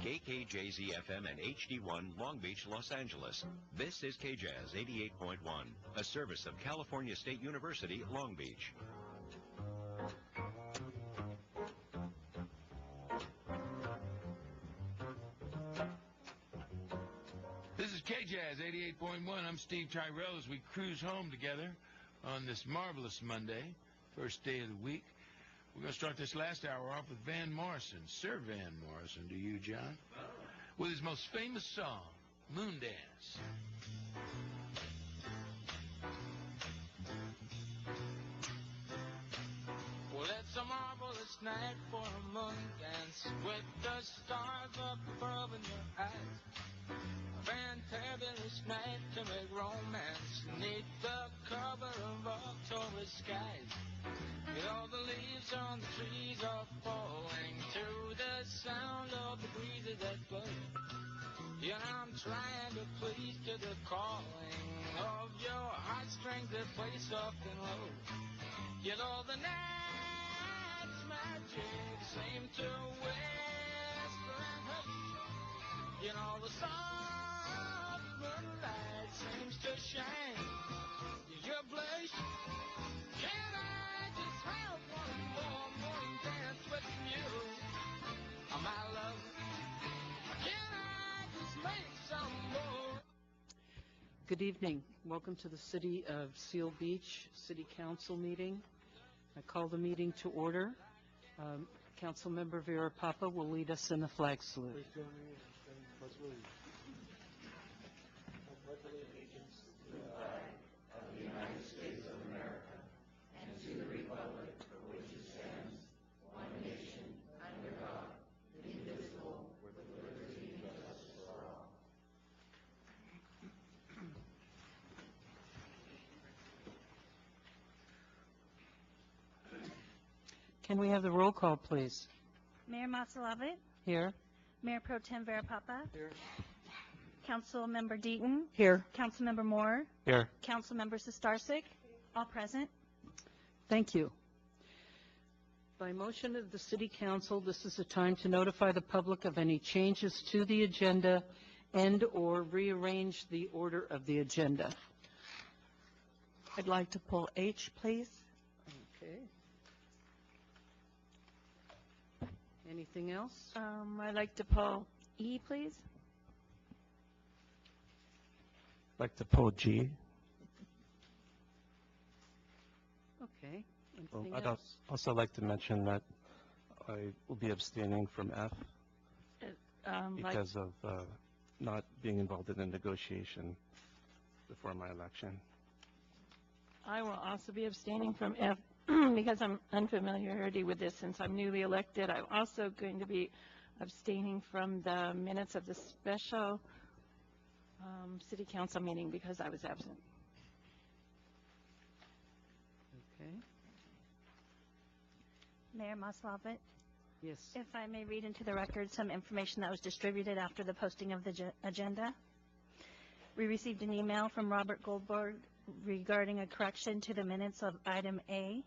KKJZ-FM and HD1 Long Beach, Los Angeles. This is KJazz 88.1, a service of California State University, Long Beach. This is KJazz 88.1. I'm Steve Tyrell as we cruise home together on this marvelous Monday, first day of the week. We're going to start this last hour off with Van Morrison, Sir Van Morrison, to you, John, with his most famous song, Moon Dance. Well, it's a marvelous night for a moon dance with the stars up above in your eyes. A fantabulous night to make romance neath the cover of October skies. You know the leaves on the trees are falling to the sound of the breezes that blow. Yeah, I'm trying to please to the calling of your heartstrings that play soft and low. You know the night's magic seems to whisper and hush. You know the soft moonlight seems to shine. Your blush. Can I just have one more morning dance with you, oh, my love? Can I just make some more? Good evening. Welcome to the City of Seal Beach City Council meeting. I call the meeting to order. Councilmember Vera Papa will lead us in the flag salute. Please join me in saying the Pledge of Allegiance. I pledge allegiance to the flag of the United States of America and to the republic for which it stands, one nation, under God, indivisible, with liberty and justice for all. Can we have the roll call, please? Mayor Masalavit, Here. Mayor Pro Tem Vera Papa, Here. Councilmember Deaton, Here. Councilmember Moore, Here. Councilmember Sestarsik, all present. Thank you. By motion of the City Council, this is a time to notify the public of any changes to the agenda and/or rearrange the order of the agenda. I'd like to pull H, please. Okay. Anything else? I'd like to pull E, please. I'd like to pull G. Okay. Well, Anything I'd else? also like to mention that I will be abstaining from F because of not being involved in the negotiation before my election. I will also be abstaining from F because I'm unfamiliar with this since I'm newly elected. I'm also going to be abstaining from the minutes of the special City Council meeting because I was absent. Okay. Mayor Masalavit, Yes. if I may read into the record some information that was distributed after the posting of the agenda. We received an email from Robert Goldberg regarding a correction to the minutes of item A.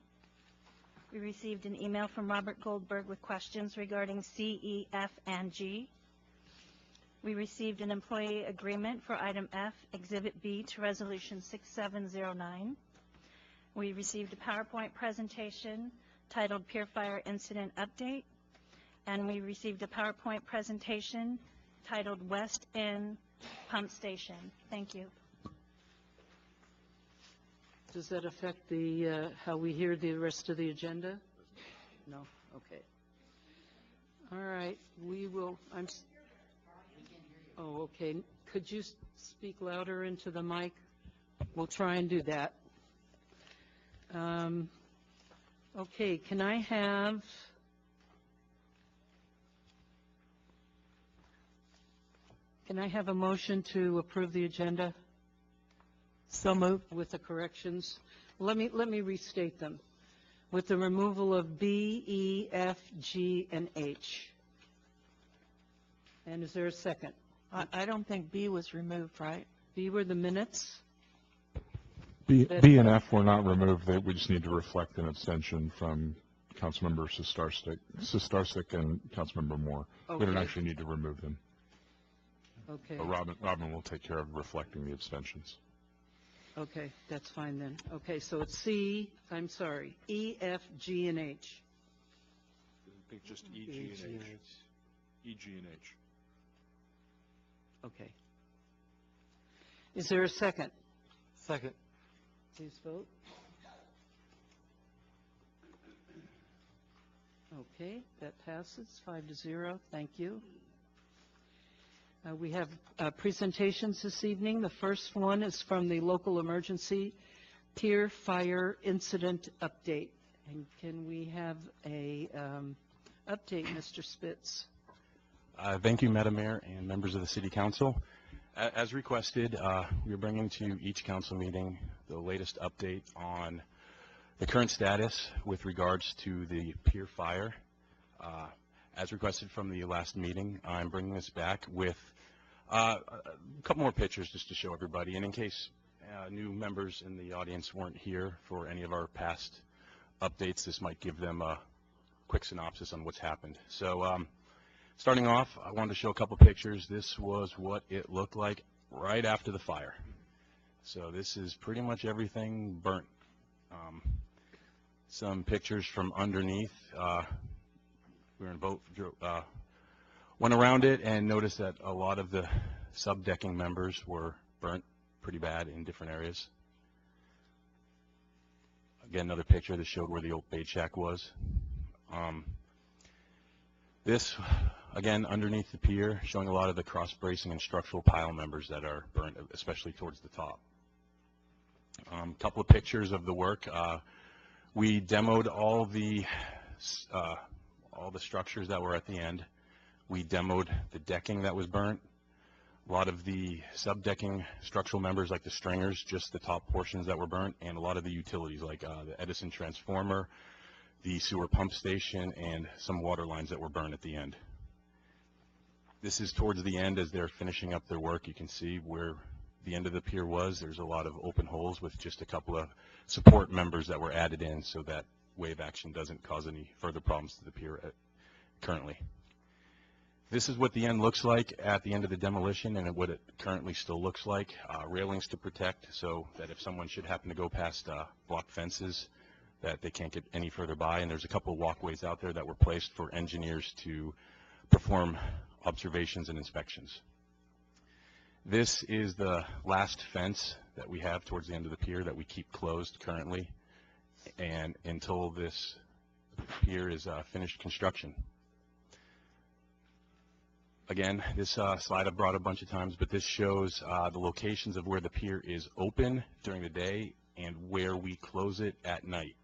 We received an email from Robert Goldberg with questions regarding C, E, F, and G. We received an employee agreement for item F, Exhibit B to Resolution 6709. We received a PowerPoint presentation titled Pier Fire Incident Update, and we received a PowerPoint presentation titled West End Pump Station. Thank you. Does that affect the, how we hear the rest of the agenda? No? Okay. All right, we will, oh, okay. Could you speak louder into the mic? We'll try and do that. Okay, can I have a motion to approve the agenda? So moved. With the corrections. Let me restate them. With the removal of B, E, F, G, and H. And is there a second? I don't think B was removed, right? B were the minutes. B and F were not removed. We just need to reflect an abstention from Councilmember Sistarsik and Councilmember Moore. We don't Okay. actually need to remove them. Okay, But Robin will take care of reflecting the abstentions. okay, that's fine then. Okay, so it's E, F, G, and H. I think just E, G, and H. E, G, and H. Okay. Is there a second? Second. Please vote. Okay, that passes 5-0. Thank you. We have presentations this evening. The first one is from the local emergency pier fire incident update. And can we have a update, Mr. Spitz? Thank you, Madam Mayor and members of the City Council. As requested, we are bringing to each council meeting the latest update on the current status with regards to the pier fire. As requested from the last meeting, I'm bringing this back with a couple more pictures just to show everybody, and in case new members in the audience weren't here for any of our past updates, this might give them a quick synopsis on what's happened. So starting off, I wanted to show a couple pictures. This was what it looked like right after the fire. So this is pretty much everything burnt. Some pictures from underneath. We were in a boat, went around it and noticed that a lot of the subdecking members were burnt pretty bad in different areas. Again, another picture that showed where the old bait shack was. This, again, underneath the pier, showing a lot of the cross bracing and structural pile members that are burnt, especially towards the top. A couple of pictures of the work. We demoed all the structures that were at the end. We demoed the decking that was burnt. A lot of the subdecking structural members like the stringers, just the top portions that were burnt, and a lot of the utilities like the Edison transformer, the sewer pump station, and some water lines that were burned at the end. This is towards the end as they're finishing up their work. You can see where the end of the pier was. There's a lot of open holes with just a couple of support members that were added in so that wave action doesn't cause any further problems to the pier currently. This is what the end looks like at the end of the demolition and what it currently still looks like. Railings to protect so that if someone should happen to go past block fences that they can't get any further by, and there's a couple of walkways out there that were placed for engineers to perform observations and inspections. This is the last fence that we have towards the end of the pier that we keep closed currently and until this pier is finished construction. Again, this slide I've brought a bunch of times, but this shows the locations of where the pier is open during the day and where we close it at night.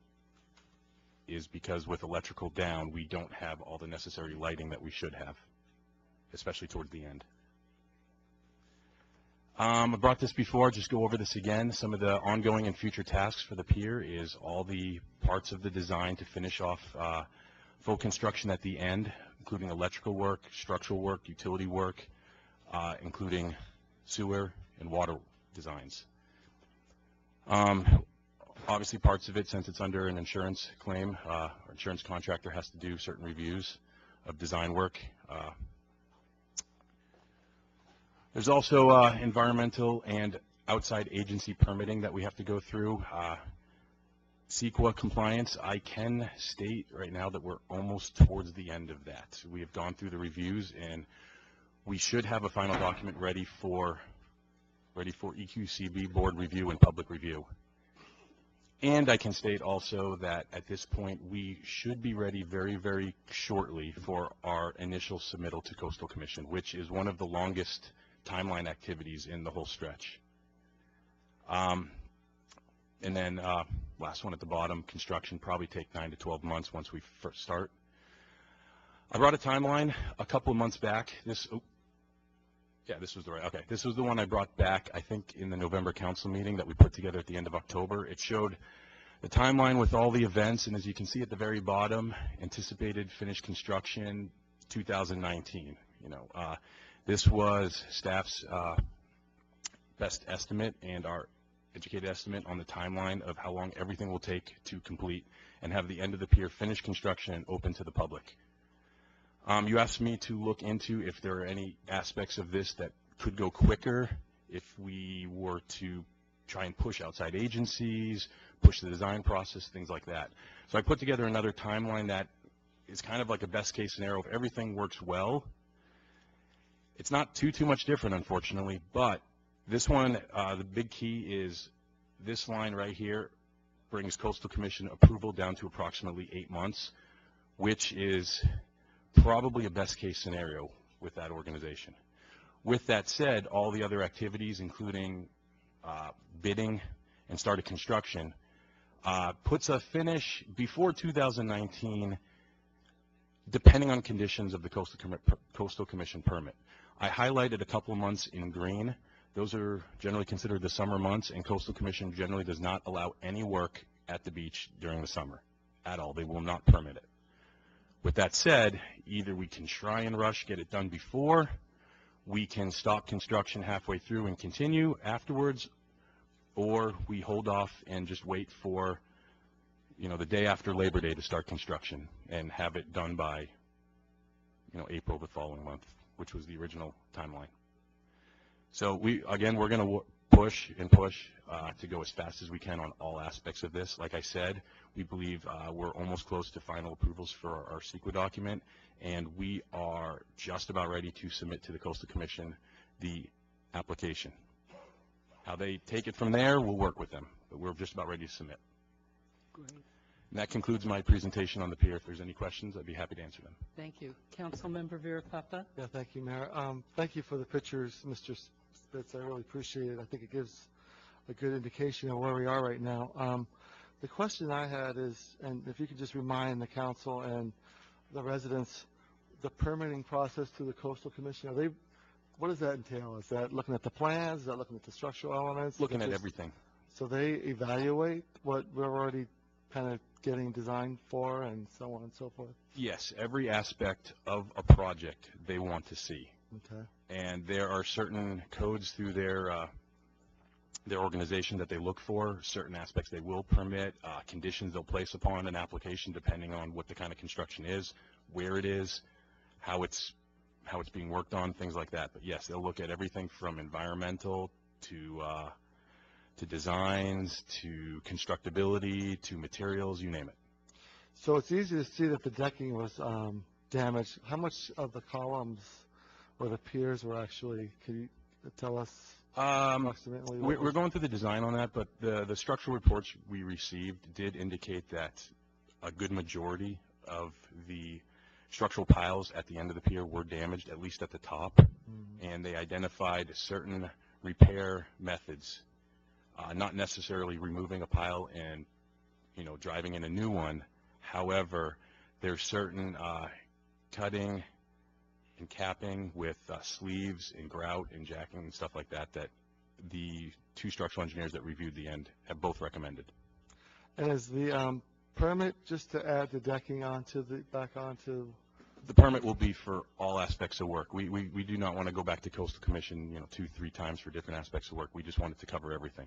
Is because with electrical down, we don't have all the necessary lighting that we should have, especially towards the end. I brought this before, just go over this again. Some of the ongoing and future tasks for the pier is all the parts of the design to finish off full construction at the end, including electrical work, structural work, utility work, including sewer and water designs. Obviously parts of it, since it's under an insurance claim, our insurance contractor has to do certain reviews of design work. There's also environmental and outside agency permitting that we have to go through. CEQA compliance, I can state right now that we're almost towards the end of that. We have gone through the reviews and we should have a final document ready for EQCB board review and public review. And I can state also that at this point we should be ready very, very shortly for our initial submittal to Coastal Commission, which is one of the longest timeline activities in the whole stretch. And then last one at the bottom, construction probably take 9 to 12 months once we first start. I brought a timeline a couple of months back. This was the right, okay. This was the one I brought back, I think, in the November council meeting that we put together at the end of October. It showed the timeline with all the events, and as you can see at the very bottom, anticipated finished construction 2019. This was staff's best estimate, and educated estimate on the timeline of how long everything will take to complete and have the end of the pier finished construction and open to the public. You asked me to look into if there are any aspects of this that could go quicker if we were to try and push outside agencies, push the design process, things like that. So I put together another timeline that is kind of like a best case scenario. If everything works well, it's not too much different, unfortunately, but this one, the big key is this line right here brings Coastal Commission approval down to approximately 8 months, which is probably a best case scenario with that organization. With that said, all the other activities, including bidding and start of construction, puts a finish before 2019, depending on conditions of the Coastal Commission permit. I highlighted a couple of months in green. Those are generally considered the summer months, and Coastal Commission generally does not allow any work at the beach during the summer at all. They will not permit it. With that said, either we can try and rush, get it done before, we can stop construction halfway through and continue afterwards, or we hold off and just wait for, the day after Labor Day to start construction and have it done by, April the following month, which was the original timeline. So we're going to push to go as fast as we can on all aspects of this. Like I said, we believe we're almost close to final approvals for our CEQA document, and we are just about ready to submit to the Coastal Commission the application. How they take it from there, we'll work with them, but we're just about ready to submit. Great. And that concludes my presentation on the pier. If there's any questions, I'd be happy to answer them. Thank you. Councilmember Vera Papa? Yeah, thank you, Mayor. Thank you for the pictures, Mr. Spitz. I really appreciate it. I think it gives a good indication of where we are right now. The question I had is, and if you could just remind the council and the residents, the permitting process through the Coastal Commission, what does that entail? Is that looking at the plans? Is that looking at the structural elements? Looking at everything. So they evaluate what we're already kind of getting designed for and so on and so forth? Yes, every aspect of a project they want to see. Okay. And there are certain codes through their organization that they look for, certain aspects they will permit, conditions they'll place upon an application depending on what the kind of construction is, where it is, how it's being worked on, things like that. But yes, they'll look at everything from environmental to designs, to constructability, to materials, you name it. So it's easy to see that the decking was damaged. How much of the columns or the piers were actually, can you tell us approximately? We're going through the design on that, but the structural reports we received did indicate that a good majority of the structural piles at the end of the pier were damaged, at least at the top, and they identified certain repair methods. Not necessarily removing a pile and, driving in a new one. However, there's certain cutting and capping with sleeves and grout and jacking and stuff like that that the two structural engineers that reviewed the end have both recommended. And is the permit just to add the decking back onto? The permit will be for all aspects of work. We do not want to go back to Coastal Commission, 2-3 times for different aspects of work. We just want it to cover everything.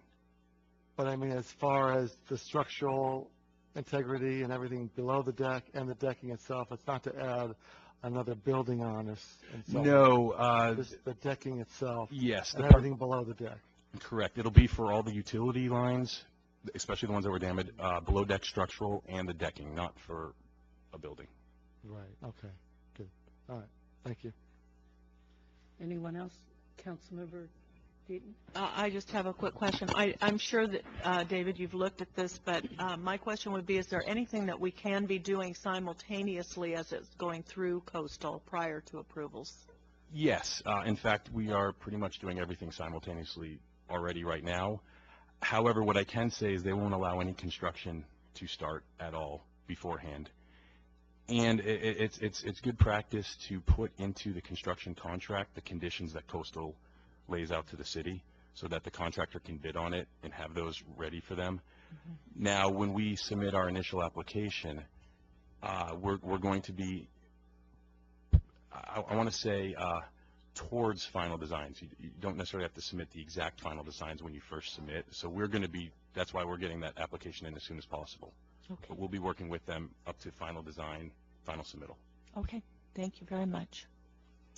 But I mean, as far as the structural integrity and everything below the deck and the decking itself, it's not to add another building on us. No. Just the decking itself. Yes. And everything below the deck. Correct. It'll be for all the utility lines, especially the ones that were damaged, below deck structural and the decking, not for a building. Right. Okay. Good. All right. Thank you. Anyone else? Councilmember Deaton? I just have a quick question. I'm sure that, David, you've looked at this, but my question would be, is there anything that we can be doing simultaneously as it's going through Coastal prior to approvals? Yes. In fact, we are pretty much doing everything simultaneously already right now. However, what I can say is they won't allow any construction to start at all beforehand. And it's good practice to put into the construction contract the conditions that Coastal lays out to the city so that the contractor can bid on it and have those ready for them. Mm-hmm. Now, when we submit our initial application, we're going to be, I want to say, towards final designs. You don't necessarily have to submit the exact final designs when you first submit. So that's why we're getting that application in as soon as possible. Okay. But we'll be working with them up to final design, final submittal. Okay, thank you very much.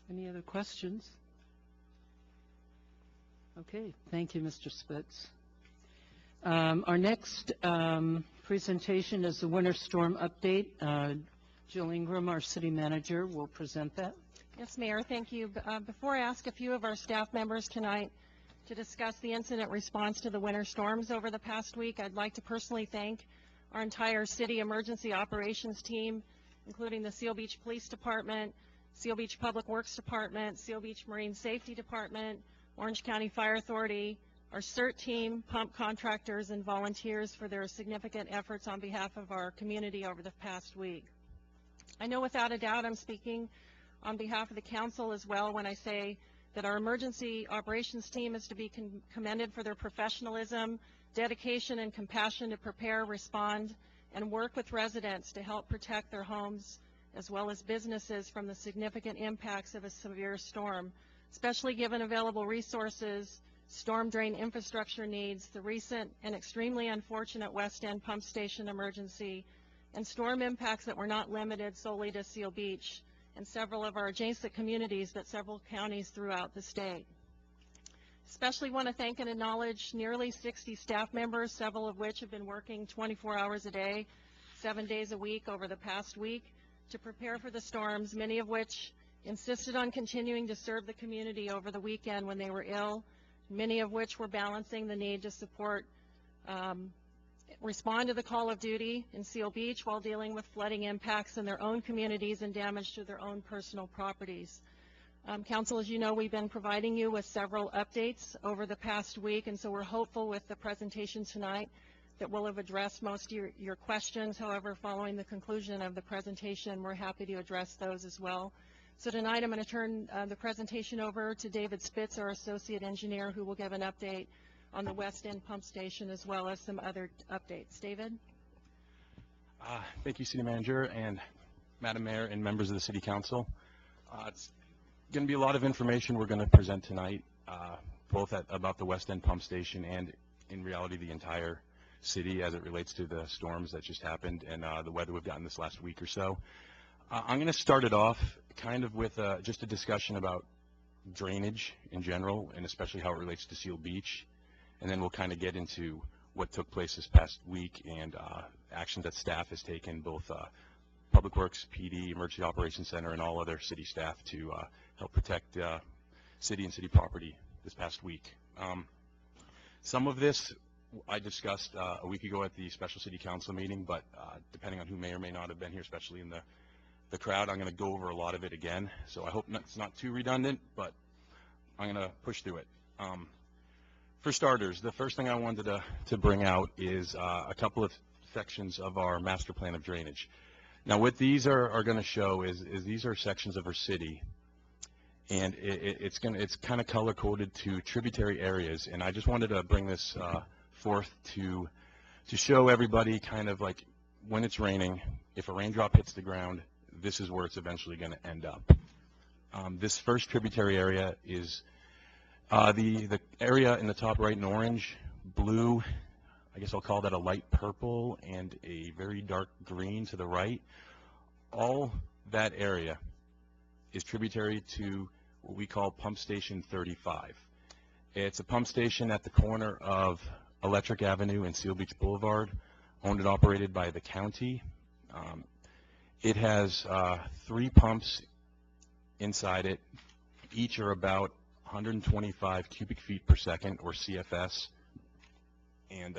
Any other questions? Okay, thank you, Mr. Spitz. Our next presentation is the winter storm update. Jill Ingram, our city manager, will present that. Yes, Mayor, thank you. Before I ask a few of our staff members tonight to discuss the incident response to the winter storms over the past week, I'd like to personally thank our entire city emergency operations team, including the Seal Beach Police Department, Seal Beach Public Works Department, Seal Beach Marine Safety Department, Orange County Fire Authority, our CERT team, pump contractors, and volunteers for their significant efforts on behalf of our community over the past week. I know without a doubt I'm speaking on behalf of the council as well when I say that our emergency operations team is to be commended for their professionalism, dedication, and compassion to prepare, respond, and work with residents to help protect their homes as well as businesses from the significant impacts of a severe storm, especially given available resources, storm drain infrastructure needs, the recent and extremely unfortunate West End pump station emergency, and storm impacts that were not limited solely to Seal Beach and several of our adjacent communities, but several counties throughout the state. Especially want to thank and acknowledge nearly 60 staff members, several of which have been working 24 hours a day, 7 days a week over the past week to prepare for the storms, many of which insisted on continuing to serve the community over the weekend when they were ill, many of which were balancing the need to support, respond to the call of duty in Seal Beach while dealing with flooding impacts in their own communities and damage to their own personal properties. Council, as you know, we've been providing you with several updates over the past week, and so we're hopeful with the presentation tonight that we'll have addressed most of your questions. However, following the conclusion of the presentation, we're happy to address those as well. So tonight I'm going to turn the presentation over to David Spitz, our associate engineer, who will give an update on the West End pump station as well as some other updates. David? Thank you, City Manager and Madam Mayor and members of the City Council. It's going to be a lot of information we're going to present tonight, both about the West End pump station and in reality the entire city as it relates to the storms that just happened and the weather we've gotten this last week or so. I'm going to start it off kind of with just a discussion about drainage in general and especially how it relates to Seal Beach, and then we'll kind of get into what took place this past week and actions that staff has taken, both Public Works, PD, Emergency Operations Center, and all other city staff to help protect city and city property this past week. Some of this I discussed a week ago at the special City Council meeting, but depending on who may or may not have been here, especially in the crowd, I'm going to go over a lot of it again. So I hope it's not too redundant, but I'm going to push through it. For starters, the first thing I wanted to bring out is a couple of sections of our master plan of drainage. Now, what these are going to show is these are sections of our city, and it's kind of color coded to tributary areas. And I just wanted to bring this forth to show everybody kind of like when it's raining, if a raindrop hits the ground, this is where it's eventually going to end up. This first tributary area is the area in the top right in orange, blue, I guess I'll call that a light purple, and a very dark green to the right. All that area is tributary to what we call Pump Station 35. It's a pump station at the corner of Electric Avenue and Seal Beach Boulevard, owned and operated by the county. It has 3 pumps inside it. Each are about 125 cubic feet per second, or CFS. And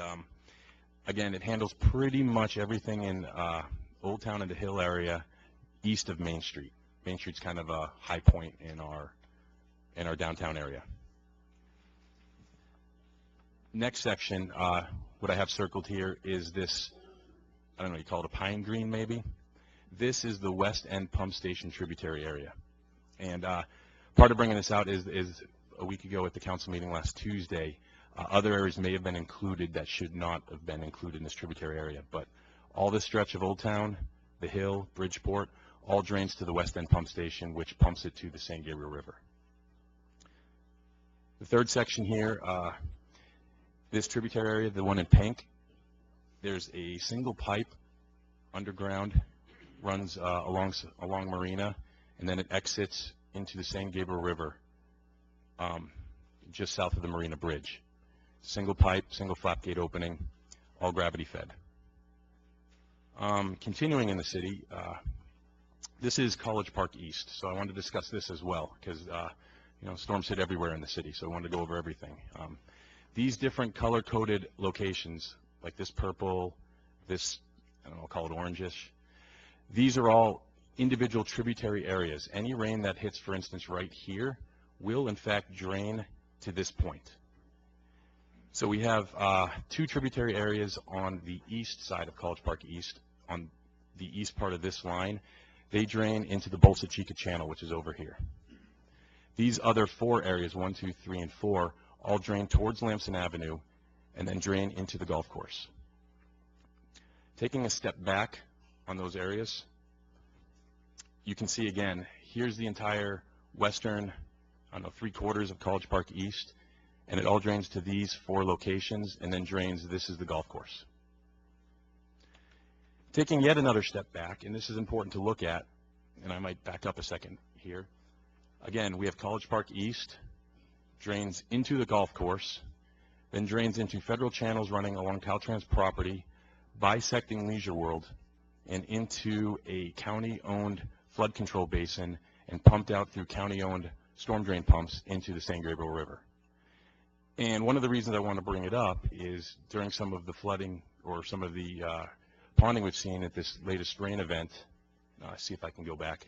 again, it handles pretty much everything in Old Town and the Hill area east of Main Street. Main Street's kind of a high point in our downtown area. Next section, what I have circled here is this, I don't know, you call it a pine green maybe. This is the West End pump station tributary area. And part of bringing this out is a week ago at the council meeting last Tuesday, other areas may have been included that should not have been included in this tributary area. But all this stretch of Old Town, the Hill, Bridgeport, all drains to the West End pump station, which pumps it to the San Gabriel River. The third section here, this tributary area, the one in pink, there's a single pipe underground, runs along Marina, and then it exits into the San Gabriel River, just south of the Marina Bridge. Single pipe, single flap gate opening, all gravity fed. Continuing in the city, this is College Park East, so I wanted to discuss this as well, because you know, storms hit everywhere in the city, so I wanted to go over everything. These different color-coded locations, like this purple, this, I don't know, I'll call it orangish, these are all individual tributary areas. Any rain that hits, for instance, right here, will in fact drain to this point. So we have 2 tributary areas on the east side of College Park East. On the east part of this line, they drain into the Bolsa Chica Channel, which is over here. These other 4 areas, 1, 2, 3, and 4, all drain towards Lamson Avenue and then drain into the golf course. Taking a step back on those areas, you can see again, here's the entire western, I don't know, 3/4 of College Park East, and it all drains to these 4 locations and then drains, this is the golf course. Taking yet another step back, and this is important to look at, and I might back up a second here. Again, we have College Park East, drains into the golf course, then drains into federal channels running along Caltrans property, bisecting Leisure World, and into a county-owned flood control basin and pumped out through county-owned storm drain pumps into the San Gabriel River. And one of the reasons I want to bring it up is during some of the flooding or some of the ponding we've seen at this latest rain event, see if I can go back.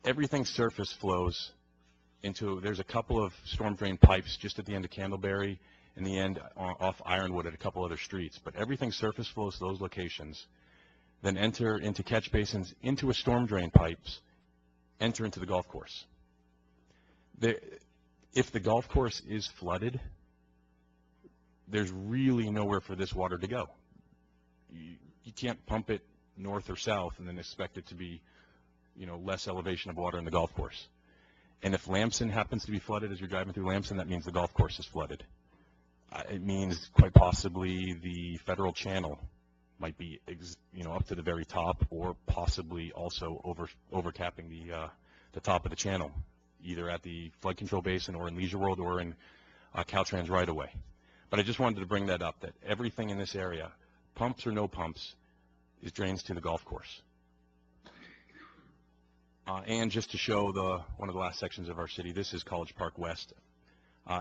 Everything surface flows into, there's a couple of storm drain pipes just at the end of Candleberry and the end off Ironwood at a couple other streets, but everything surface flows to those locations, then enter into catch basins, into a storm drain pipes, enter into the golf course. If the golf course is flooded, there's really nowhere for this water to go. You can't pump it north or south and then expect it to be, you know, less elevation of water in the golf course. And if Lamson happens to be flooded as you're driving through Lamson, that means the golf course is flooded. It means quite possibly the federal channel might be, you know, up to the very top, or possibly also overcapping the top of the channel, either at the flood control basin or in Leisure World or in Caltrans right away. But I just wanted to bring that up, that everything in this area, pumps or no pumps, is drains to the golf course. And just to show one of the last sections of our city, this is College Park West.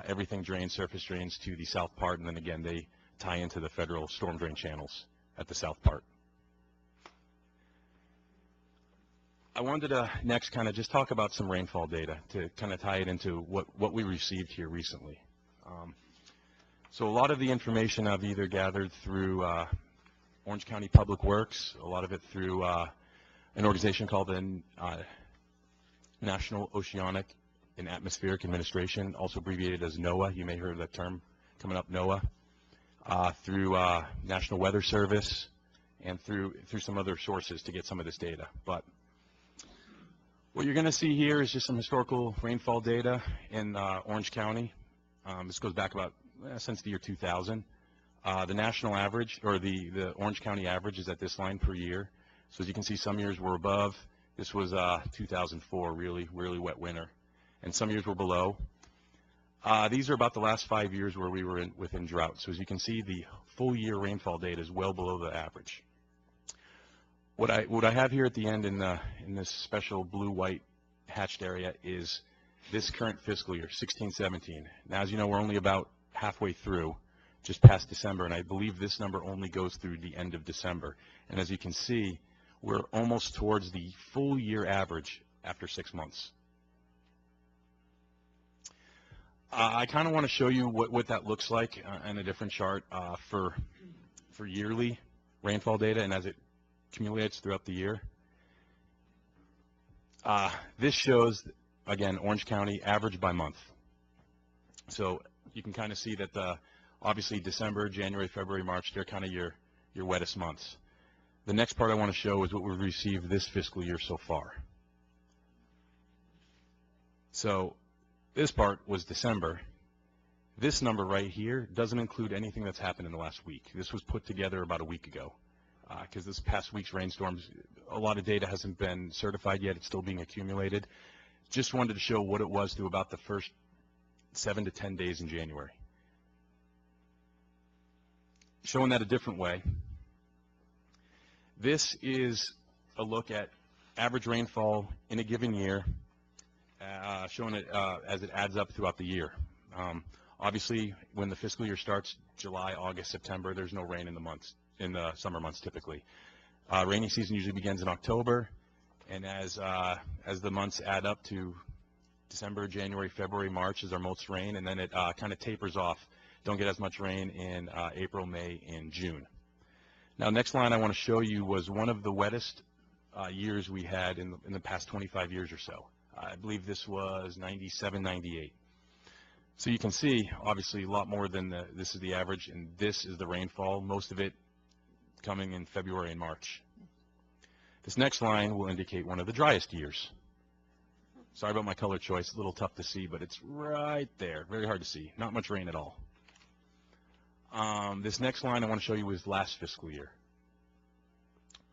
Everything drains, surface drains to the south part, and then again they tie into the federal storm drain channels at the south part. I wanted to next kind of just talk about some rainfall data to kind of tie it into what we received here recently. So a lot of the information I've either gathered through Orange County Public Works, a lot of it through an organization called the National Oceanic and Atmospheric Administration, also abbreviated as NOAA. You may have heard that term coming up, NOAA. Through National Weather Service, and through some other sources to get some of this data. But what you're going to see here is just some historical rainfall data in Orange County. This goes back about since the year 2000. The national average, or the Orange County average, is at this line per year. So as you can see, some years were above. This was 2004, really wet winter, and some years were below. These are about the last 5 years where we were within drought. So as you can see, the full year rainfall data is well below the average. What I have here at the end in this special blue-white hatched area is this current fiscal year, 16-17. Now, as you know, we're only about halfway through, just past December, and I believe this number only goes through the end of December. And as you can see, we're almost towards the full year average after 6 months. I kind of want to show you what that looks like in a different chart for yearly rainfall data and as it accumulates throughout the year. This shows, again, Orange County average by month. So you can kind of see that obviously December, January, February, March, they're kind of your wettest months. The next part I want to show is what we've received this fiscal year so far. So This part was December. This number right here doesn't include anything that's happened in the last week. This was put together about a week ago because this past week's rainstorms, a lot of data hasn't been certified yet. It's still being accumulated. Just wanted to show what it was through about the first 7 to 10 days in January. Showing that a different way, this is a look at average rainfall in a given year, showing it as it adds up throughout the year. Obviously, when the fiscal year starts, July, August, September, there's no rain in the summer months typically. Rainy season usually begins in October, and as the months add up to December, January, February, March is our most rain, and then it kind of tapers off. Don't get as much rain in April, May, and June. Now, next line I want to show you was one of the wettest years we had in the past 25 years or so. I believe this was 97, 98. So you can see, obviously, a lot more than this is the average, and this is the rainfall, most of it coming in February and March. This next line will indicate one of the driest years. Sorry about my color choice, a little tough to see, but it's right there, very hard to see, not much rain at all. This next line I want to show you was last fiscal year.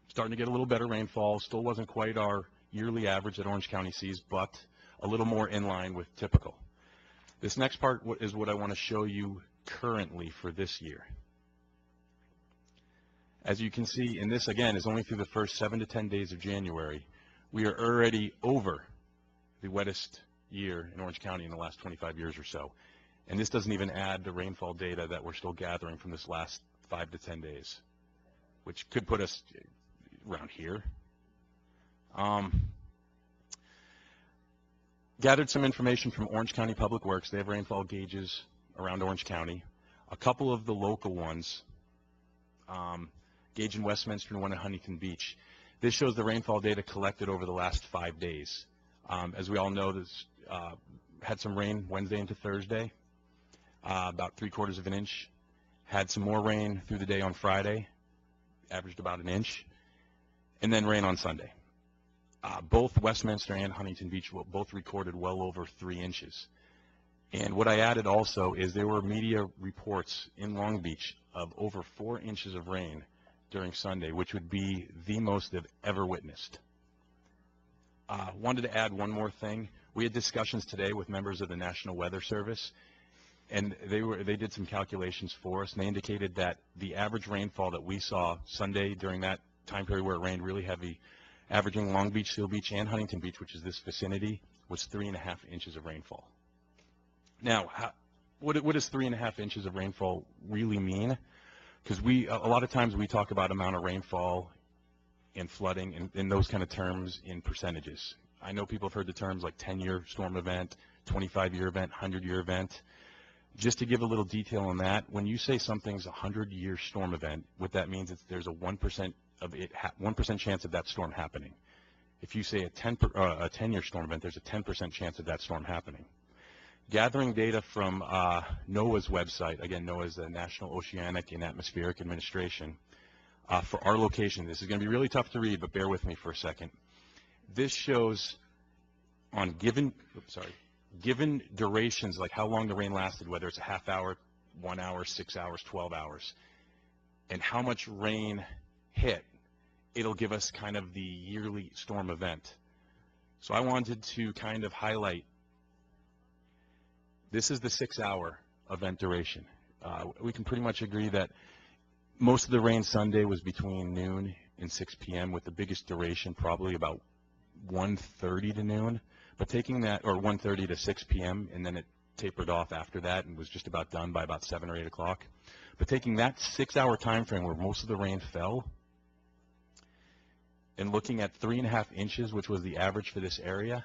Starting to get a little better rainfall, still wasn't quite our yearly average that Orange County sees, but a little more in line with typical. This next part is what I want to show you currently for this year. As you can see, and this again is only through the first 7 to 10 days of January, we are already over the wettest year in Orange County in the last 25 years or so. And this doesn't even add the rainfall data that we're still gathering from this last 5 to 10 days, which could put us around here. Gathered some information from Orange County Public Works. They have rainfall gauges around Orange County. A couple of the local ones, gauge in Westminster and one in Huntington Beach. This shows the rainfall data collected over the last 5 days. As we all know, this had some rain Wednesday into Thursday, about 3/4 of an inch. Had some more rain through the day on Friday, averaged about an inch, and then rain on Sunday. Both Westminster and Huntington Beach both recorded well over 3 inches. And what I added also is there were media reports in Long Beach of over 4 inches of rain during Sunday, which would be the most they've ever witnessed. Wanted to add one more thing. We had discussions today with members of the National Weather Service, and they did some calculations for us, and they indicated that the average rainfall that we saw Sunday during that time period where it rained really heavy, averaging Long Beach, Seal Beach, and Huntington Beach, which is this vicinity, was 3.5 inches of rainfall. Now, what does 3.5 inches of rainfall really mean? Because a lot of times we talk about amount of rainfall and flooding in those kind of terms in percentages. I know people have heard the terms like 10-year storm event, 25-year event, 100-year event. Just to give a little detail on that, when you say something's a 100-year storm event, what that means is there's a 1% chance of that storm happening. If you say a 10-year storm event, there's a 10% chance of that storm happening. Gathering data from NOAA's website, again, NOAA is the National Oceanic and Atmospheric Administration, for our location. This is going to be really tough to read, but bear with me for a second. This shows on given durations, like how long the rain lasted, whether it's a half hour, 1 hour, 6 hours, 12 hours, and how much rain hit, it'll give us kind of the yearly storm event. So I wanted to kind of highlight, this is the 6-hour event duration. We can pretty much agree that most of the rain Sunday was between noon and 6 p.m. with the biggest duration probably about 1:30 to noon. But taking that, or 1:30 to 6 p.m., and then it tapered off after that and was just about done by about 7 or 8 o'clock. But taking that 6-hour time frame where most of the rain fell and looking at 3.5 inches, which was the average for this area,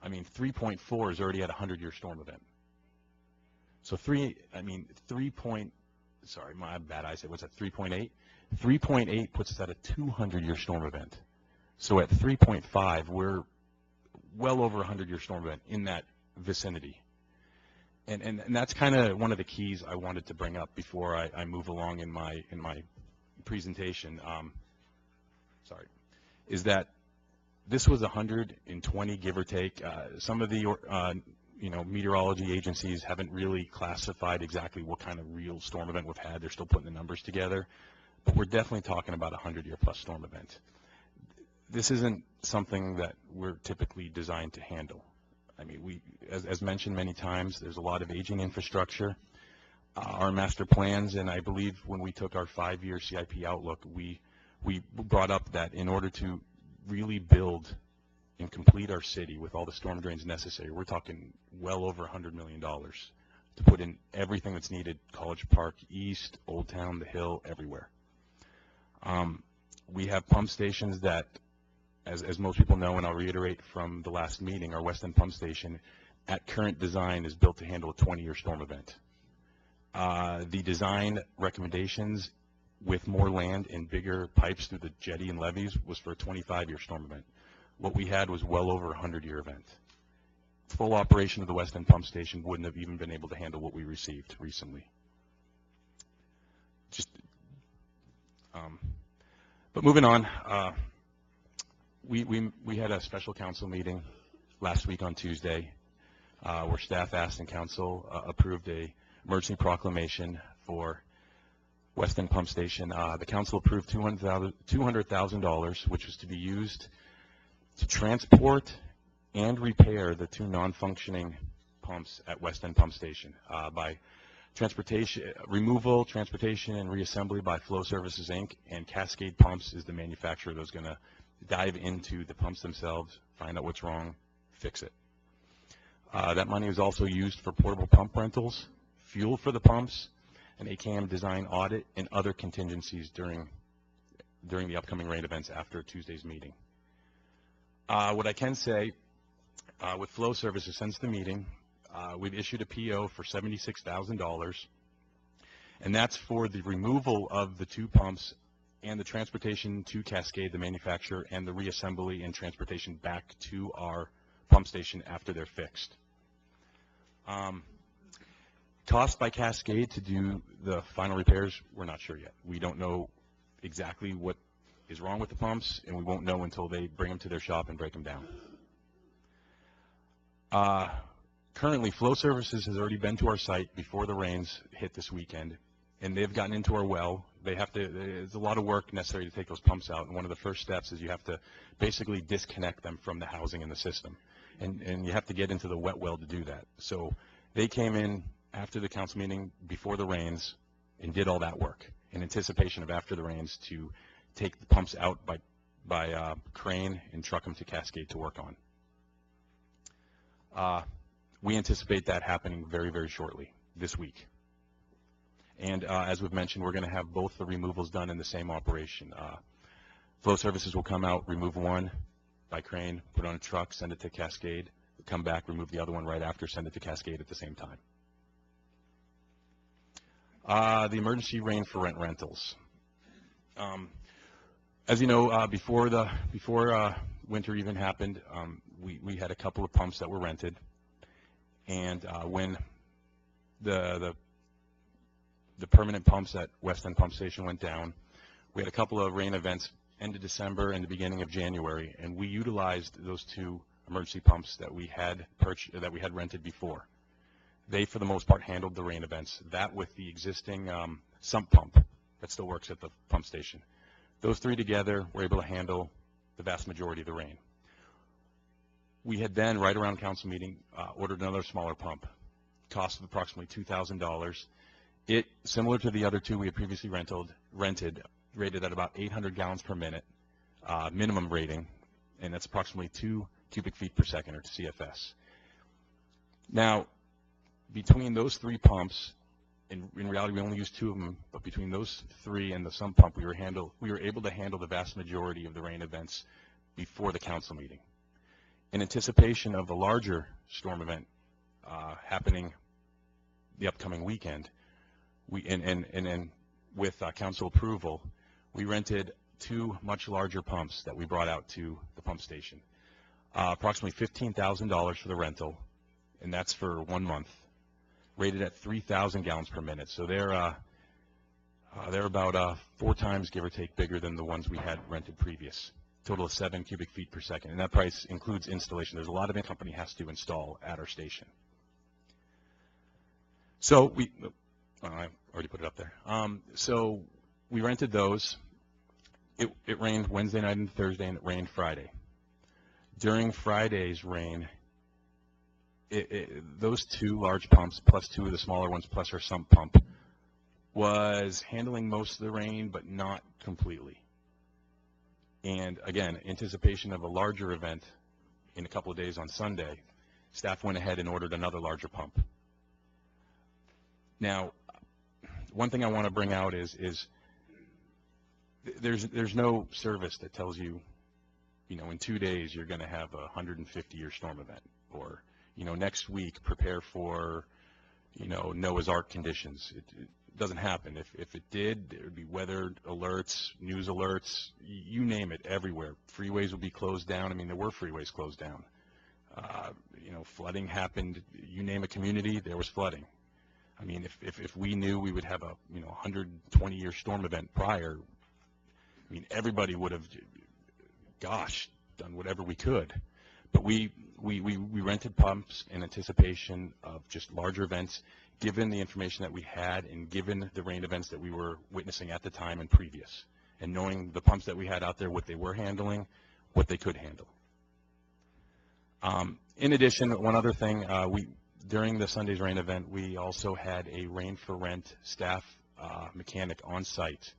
I mean, 3.4 is already at a 100-year storm event. So sorry, my bad eyesight, what's that, 3.8? 3.8 puts us at a 200-year storm event. So at 3.5, we're well over a 100-year storm event in that vicinity. And that's kind of one of the keys I wanted to bring up before I move along in my presentation. Is that this was 120, give or take. Some of the meteorology agencies haven't really classified exactly what kind of real storm event we've had. They're still putting the numbers together, but we're definitely talking about a 100-year-plus storm event. This isn't something that we're typically designed to handle. I mean, as mentioned many times, there's a lot of aging infrastructure. Our master plans, and I believe when we took our 5-year CIP outlook, we brought up that in order to really build and complete our city with all the storm drains necessary, we're talking well over $100 million to put in everything that's needed, College Park East, Old Town, the Hill, everywhere. We have pump stations that, as most people know, and I'll reiterate from the last meeting, our West End pump station at current design is built to handle a 20-year storm event. The design recommendations with more land and bigger pipes through the jetty and levees was for a 25-year storm event. What we had was well over a 100-year event. Full operation of the West End pump station wouldn't have even been able to handle what we received recently. But moving on, we had a special council meeting last week on Tuesday where staff asked and council approved a emergency proclamation for West End Pump Station. The council approved $200,000, which was to be used to transport and repair the 2 non-functioning pumps at West End Pump Station by removal, transportation, and reassembly by Flow Services, Inc., and Cascade Pumps is the manufacturer that's going to dive into the pumps themselves, find out what's wrong, fix it. That money was also used for portable pump rentals, fuel for the pumps, an ACAM design audit, and other contingencies during the upcoming rain events after Tuesday's meeting. What I can say with Flow Services since the meeting, we've issued a PO for $76,000, and that's for the removal of the 2 pumps and the transportation to Cascade, the manufacturer, and the reassembly and transportation back to our pump station after they're fixed. Cost by Cascade to do the final repairs, we're not sure yet. We don't know exactly what is wrong with the pumps, and we won't know until they bring them to their shop and break them down. Currently, Flow Services has already been to our site before the rains hit this weekend, and they've gotten into our well. There's a lot of work necessary to take those pumps out, and one of the first steps is you have to basically disconnect them from the housing in the system, and you have to get into the wet well to do that. So they came in after the council meeting before the rains and did all that work in anticipation of after the rains to take the pumps out by crane and truck them to Cascade to work on. We anticipate that happening very, very shortly this week. And as we've mentioned, we're going to have both the removals done in the same operation. Flow Services will come out, remove one by crane, put it on a truck, send it to Cascade, come back, remove the other one right after, send it to Cascade at the same time. The emergency rain for rentals. As you know, before winter even happened, we had a couple of pumps that were rented, and when the permanent pumps at West End Pump Station went down, we had a couple of rain events end of December and the beginning of January, and we utilized those 2 emergency pumps that we had rented before. They, for the most part, handled the rain events. That with the existing sump pump that still works at the pump station. Those 3 together were able to handle the vast majority of the rain. We had then, right around council meeting, ordered another smaller pump, cost of approximately $2,000. It, similar to the other 2 we had previously rented, rated at about 800 gallons per minute, minimum rating, and that's approximately 2 cubic feet per second, or CFS. Now, between those 3 pumps, in reality we only used 2 of them, but between those 3 and the sump pump, we were able to handle the vast majority of the rain events before the council meeting. In anticipation of the larger storm event happening the upcoming weekend, and with council approval, we rented 2 much larger pumps that we brought out to the pump station. Approximately $15,000 for the rental, and that's for 1 month, rated at 3,000 gallons per minute. So they're about 4 times, give or take, bigger than the ones we had rented previous. Total of 7 cubic feet per second, and that price includes installation. There's a lot of the company has to install at our station. So I already put it up there. So we rented those. It rained Wednesday night and Thursday, and it rained Friday. During Friday's rain, those two large pumps, plus two of the smaller ones, plus our sump pump, was handling most of the rain, but not completely. And again, anticipation of a larger event in a couple of days on Sunday, staff went ahead and ordered another larger pump. Now, one thing I want to bring out is there's no service that tells you, in 2 days you're going to have a 150-year storm event, or, next week prepare for, Noah's Ark conditions. It doesn't happen. If it did, there would be weather alerts, news alerts, you name it, everywhere. Freeways would be closed down. I mean, there were freeways closed down. Flooding happened. You name a community, there was flooding. I mean, if we knew we would have a 120-year storm event prior, I mean, everybody would have, done whatever we could. But we rented pumps in anticipation of just larger events, given the information that we had and given the rain events that we were witnessing at the time and previous, and knowing the pumps that we had out there, what they were handling, what they could handle. In addition, one other thing, during the Sunday's rain event, we also had a rain-for-rent staff mechanic on site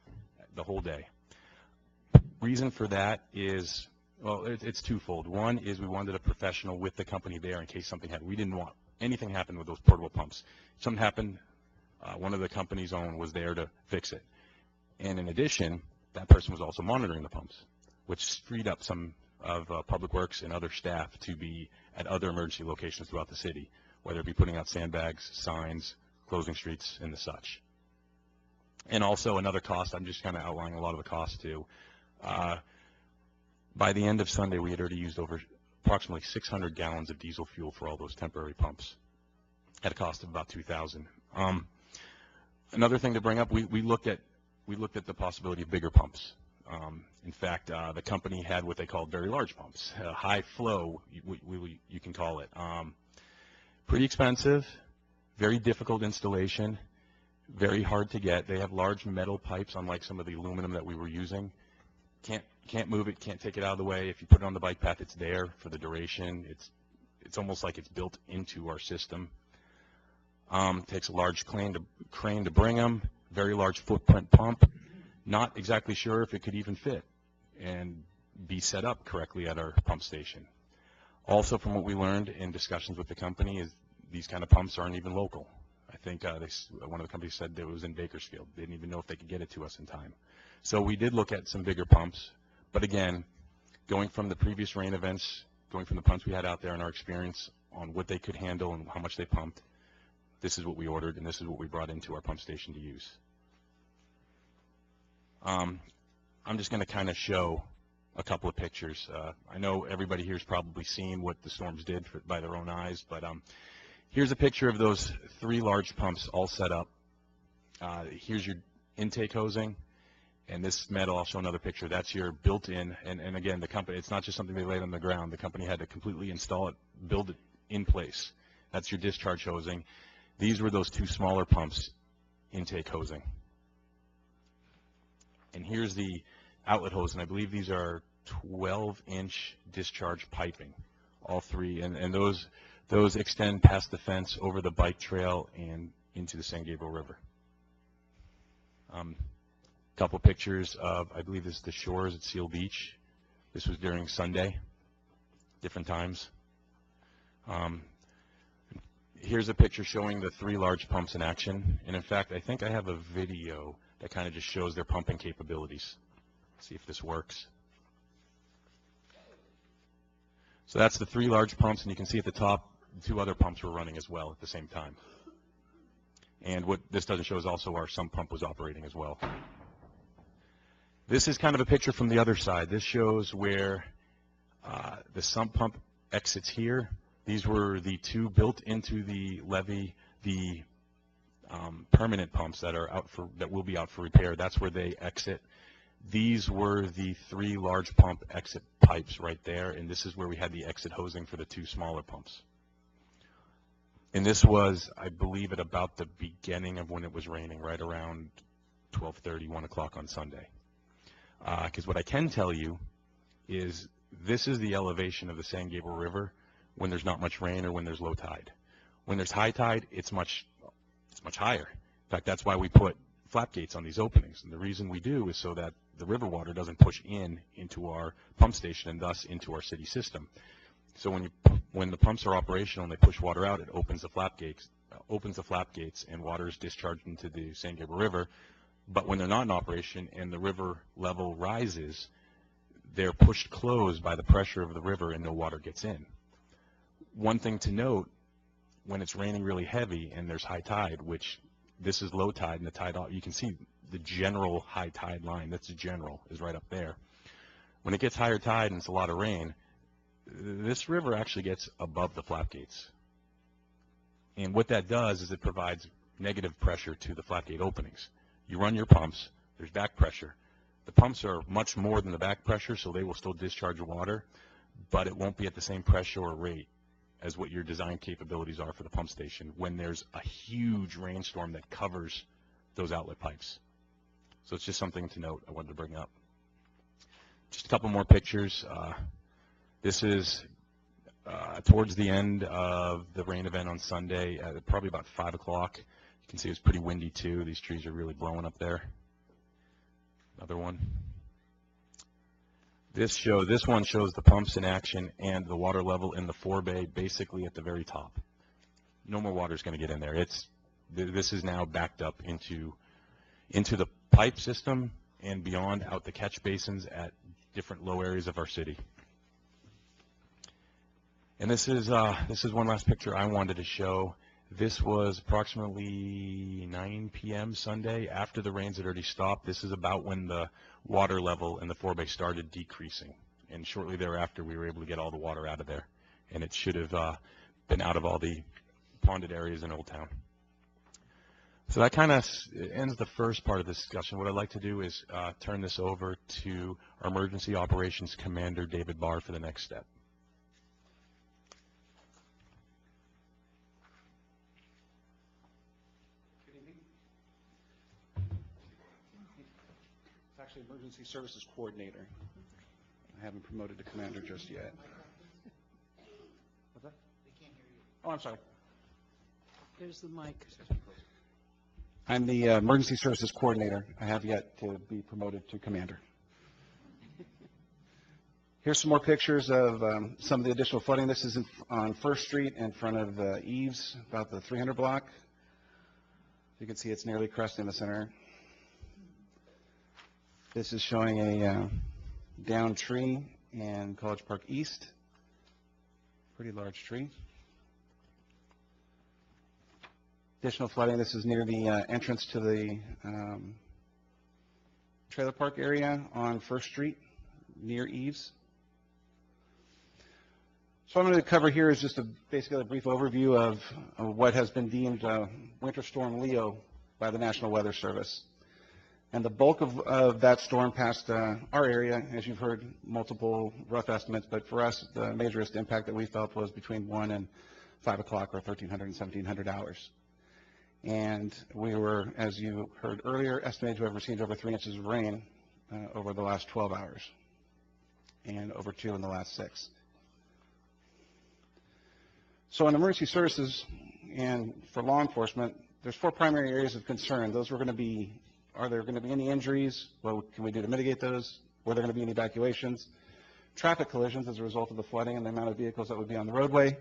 the whole day. Reason for that is, well, it's twofold. One is we wanted a professional with the company there in case something happened. We didn't want anything happen with those portable pumps. If something happened, one of the company's own was there to fix it. And in addition, that person was also monitoring the pumps, which freed up some of Public Works and other staff to be at other emergency locations throughout the city, whether it be putting out sandbags, signs, closing streets, and the such. And also another cost, I'm just kind of outlining a lot of the costs too. By the end of Sunday, we had already used over approximately 600 gallons of diesel fuel for all those temporary pumps at a cost of about $2,000. Another thing to bring up, we looked at the possibility of bigger pumps. In fact, the company had what they called very large pumps, high flow, you can call it. Pretty expensive, very difficult installation, very hard to get. They have large metal pipes, unlike some of the aluminum that we were using. Can't move it, can't take it out of the way. If you put it on the bike path, it's there for the duration. It's almost like it's built into our system. Takes a large crane to bring them. Very large footprint pump. Not exactly sure if it could even fit and be set up correctly at our pump station. Also, from what we learned in discussions with the company, is these kind of pumps aren't even local. I think one of the companies said that it was in Bakersfield. They didn't even know if they could get it to us in time. So we did look at some bigger pumps, but again, going from the previous rain events, going from the pumps we had out there and our experience on what they could handle and how much they pumped, this is what we ordered and this is what we brought into our pump station to use. I'm just going to kind of show a couple of pictures. I know everybody here has probably seen what the storms did by their own eyes, but here's a picture of those 3 large pumps all set up. Here's your intake hosing. And this metal, I'll show another picture, that's your built-in, and again, the company, it's not just something they laid on the ground. The company had to completely install it, build it in place. That's your discharge hosing. These were those 2 smaller pumps, intake hosing. And here's the outlet hose, and I believe these are 12-inch discharge piping, all 3, and those extend past the fence, over the bike trail, and into the San Gabriel River. Couple pictures of, I believe this is the shores at Seal Beach. This was during Sunday, different times. Here's a picture showing the 3 large pumps in action. And in fact, I think I have a video that kind of just shows their pumping capabilities. Let's see if this works. So that's the 3 large pumps, and you can see at the top, 2 other pumps were running as well at the same time. And what this doesn't show is also our sump pump was operating as well. This is kind of a picture from the other side. This shows where the sump pump exits here. These were the 2 built into the levee, the permanent pumps that will be out for repair. That's where they exit. These were the 3 large pump exit pipes right there, and this is where we had the exit hosing for the 2 smaller pumps. And this was, I believe, at about the beginning of when it was raining, right around 12:30, 1 o'clock on Sunday. Because what I can tell you is this is the elevation of the San Gabriel River when there's not much rain or when there's low tide. When there's high tide, it's much higher. In fact, that's why we put flap gates on these openings. And the reason we do is so that the river water doesn't push into our pump station and thus into our city system. So when the pumps are operational and they push water out, it opens the flap gates, and water is discharged into the San Gabriel River. But when they're not in operation and the river level rises, they're pushed closed by the pressure of the river and no water gets in. One thing to note, when it's raining really heavy and there's high tide, which this is low tide and the tide, you can see the general high tide line, that's the general, is right up there. When it gets higher tide and it's a lot of rain, this river actually gets above the flap gates. And what that does is it provides negative pressure to the flap gate openings. You run your pumps, there's back pressure. The pumps are much more than the back pressure, so they will still discharge water, but it won't be at the same pressure or rate as what your design capabilities are for the pump station when there's a huge rainstorm that covers those outlet pipes. So it's just something to note I wanted to bring up. Just a couple more pictures. This is towards the end of the rain event on Sunday, probably about 5 o'clock. You can see it's pretty windy too. These trees are really blowing up there. Another one. This one shows the pumps in action and the water level in the forebay basically at the very top. No more water is going to get in there. This is now backed up into the pipe system and beyond out the catch basins at different low areas of our city. And this is one last picture I wanted to show. This was approximately 9 p.m. Sunday after the rains had already stopped. This is about when the water level in the forebay started decreasing. And shortly thereafter, we were able to get all the water out of there. And it should have been out of all the ponded areas in Old Town. So that kind of ends the first part of this discussion. What I'd like to do is turn this over to our Emergency Operations Commander, David Barr, for the next step. Actually, Emergency Services Coordinator. I haven't promoted to Commander just yet. What's that? They can't hear you. Oh, I'm sorry. There's the mic. I'm the Emergency Services Coordinator. I have yet to be promoted to Commander. Here's some more pictures of some of the additional flooding. This is on 1st Street in front of Eves, about the 300 block. You can see it's nearly cresting the center. This is showing a downed tree in College Park East. Pretty large tree. Additional flooding. This is near the entrance to the trailer park area on 1st Street near Eves. So what I'm going to cover here is just basically a brief overview of what has been deemed Winter Storm Leo by the National Weather Service. And the bulk of that storm passed our area, as you've heard multiple rough estimates, but for us, the majorest impact that we felt was between 1 and 5 o'clock, or 1,300 and 1,700 hours. And we were, as you heard earlier, estimated to have received over 3 inches of rain over the last 12 hours, and over 2 in the last 6. So in emergency services and for law enforcement, there's 4 primary areas of concern. Those were going to be: are there going to be any injuries? What can we do to mitigate those? Were there going to be any evacuations? Traffic collisions as a result of the flooding and the amount of vehicles that would be on the roadway.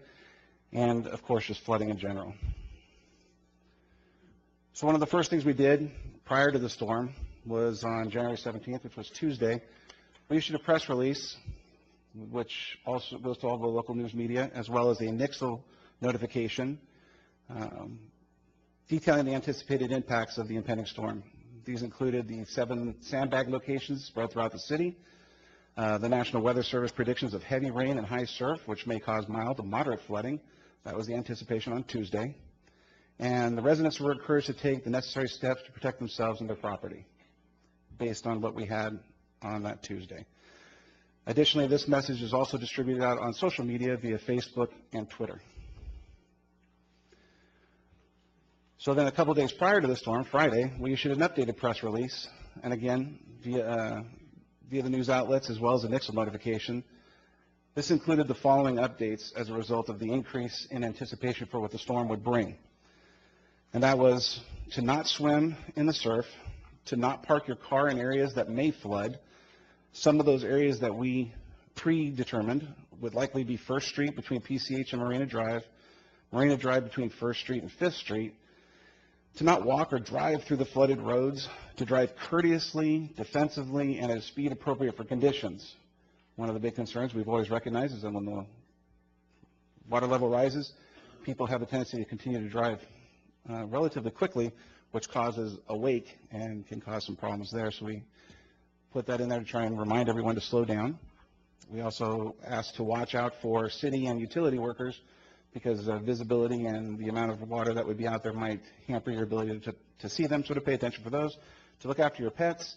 And, of course, just flooding in general. So one of the first things we did prior to the storm was on January 17th, which was Tuesday, we issued a press release, which also goes to all the local news media, as well as a NIXL notification detailing the anticipated impacts of the impending storm. These included the 7 sandbag locations spread throughout the city, the National Weather Service predictions of heavy rain and high surf, which may cause mild to moderate flooding. That was the anticipation on Tuesday. And the residents were encouraged to take the necessary steps to protect themselves and their property based on what we had on that Tuesday. Additionally, this message is also distributed out on social media via Facebook and Twitter. So then a couple days prior to the storm, Friday, we issued an updated press release, and again, via the news outlets as well as a Nixle notification. This included the following updates as a result of the increase in anticipation for what the storm would bring. And that was to not swim in the surf, to not park your car in areas that may flood. Some of those areas that we predetermined would likely be First Street between PCH and Marina Drive between First Street and Fifth Street, to not walk or drive through the flooded roads, to drive courteously, defensively, and at a speed appropriate for conditions. One of the big concerns we've always recognized is that when the water level rises, people have a tendency to continue to drive relatively quickly, which causes a wake and can cause some problems there. So we put that in there to try and remind everyone to slow down. We also asked to watch out for city and utility workers because visibility and the amount of water that would be out there might hamper your ability to see them, so to pay attention for those, to look after your pets,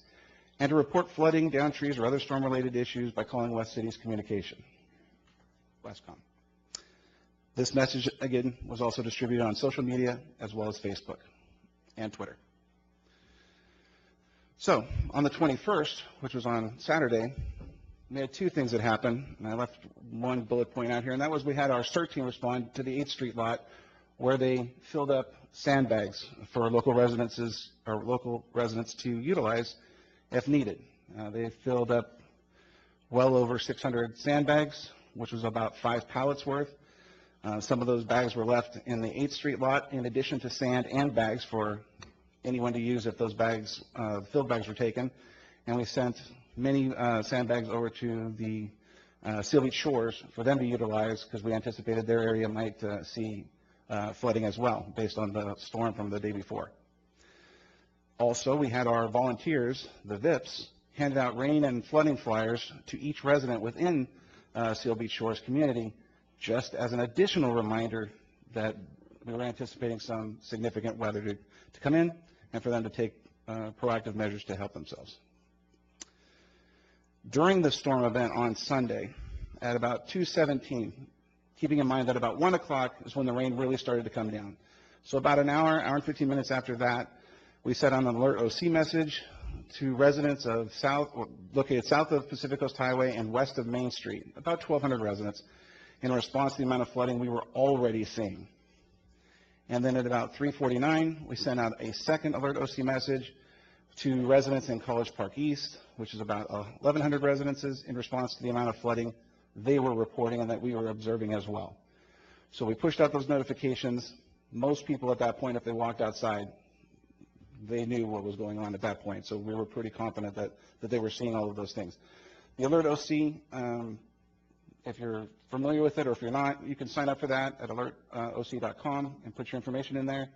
and to report flooding, down trees, or other storm-related issues by calling West City's Communication, Westcom. This message, again, was also distributed on social media as well as Facebook and Twitter. So, on the 21st, which was on Saturday, we had two things that happened, and I left one bullet point out here, and that was we had our CERT team respond to the 8th Street lot where they filled up sandbags for local residents to utilize if needed. They filled up well over 600 sandbags, which was about 5 pallets worth. Some of those bags were left in the 8th Street lot in addition to sand and bags for anyone to use if those bags, filled bags were taken. And we sent many sandbags over to the Seal Beach Shores for them to utilize because we anticipated their area might see flooding as well based on the storm from the day before. Also, we had our volunteers, the VIPs, handed out rain and flooding flyers to each resident within Seal Beach Shores community just as an additional reminder that we were anticipating some significant weather to come in and for them to take proactive measures to help themselves. During the storm event on Sunday, at about 2:17, keeping in mind that about 1 o'clock is when the rain really started to come down. So about an hour and 15 minutes after that, we set on an alert OC message to residents of located south of Pacific Coast Highway and west of Main Street, about 1,200 residents, in response to the amount of flooding we were already seeing. And then at about 3:49, we sent out a second alert OC message to residents in College Park East, which is about 1,100 residences, in response to the amount of flooding they were reporting and that we were observing as well. So we pushed out those notifications. Most people at that point, if they walked outside, they knew what was going on at that point. So we were pretty confident that they were seeing all of those things. The alert OC, if you're familiar with it or if you're not, you can sign up for that at alertoc.com and put your information in there.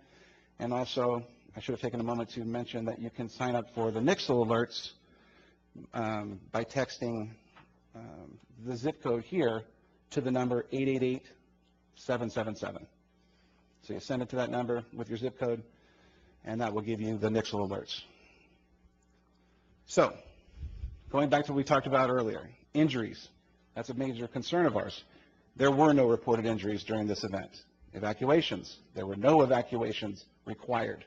And also, I should have taken a moment to mention that you can sign up for the Nixle alerts by texting the zip code here to the number 888-777. So you send it to that number with your zip code, and that will give you the Nixle alerts. So, going back to what we talked about earlier, injuries. That's a major concern of ours. There were no reported injuries during this event. Evacuations. There were no evacuations required.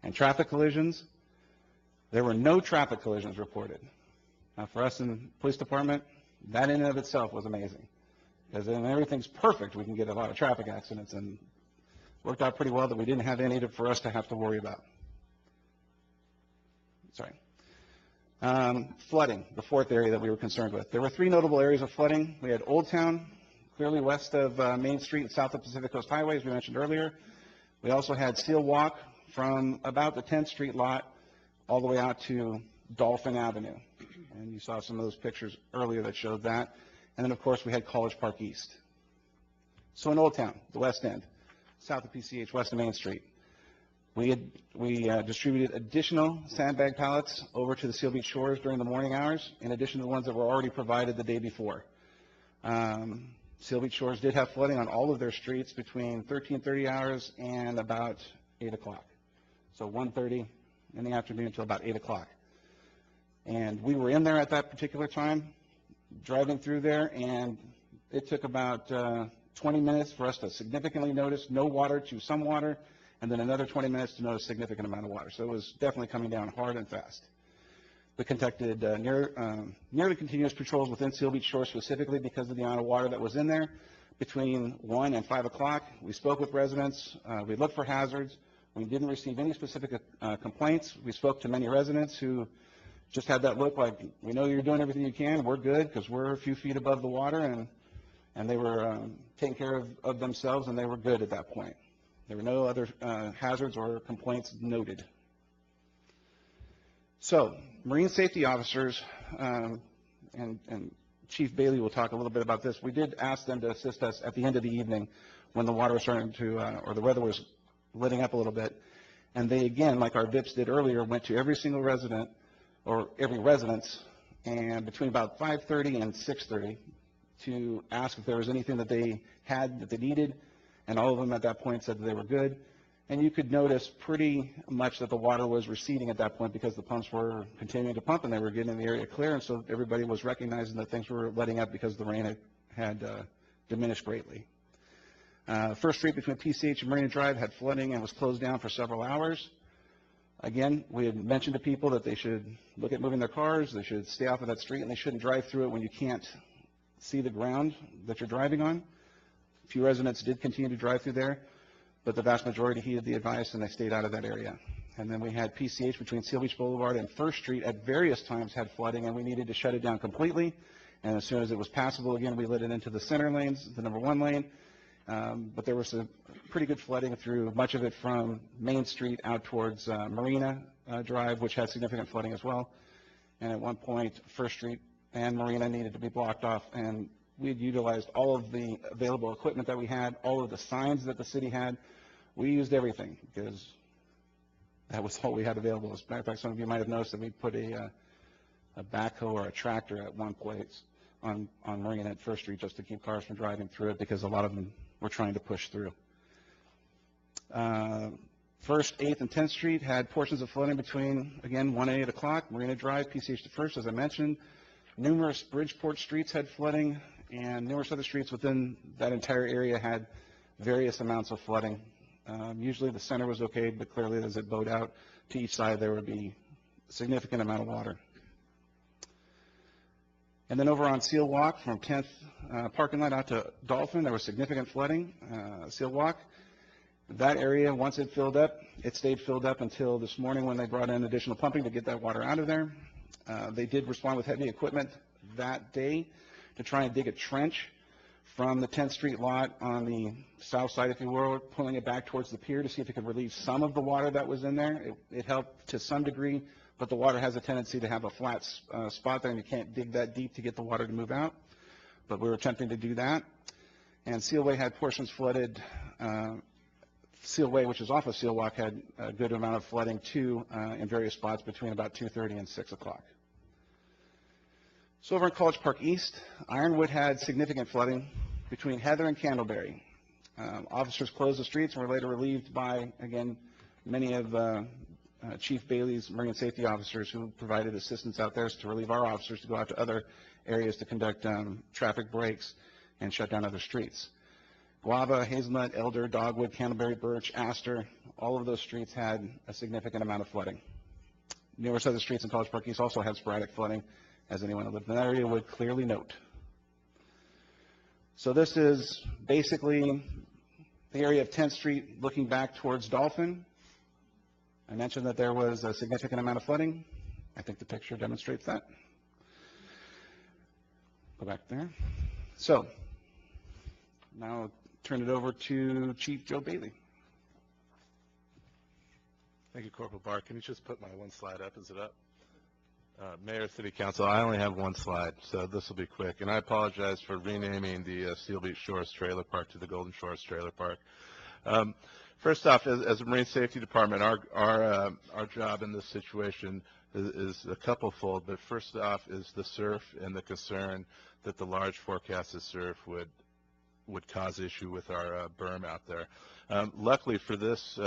And traffic collisions, there were no traffic collisions reported. Now, for us in the police department, that in and of itself was amazing. Because when everything's perfect, we can get a lot of traffic accidents, and it worked out pretty well that we didn't have any for us to have to worry about. Sorry. Flooding, the fourth area that we were concerned with. There were 3 notable areas of flooding. We had Old Town, clearly west of Main Street and south of Pacific Coast Highway, as we mentioned earlier. We also had Seal Walk from about the 10th Street lot all the way out to Dolphin Avenue. And you saw some of those pictures earlier that showed that. And then, of course, we had College Park East. So in Old Town, the west end, south of PCH, west of Main Street, we distributed additional sandbag pallets over to the Seal Beach Shores during the morning hours, in addition to the ones that were already provided the day before. Seal Beach Shores did have flooding on all of their streets between 13:30 hours and about 8 o'clock. So 1:30 in the afternoon until about 8 o'clock. And we were in there at that particular time, driving through there, and it took about 20 minutes for us to significantly notice no water to some water, and then another 20 minutes to note a significant amount of water. So it was definitely coming down hard and fast. We conducted nearly continuous patrols within Seal Beach Shore specifically because of the amount of water that was in there. Between 1 and 5 o'clock, we spoke with residents. We looked for hazards. We didn't receive any specific complaints. We spoke to many residents who just had that look like, we know you're doing everything you can. We're good because we're a few feet above the water, and they were taking care of themselves, and they were good at that point. There were no other hazards or complaints noted. So, marine safety officers, and Chief Bailey will talk a little bit about this. We did ask them to assist us at the end of the evening when the water was starting to, or the weather was letting up a little bit. And they, again, like our VIPs did earlier, went to every single resident, or every residence, and between about 5:30 and 6:30 to ask if there was anything that they had that they needed, and all of them at that point said that they were good. And you could notice pretty much that the water was receding at that point because the pumps were continuing to pump and they were getting the area clear, and so everybody was recognizing that things were letting up because the rain had diminished greatly. First Street between PCH and Marina Drive had flooding and was closed down for several hours. Again, we had mentioned to people that they should look at moving their cars, they should stay off of that street, and they shouldn't drive through it when you can't see the ground that you're driving on. A few residents did continue to drive through there, but the vast majority heeded the advice and they stayed out of that area. And then we had PCH between Seal Beach Boulevard and First Street at various times had flooding, and we needed to shut it down completely. And as soon as it was passable, again, we lit it into the center lanes, the number 1 lane. But there was a pretty good flooding through much of it from Main Street out towards Marina Drive, which had significant flooding as well. And at one point, First Street and Marina needed to be blocked off, and we had utilized all of the available equipment that we had, all of the signs that the city had. We used everything because that was all we had available. As a matter of fact, some of you might have noticed that we put a backhoe or a tractor at one place on Marina at First Street just to keep cars from driving through it because a lot of them were trying to push through. First, 8th, and 10th Street had portions of flooding between, again, 1 and 8 o'clock. Marina Drive, PCH to First, as I mentioned. Numerous Bridgeport streets had flooding, and numerous other streets within that entire area had various amounts of flooding. Usually the center was okay, but clearly as it bowed out to each side, there would be a significant amount of water. And then over on Seal Walk from 10th parking lot out to Dolphin, there was significant flooding. Seal Walk, that area, once it filled up, it stayed filled up until this morning when they brought in additional pumping to get that water out of there. They did respond with heavy equipment that day to try and dig a trench from the 10th Street lot on the south side, if you will, pulling it back towards the pier to see if it could relieve some of the water that was in there. It helped to some degree, but the water has a tendency to have a flat spot there, and you can't dig that deep to get the water to move out. But we were attempting to do that. And Sealway had portions flooded. Sealway, which is off of Seal Walk, had a good amount of flooding, too, in various spots between about 2:30 and 6 o'clock. So over in College Park East, Ironwood had significant flooding between Heather and Candleberry. Officers closed the streets and were later relieved by, again, many of Chief Bailey's marine safety officers who provided assistance out there to relieve our officers to go out to other areas to conduct traffic breaks and shut down other streets. Guava, Hazelnut, Elder, Dogwood, Candleberry, Birch, Astor, all of those streets had a significant amount of flooding. Numerous other streets in College Park East also had sporadic flooding, as anyone who lived in that area would clearly note. So this is basically the area of 10th Street looking back towards Dolphin. I mentioned that there was a significant amount of flooding. I think the picture demonstrates that. Go back there. So now I'll turn it over to Chief Joe Bailey. Thank you, Corporal Barr. Can you just put my one slide up? Is it up? Mayor, City Council, I only have one slide, so this will be quick. And I apologize for renaming the Seal Beach Shores Trailer Park to the Golden Shores Trailer Park. First off, as a Marine Safety Department, our job in this situation is a couple-fold. But first off is the surf and the concern that the large forecasted surf would cause issue with our berm out there. Luckily for this,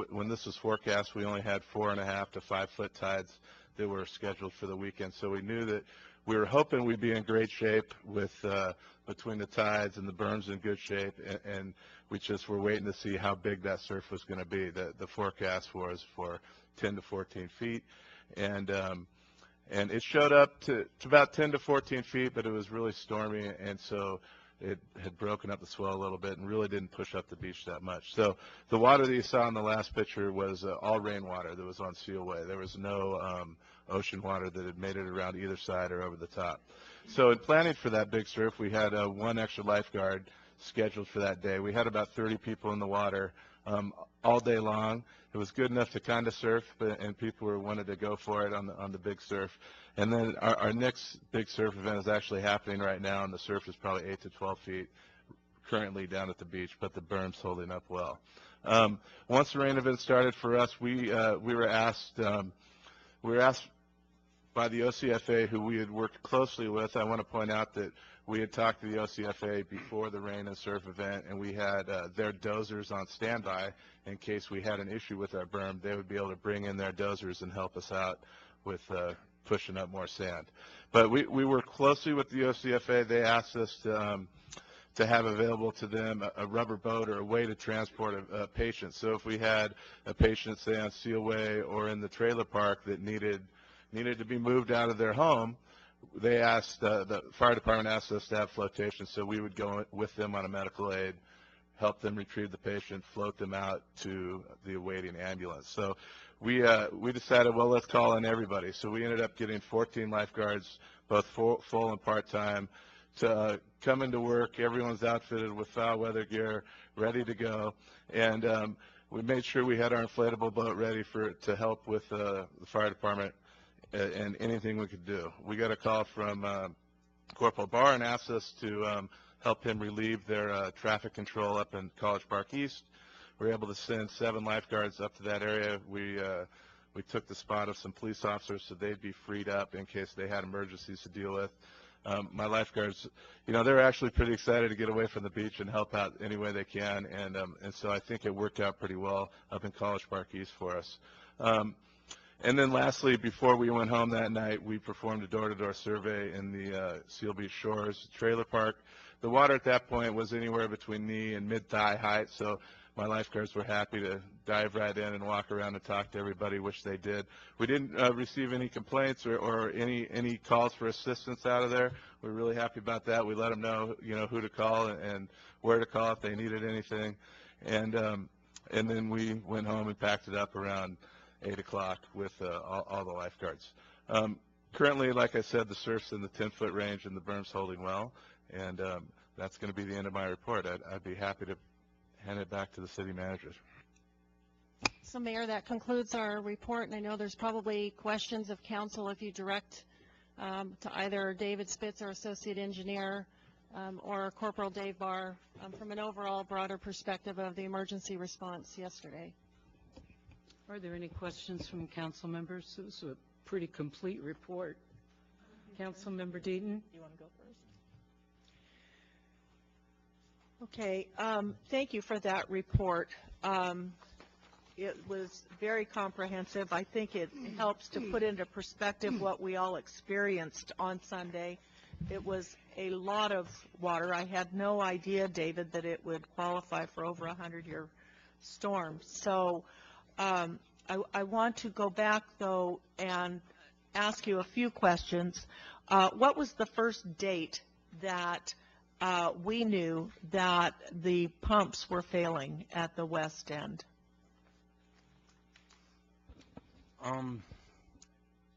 when this was forecast, we only had 4.5 to 5 foot tides that were scheduled for the weekend. So we knew that we were hoping we'd be in great shape with the between the tides, and the berm's in good shape, and we just were waiting to see how big that surf was going to be. The forecast was for 10 to 14 feet, and it showed up to about 10 to 14 feet, but it was really stormy, and so it had broken up the swell a little bit and really didn't push up the beach that much. So the water that you saw in the last picture was all rainwater that was on Sealway. There was no ocean water that had made it around either side or over the top. So in planning for that big surf, we had one extra lifeguard scheduled for that day. We had about 30 people in the water all day long. It was good enough to kind of surf, and people wanted to go for it on the big surf. And then our next big surf event is actually happening right now, and the surf is probably 8 to 12 feet currently down at the beach, but the berm's holding up well. Once the rain event started for us, we were asked by the OCFA, who we had worked closely with. I want to point out that we had talked to the OCFA before the rain and surf event, and we had their dozers on standby in case we had an issue with our berm. They would be able to bring in their dozers and help us out with pushing up more sand. But we worked closely with the OCFA. They asked us to have available to them a rubber boat or a way to transport a patient. So if we had a patient, say, on Sealway or in the trailer park that needed to be moved out of their home, they asked, the fire department asked us to have flotation, so we would go with them on a medical aid, help them retrieve the patient, float them out to the awaiting ambulance. So we decided, well, let's call in everybody. So we ended up getting 14 lifeguards, both full and part-time, to come into work. Everyone's outfitted with foul weather gear, ready to go. And we made sure we had our inflatable boat ready to help with the fire department and anything we could do. We got a call from Corporal Barr and asked us to help him relieve their traffic control up in College Park East. We were able to send 7 lifeguards up to that area. We took the spot of some police officers so they'd be freed up in case they had emergencies to deal with. My lifeguards, they're actually pretty excited to get away from the beach and help out any way they can, and so I think it worked out pretty well up in College Park East for us. And then lastly, before we went home that night, we performed a door-to-door survey in the Seal Beach Shores trailer park. The water at that point was anywhere between knee and mid-thigh height, so my lifeguards were happy to dive right in and walk around and talk to everybody, which they did. We didn't receive any complaints or any calls for assistance out of there. We're really happy about that. We let them know, who to call and where to call if they needed anything. And then we went home and packed it up around 8 o'clock with all the lifeguards. Currently, like I said, the surf's in the 10-foot range and the berm's holding well, and that's going to be the end of my report. I'd be happy to hand it back to the city managers. So, Mayor, that concludes our report, and I know there's probably questions of council if you direct to either David Spitz, our associate engineer, or Corporal Dave Barr from an overall broader perspective of the emergency response yesterday. Are there any questions from council members? It was a pretty complete report. Council Member Deaton? You want to go first? Okay. Thank you for that report. It was very comprehensive. I think it helps to put into perspective what we all experienced on Sunday. It was a lot of water. I had no idea, David, that it would qualify for over a 100-year storm. So I want to go back, though, and ask you a few questions. What was the first date that we knew that the pumps were failing at the west end?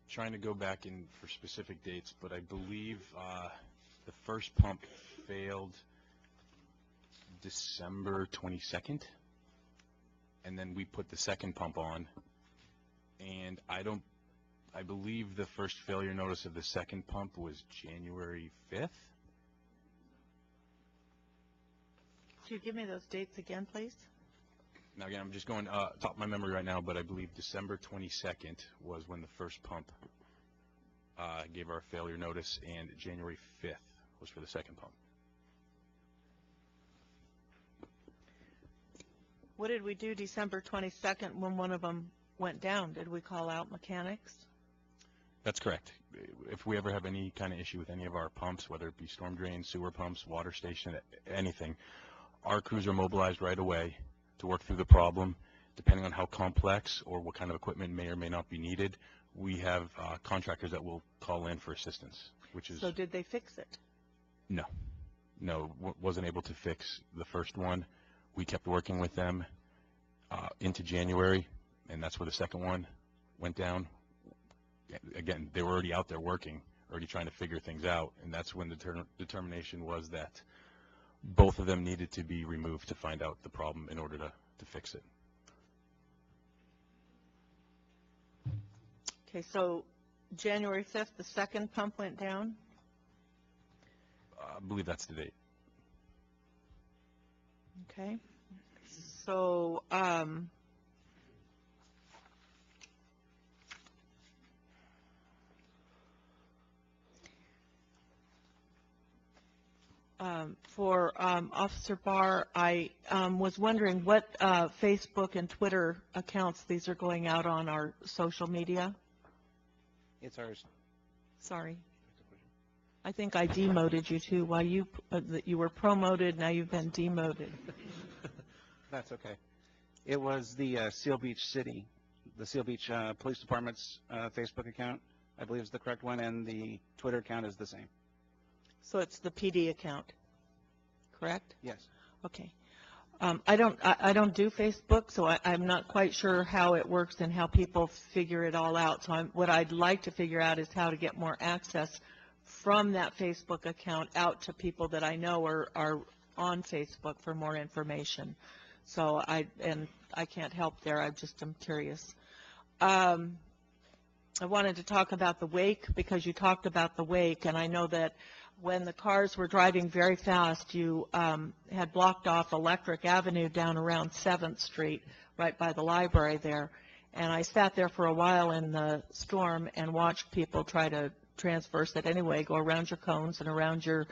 Trying to go back in for specific dates, but I believe the first pump failed December 22nd, and then we put the second pump on, and I believe the first failure notice of the second pump was January 5th. Could you give me those dates again, please? Now, again, I'm just going top of my memory right now, but I believe December 22nd was when the first pump gave our failure notice, and January 5th was for the second pump. What did we do December 22nd when one of them went down? Did we call out mechanics? That's correct. If we ever have any kind of issue with any of our pumps, whether it be storm drains, sewer pumps, water station, anything, our crews are mobilized right away to work through the problem. Depending on how complex or what kind of equipment may or may not be needed, we have contractors that will call in for assistance, which is... So did they fix it? No. No, wasn't able to fix the first one. We kept working with them into January, and that's where the second one went down. Again, they were already out there working, already trying to figure things out, and that's when the determination was that both of them needed to be removed to find out the problem in order to fix it. Okay, so January 5th, the second pump went down? I believe that's the date. Okay. So, for Officer Barr, I was wondering what Facebook and Twitter accounts these are going out on our social media? It's ours. Sorry. I think I demoted you too. While you were promoted, now you've been demoted. That's okay. It was the Seal Beach City, the Seal Beach Police Department's Facebook account, I believe is the correct one, and the Twitter account is the same. So it's the PD account, correct? Yes. Okay. I don't do Facebook, so I'm not quite sure how it works and how people figure it all out. So what I'd like to figure out is how to get more access from that Facebook account out to people that I know are on Facebook for more information. So I can't help there. I'm curious. I wanted to talk about the wake because you talked about the wake, and I know that when the cars were driving very fast, you had blocked off Electric Avenue down around 7th Street, right by the library there. And I sat there for a while in the storm and watched people try to transverse it anyway, go around your cones and around your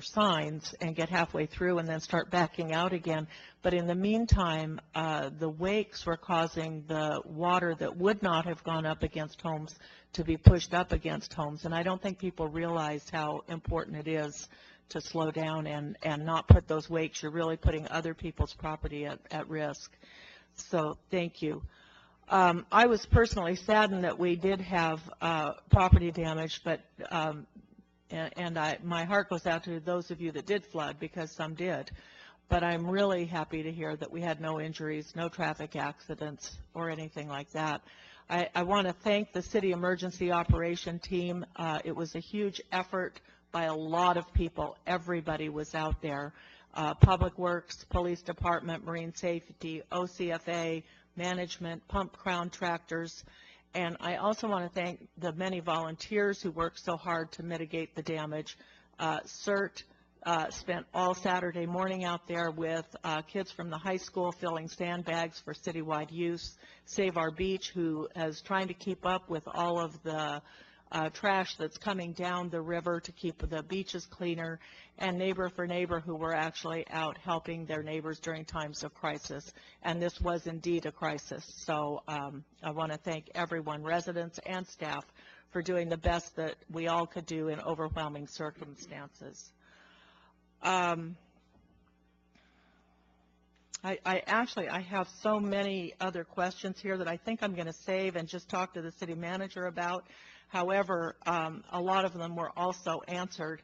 signs and get halfway through and then start backing out again. But in the meantime, the wakes were causing the water that would not have gone up against homes to be pushed up against homes. And I don't think people realize how important it is to slow down and not put those wakes. You're really putting other people's property at risk. So thank you. I was personally saddened that we did have property damage, but my heart goes out to those of you that did flood, because some did. But I'm really happy to hear that we had no injuries, no traffic accidents, or anything like that. I want to thank the city emergency operation team. It was a huge effort by a lot of people. Everybody was out there. Public Works, Police Department, Marine Safety, OCFA, management, pump contractors. And I also want to thank the many volunteers who worked so hard to mitigate the damage. CERT spent all Saturday morning out there with kids from the high school filling sandbags for citywide use. Save Our Beach, who is trying to keep up with all of the trash that's coming down the river to keep the beaches cleaner, and Neighbor for Neighbor, who were actually out helping their neighbors during times of crisis. And this was indeed a crisis. So I want to thank everyone, residents and staff, for doing the best that we all could do in overwhelming circumstances. I have so many other questions here that I think I'm going to save and just talk to the city manager about. However, a lot of them were also answered.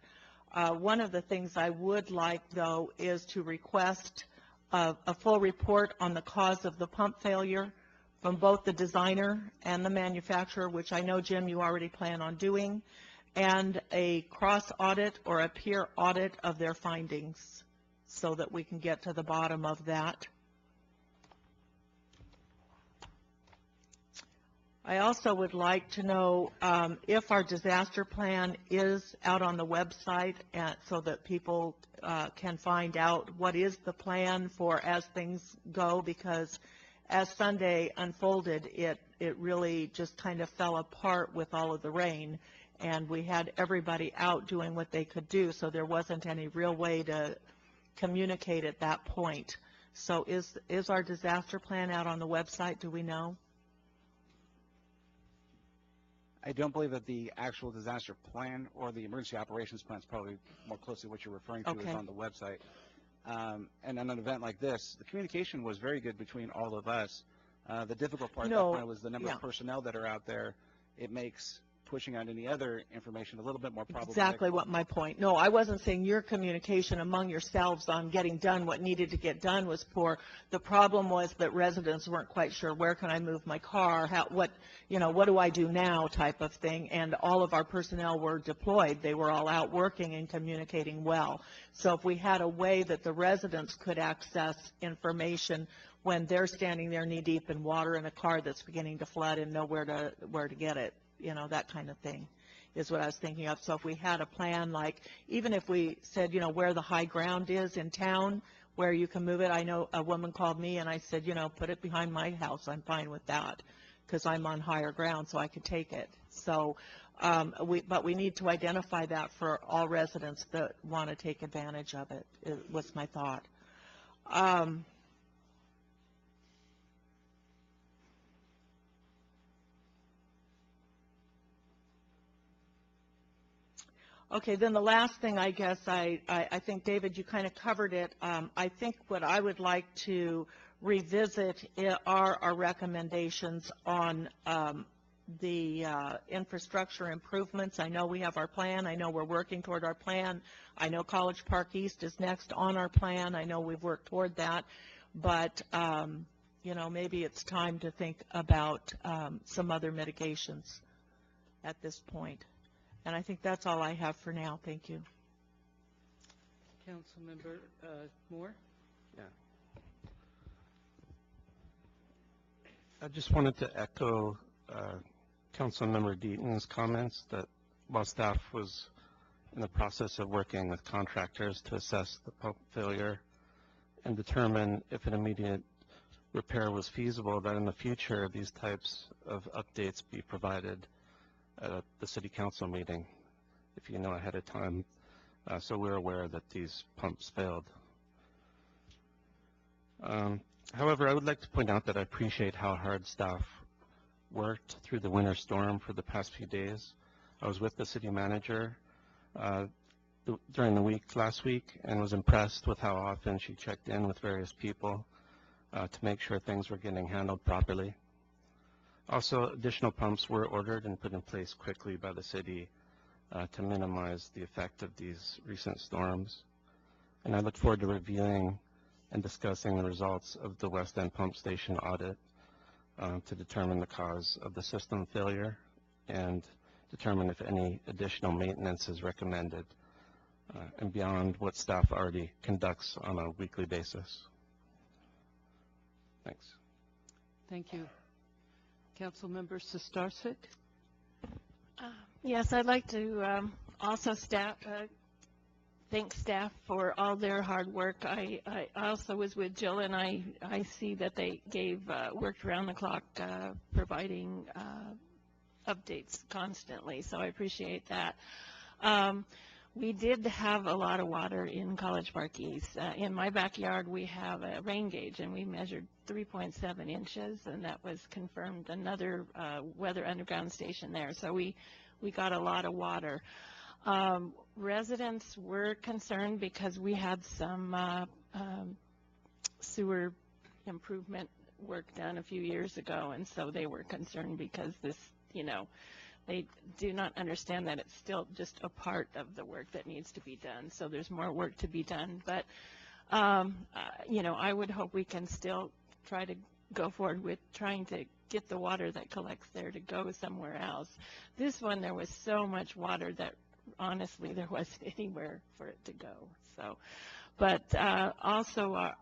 One of the things I would like, though, is to request a full report on the cause of the pump failure from both the designer and the manufacturer, which I know, Jim, you already plan on doing, and a cross audit or a peer audit of their findings so that we can get to the bottom of that. I also would like to know if our disaster plan is out on the website so that people can find out what is the plan for as things go, because as Sunday unfolded, it really just kind of fell apart with all of the rain, and we had everybody out doing what they could do, so there wasn't any real way to communicate at that point. So is our disaster plan out on the website? Do we know? I don't believe that the actual disaster plan or the emergency operations plan is probably more closely what you're referring to is Okay. on the website. And on an event like this, the communication was very good between all of us. The difficult part at that point was the number of personnel that are out there. It makes pushing out any other information a little bit more problematic. Exactly what my point. No, I wasn't saying your communication among yourselves on getting done what needed to get done was poor. The problem was that residents weren't quite sure, where can I move my car, what do I do now type of thing, and all of our personnel were deployed. They were all out working and communicating well. So if we had a way that the residents could access information when they're standing there knee-deep in water in a car that's beginning to flood and know where to get it, that kind of thing is what I was thinking of. So if we had a plan, like even if we said, where the high ground is in town, where you can move it. I know a woman called me and I said, put it behind my house. I'm fine with that because I'm on higher ground, so I could take it. So, but we need to identify that for all residents that want to take advantage of it, was my thought. Okay, then the last thing, I guess, I think, David, you kind of covered it. I think what I would like to revisit are our recommendations on the infrastructure improvements. I know we have our plan. I know we're working toward our plan. I know College Park East is next on our plan. I know we've worked toward that. But, maybe it's time to think about some other mitigations at this point. And I think that's all I have for now. Thank you. Councilmember Moore? Yeah. I just wanted to echo Councilmember Deaton's comments that while staff was in the process of working with contractors to assess the pump failure and determine if an immediate repair was feasible, that in the future these types of updates be provided at the City Council meeting, if you know ahead of time, so we're aware that these pumps failed. However, I would like to point out that I appreciate how hard staff worked through the winter storm for the past few days. I was with the city manager during the week last week and was impressed with how often she checked in with various people to make sure things were getting handled properly. Also, additional pumps were ordered and put in place quickly by the city to minimize the effect of these recent storms. And I look forward to reviewing and discussing the results of the West End Pump Station audit to determine the cause of the system failure and determine if any additional maintenance is recommended and beyond what staff already conducts on a weekly basis. Thanks. Thank you. Councilmember Sistarsik? Yes, I'd like to also thank staff for all their hard work. I also was with Jill, and I see that they worked around the clock providing updates constantly, so I appreciate that. We did have a lot of water in College Park East. In my backyard, we have a rain gauge, and we measured 3.7 inches, and that was confirmed. Another weather underground station there, so we got a lot of water. Residents were concerned because we had some sewer improvement work done a few years ago, and so they were concerned because this, they do not understand that it's still just a part of the work that needs to be done. So there's more work to be done. But, I would hope we can still try to go forward with trying to get the water that collects there to go somewhere else. This one, there was so much water that honestly there wasn't anywhere for it to go. So, but also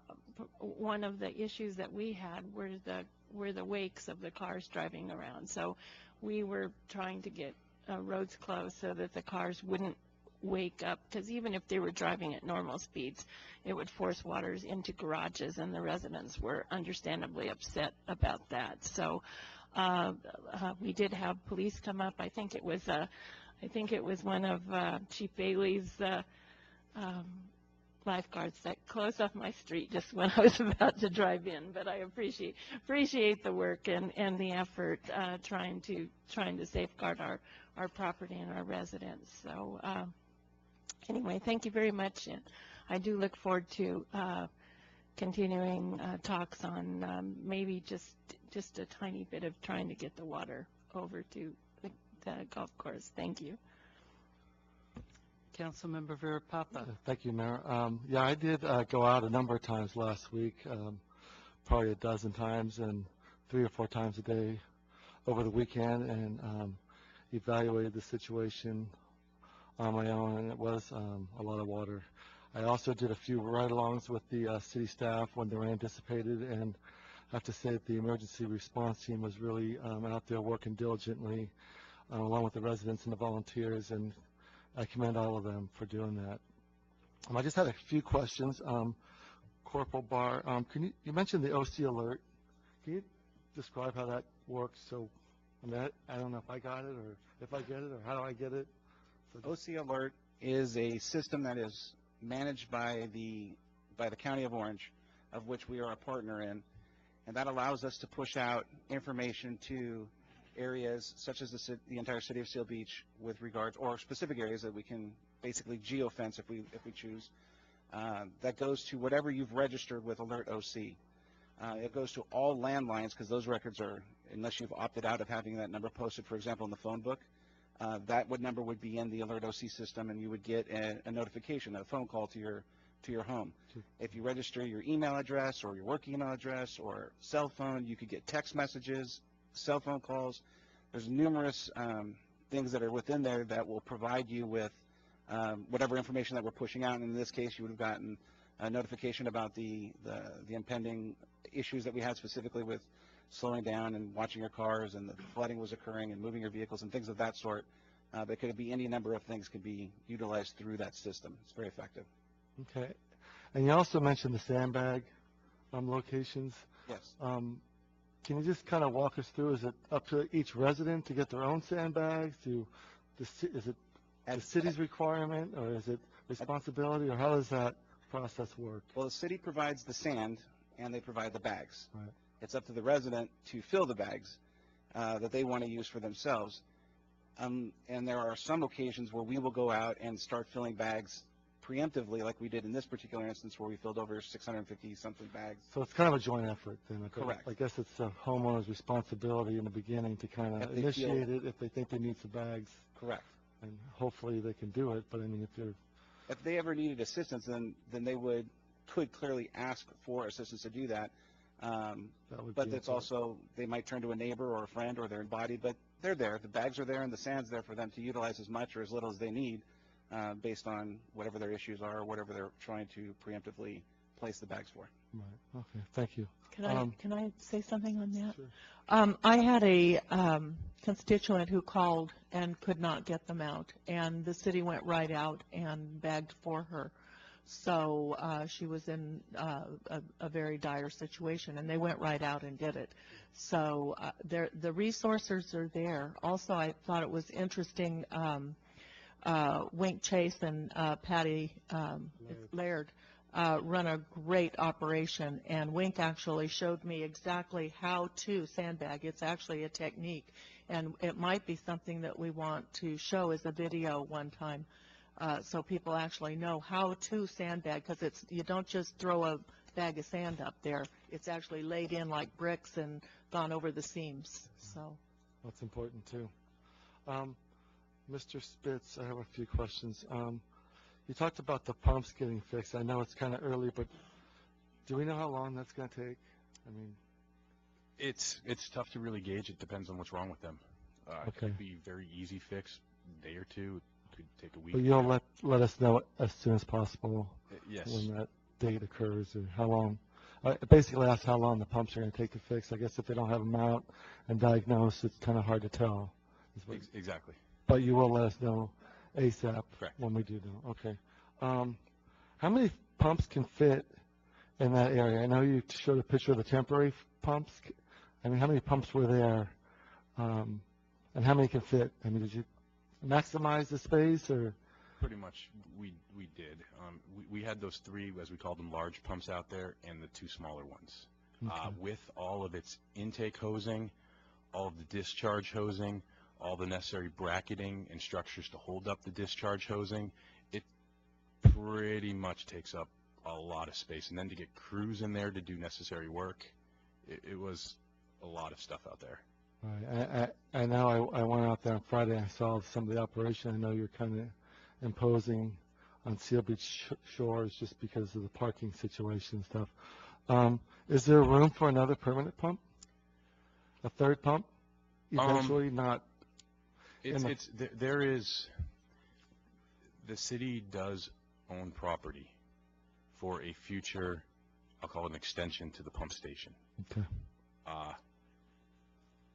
one of the issues that we had were the wakes of the cars driving around. So we were trying to get roads closed so that the cars wouldn't wake up, because even if they were driving at normal speeds, it would force waters into garages, and the residents were understandably upset about that. So we did have police come up. I think it was one of Chief Bailey's lifeguards that close off my street just when I was about to drive in. But I appreciate the work and the effort trying to safeguard our property and our residents. So anyway, thank you very much, and I do look forward to continuing talks on maybe just a tiny bit of trying to get the water over to the golf course. Thank you. Councilmember Vera-Papa. Thank you, Mayor. Yeah, I did go out a number of times last week, probably a dozen times, and 3 or 4 times a day over the weekend, and evaluated the situation on my own, and it was a lot of water. I also did a few ride-alongs with the city staff when they were anticipated, and I have to say that the emergency response team was really out there working diligently, along with the residents and the volunteers, and I commend all of them for doing that. I just had a few questions. Corporal Barr, you mentioned the OC alert. Can you describe how that works? So, I don't know if I got it or if I get it or how do I get it? So OC alert is a system that is managed by the County of Orange, of which we are a partner in, and that allows us to push out information to areas such as the entire city of Seal Beach with regards, or specific areas that we can basically geofence if we choose, that goes to whatever you've registered with Alert OC. It goes to all landlines because those records are, unless you've opted out of having that number posted, for example, in the phone book, that number would be in the Alert OC system, and you would get a notification, a phone call to your home. If you register your email address or your work email address or cell phone, you could get text messages, cell phone calls. There's numerous things that are within there that will provide you with whatever information that we're pushing out. And in this case, you would have gotten a notification about the impending issues that we had specifically with slowing down and watching your cars, and the flooding was occurring and moving your vehicles and things of that sort. But could be any number of things could be utilized through that system. It's very effective. Okay. And you also mentioned the sandbag locations. Yes. Can you just kind of walk us through? Is it up to each resident to get their own sandbags? Is it the city's requirement, or is it responsibility, or how does that process work? Well, the city provides the sand, and they provide the bags. Right. It's up to the resident to fill the bags that they want to use for themselves. And there are some occasions where we will go out and start filling bags preemptively, like we did in this particular instance where we filled over 650-something bags. So it's kind of a joint effort then. Correct. I guess it's a homeowner's responsibility in the beginning to kind of initiate it if they think they need some bags. Correct. And hopefully they can do it, but I mean, if they ever needed assistance, then they could clearly ask for assistance to do that. But it's also, they might turn to a neighbor or a friend or their body, but they're there. The bags are there and the sand's there for them to utilize as much or as little as they need based on whatever their issues are or whatever they're trying to preemptively place the bags for. Right. Okay. Thank you. Can I say something on that? Sure. I had a constituent who called and could not get them out, and the city went right out and bagged for her. So she was in a very dire situation, and they went right out and did it. So the resources are there. Also, I thought it was interesting, Wink Chase and Patty Laird run a great operation, and Wink actually showed me exactly how to sandbag. It's actually a technique, and it might be something that we want to show as a video one time. So people actually know how to sandbag, because you don't just throw a bag of sand up there. It's actually laid in like bricks and gone over the seams. So that's important too. Mr. Spitz, I have a few questions. You talked about the pumps getting fixed. I know it's kind of early, but do we know how long that's going to take? I mean, it's tough to really gauge. It depends on what's wrong with them. It could be very easy fix, a day or two. Could take a week. But you'll let us know as soon as possible. Yes. When that date occurs, or how long. I basically asked how long the pumps are going to take to fix. I guess if they don't have them out and diagnosed, it's kind of hard to tell. Exactly. But you will let us know ASAP. Correct. When we do know. Okay. How many pumps can fit in that area? I know you showed a picture of the temporary pumps. I mean, how many pumps were there? And how many can fit? I mean, did you maximize the space, or Pretty much, we did. We had those three, as we called them, large pumps out there, and the two smaller ones. Okay. With all of its intake hosing, all of the discharge hosing, all the necessary bracketing and structures to hold up the discharge hosing, it pretty much takes up a lot of space. And then to get crews in there to do necessary work, it was a lot of stuff out there. Right. I know I went out there on Friday. I saw some of the operation. I know you're kind of imposing on Seal Beach Shores just because of the parking situation and stuff. Is there room for another permanent pump? A third pump? Eventually, not. There is. The city does own property for a future, I'll call it an extension to the pump station. Okay.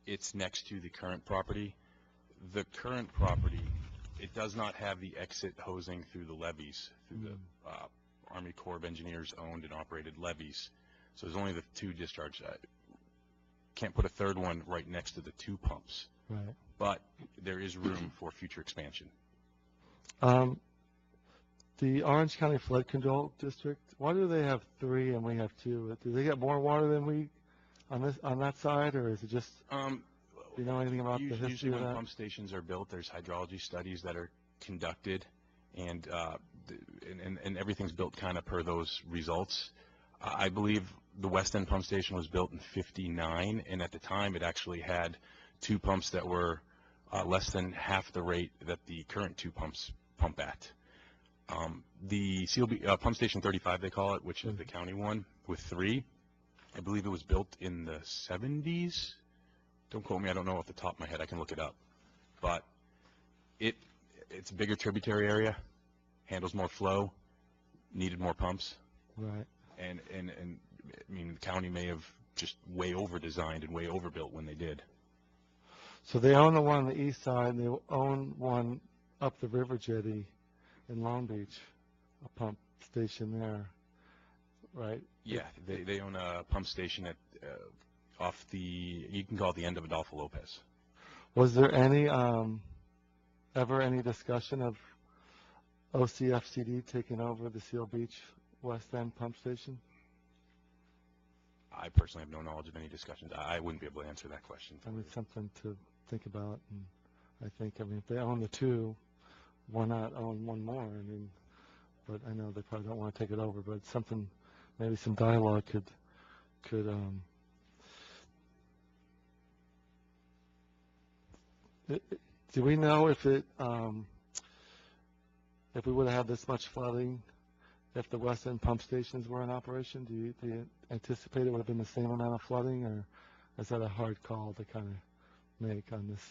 It's next to the current property. The current property, it does not have the exit hosing through the levees, through the Army Corps of Engineers owned and operated levees. So there's only the two discharge. Can't put a third one right next to the two pumps. Right. But there is room for future expansion. The Orange County Flood Control District, why do they have 3 and we have 2? Do they get more water than we on that side, or is it just, do you know anything about the history usually of when that? pump stations are built, there's hydrology studies that are conducted, and everything's built kind of per those results. I believe the West End pump station was built in '59, and at the time it actually had 2 pumps that were less than half the rate that the current 2 pumps pump at. The CLB, pump station 35 they call it, which is the county one with 3, I believe it was built in the 70s. Don't quote me, I don't know off the top of my head, I can look it up. But it's a bigger tributary area, handles more flow, needed more pumps. Right. And I mean, the county may have just way over designed and way overbuilt when they did. So they own the one on the east side, and they own one up the river jetty in Long Beach, a pump station there, right? Yeah, they own a pump station at off the, you can call it the end of Adolfo Lopez. Was there any ever any discussion of OCFCD taking over the Seal Beach West End pump station? I personally have no knowledge of any discussions. I wouldn't be able to answer that question. I mean, something to think about. And I mean, if they own the 2, why not own one more? I mean, but I know they probably don't want to take it over, but something, maybe some dialogue could do we know if we would have had this much flooding if the West End pump stations were in operation? Do you anticipate it would have been the same amount of flooding, or is that a hard call to kind of make on this?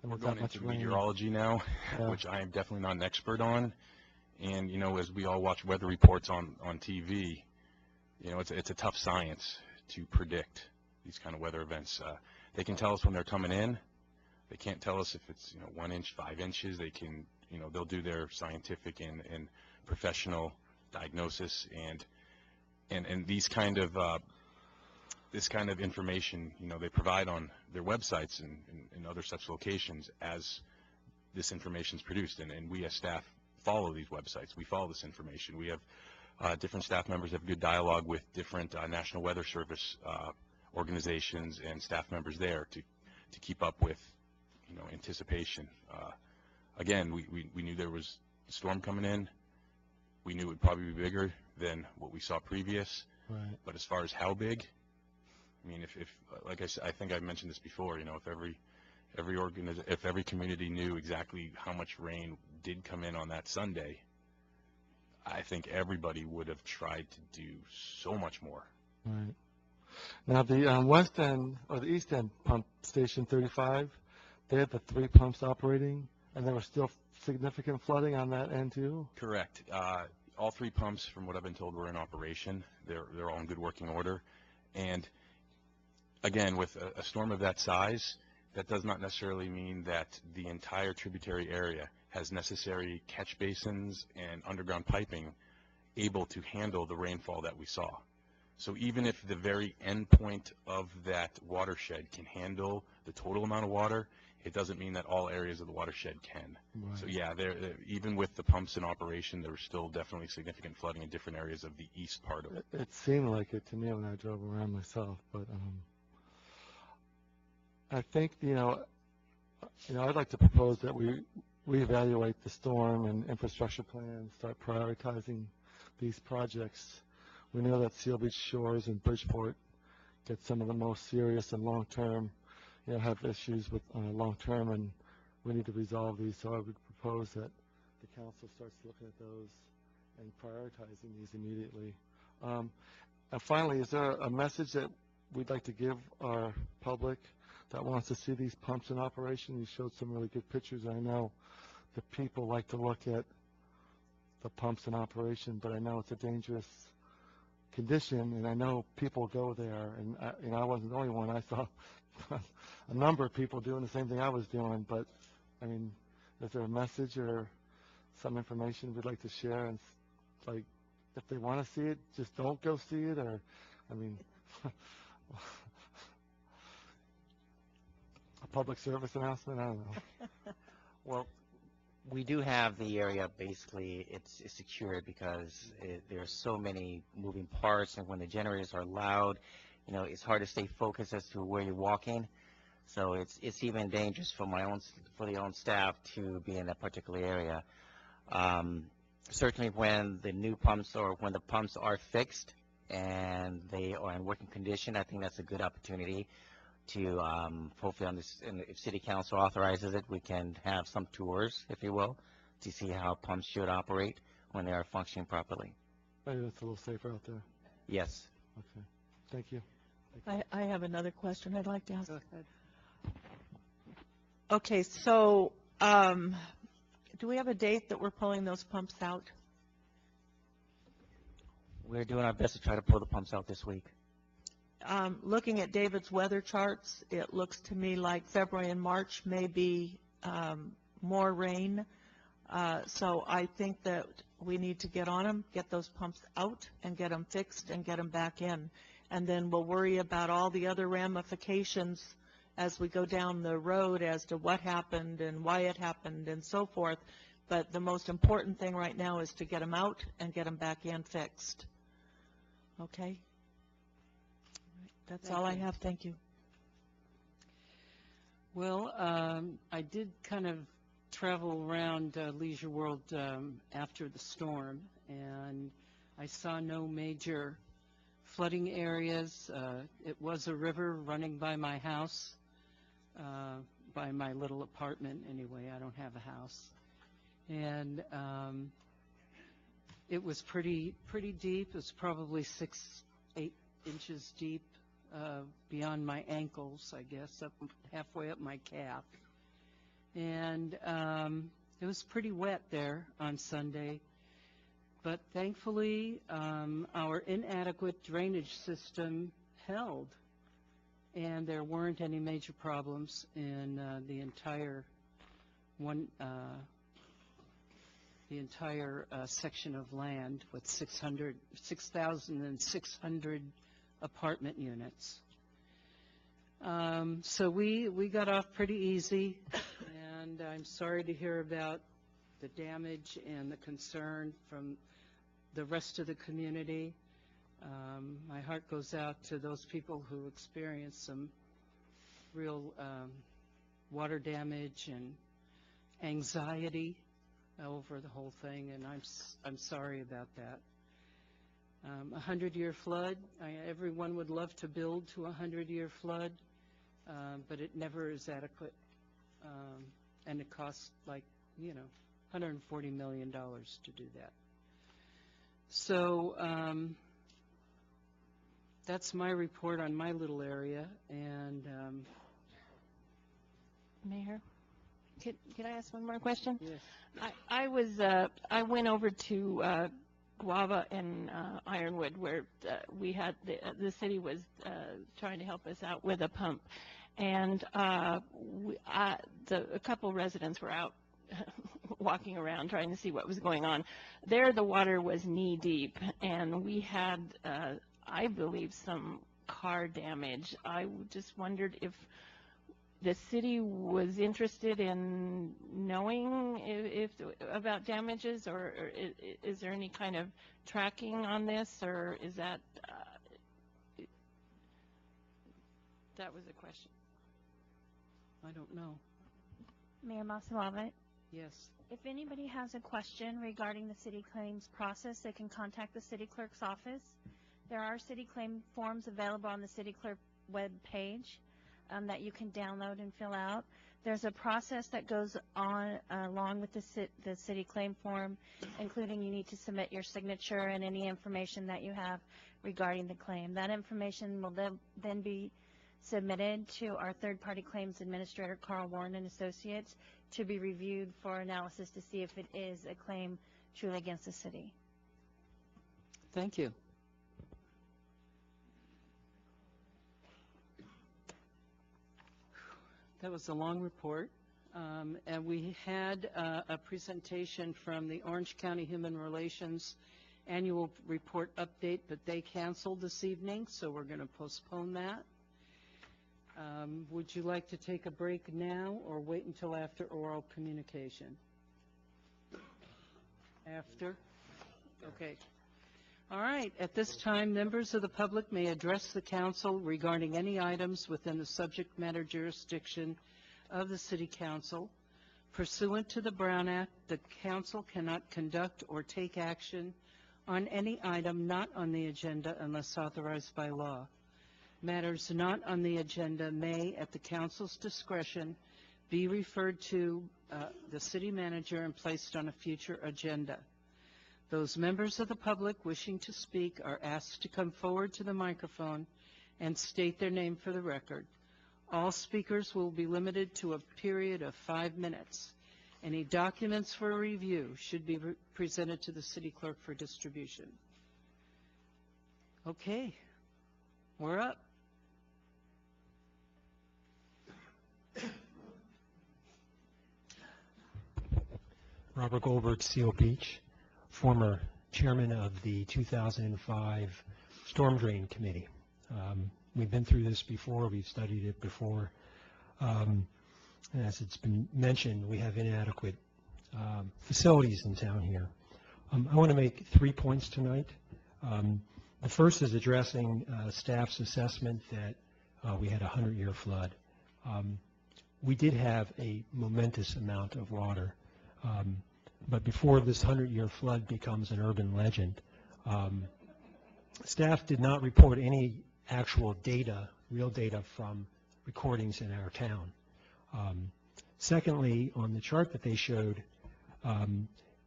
We're going into meteorology now, which I am definitely not an expert on. And, you know, as we all watch weather reports on TV, you know, it's a tough science to predict these kind of weather events. They can tell us when they're coming in. They can't tell us if it's, 1 inch, 5 inches. They can, they'll do their scientific and professional diagnosis, and these kind of this kind of information, they provide on their websites and other such locations as this information is produced, and we as staff follow these websites. We follow this information. We have different staff members have good dialogue with different National Weather Service organizations and staff members there to keep up with, anticipation. Again, we knew there was a storm coming in. We knew it would probably be bigger than what we saw previous. Right. But as far as how big, I mean, if like I said, I think I mentioned this before, if every community knew exactly how much rain did come in on that Sunday, I think everybody would have tried to do so much more. Right. Now the West End or the East End pump station 35, they had the 3 pumps operating, and there was still significant flooding on that end too? Correct. All 3 pumps, from what I've been told, were in operation. They're all in good working order. And again, with a storm of that size, that does not necessarily mean that the entire tributary area has necessary catch basins and underground piping able to handle the rainfall that we saw. So even if the very end point of that watershed can handle the total amount of water, It doesn't mean that all areas of the watershed can. Right. So yeah, even with the pumps in operation, there was still definitely significant flooding in different areas of the east part of it. It seemed like it to me when I drove around myself, but I think, I'd like to propose that we reevaluate the storm and infrastructure plan, start prioritizing these projects. We know that Seal Beach Shores and Bridgeport get some of the most serious and long-term, have issues with long-term, and we need to resolve these. So I would propose that the council starts looking at those and prioritizing these immediately. And finally, is there a message that we'd like to give our public that wants to see these pumps in operation? You showed some really good pictures. I know the people like to look at the pumps in operation, but I know it's a dangerous condition, and I know people go there, and I wasn't the only one. I saw a number of people doing the same thing I was doing, but, I mean, is there a message or some information we'd like to share? And, like, if they want to see it, just don't go see it, or, I mean, a public service announcement? I don't know. Well, we do have the area, basically, it's secured because there are so many moving parts, and when the generators are loud, it's hard to stay focused as to where you're walking. So it's even dangerous for the own staff to be in that particular area. Certainly when the new pumps or when the pumps are fixed and they are in working condition, I think that's a good opportunity to hopefully if City Council authorizes it, we can have some tours, if you will, to see how pumps should operate when they are functioning properly. Maybe it's a little safer out there. Yes. Okay. Thank you. I have another question I'd like to ask. Go ahead. Okay, so do we have a date that we're pulling those pumps out? We're doing our best to try to pull the pumps out this week. Looking at David's weather charts, it looks to me like February and March may be more rain. So I think that we need to get on them, get those pumps out, and get them fixed and get them back in. And then we'll worry about all the other ramifications as we go down the road as to what happened and why it happened and so forth. But the most important thing right now is to get them out and get them back in fixed. Okay? That's all I have. Thank you. Well, I did kind of travel around Leisure World after the storm, and I saw no major flooding areas. It was a river running by my house, by my little apartment anyway. I don't have a house. And it was pretty deep. It was probably 6-8 inches deep. Beyond my ankles, I guess, halfway up my calf. And it was pretty wet there on Sunday. But thankfully, our inadequate drainage system held, and there weren't any major problems in the entire section of land with 6,600 apartment units. So we got off pretty easy, and I'm sorry to hear about the damage and the concern from the rest of the community. My heart goes out to those people who experienced some real water damage and anxiety over the whole thing, and I'm sorry about that. 100-year flood, everyone would love to build to a 100-year flood, but it never is adequate, and it costs like, $140 million to do that. So that's my report on my little area, and Mayor, can I ask one more question? yes. I went over to Guava and Ironwood, where we had the city was trying to help us out with a pump, and a couple residents were out walking around trying to see what was going on. There, the water was knee deep, and we had, I believe, some car damage. I just wondered if the city was interested in knowing if about damages, or is there any kind of tracking on this, or is that that was a question. I don't know. Mayor Masalavit, Yes. if anybody has a question regarding the city claims process, they can contact the city clerk's office. There are city claim forms available on the city clerk web page that you can download and fill out. There's a process that goes on along with the city claim form, including you need to submit your signature and any information that you have regarding the claim. That information will then be submitted to our third-party claims administrator, Carl Warren and Associates, to be reviewed for analysis to see if it is a claim truly against the city. Thank you. That was a long report. And we had a presentation from the Orange County Human Relations Annual Report Update, but they canceled this evening, so we're going to postpone that. Would you like to take a break now or wait until after oral communication? After? Okay. All right. At this time, members of the public may address the council regarding any items within the subject matter jurisdiction of the City Council. Pursuant to the Brown Act, the council cannot conduct or take action on any item not on the agenda unless authorized by law. Matters not on the agenda may, at the council's discretion, be referred to the city manager and placed on a future agenda. Those members of the public wishing to speak are asked to come forward to the microphone and state their name for the record. All speakers will be limited to a period of 5 minutes. Any documents for review should be presented to the city clerk for distribution. Okay, we're up. Robert Goldberg, Seal Beach, former chairman of the 2005 Storm Drain Committee. We've been through this before. We've studied it before. As it's been mentioned, we have inadequate facilities in town here. I want to make 3 points tonight. The first is addressing staff's assessment that we had a 100-year flood. We did have a momentous amount of water. But before this 100-year flood becomes an urban legend, staff did not report any actual data, real data from recordings in our town. Secondly, on the chart that they showed,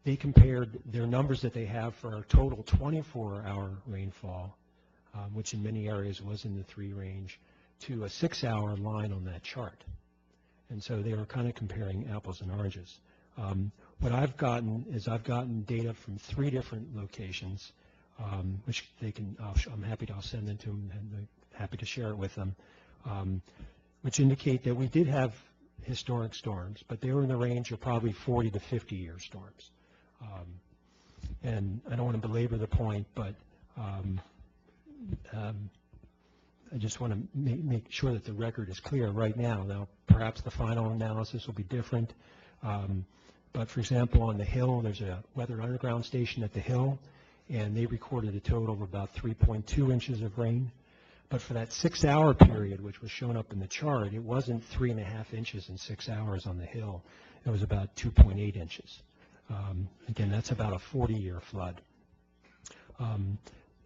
they compared their numbers that they have for our total 24-hour rainfall, which in many areas was in the 3 range, to a 6-hour line on that chart. And so they were kind of comparing apples and oranges. What I've gotten is I've gotten data from 3 different locations, which they can, I'll send them to them, and I'm happy to share it with them, which indicate that we did have historic storms, but they were in the range of probably 40 to 50-year storms. And I don't want to belabor the point, but I just want to make sure that the record is clear right now. Now, perhaps the final analysis will be different. But for example, on the Hill, there's a weather underground station at the Hill, and they recorded a total of about 3.2 inches of rain. But for that 6-hour period, which was shown up in the chart, it wasn't 3.5 inches in 6 hours on the Hill. It was about 2.8 inches. Again, that's about a 40-year flood.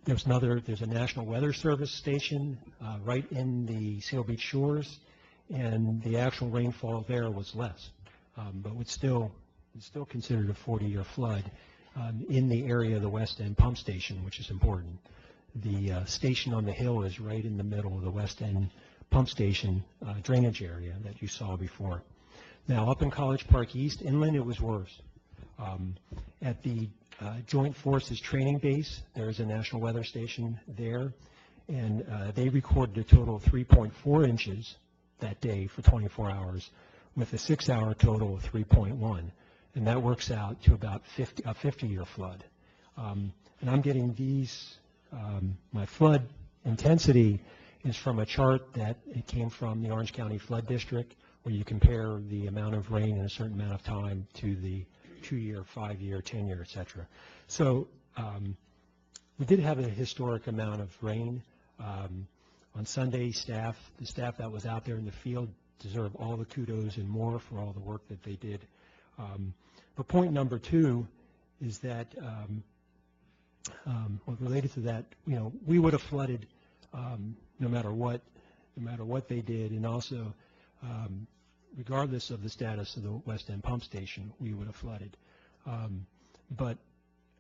There's a National Weather Service station right in the Seal Beach shores, and the actual rainfall there was less. But it's still considered a 40-year flood in the area of the West End pump station, which is important. The station on the Hill is right in the middle of the West End pump station drainage area that you saw before. Now, up in College Park East, inland, it was worse. At the Joint Forces Training Base, there is a National Weather Station there, and they recorded a total of 3.4 inches that day for 24 hours, with a 6-hour total of 3.1, and that works out to about a 50-year flood. And I'm getting these, my flood intensity is from a chart that it came from the Orange County Flood District, where you compare the amount of rain in a certain amount of time to the 2-year, 5-year, 10-year, et cetera. So we did have a historic amount of rain. On Sunday, the staff that was out there in the field deserve all the kudos and more for all the work that they did. But point number 2 is that, related to that, we would have flooded no matter what they did, and also regardless of the status of the West End pump station, we would have flooded. But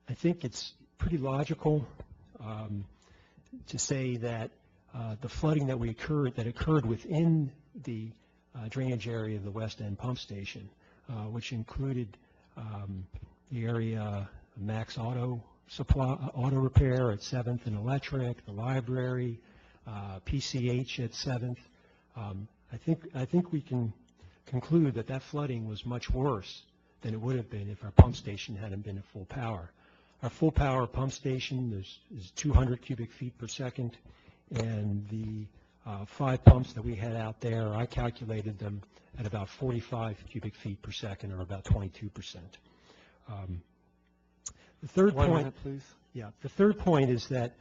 I think it's pretty logical to say that the flooding that occurred within the drainage area of the West End pump station, which included the area Max Auto Repair at 7th and Electric, the library, PCH at 7th. I think we can conclude that that flooding was much worse than it would have been if our pump station hadn't been at full power. Our full power pump station is 200 cubic feet per second, and the 5 pumps that we had out there, I calculated them at about 45 cubic feet per second, or about 22%. The third point, 1 minute, please. Yeah, the third point is that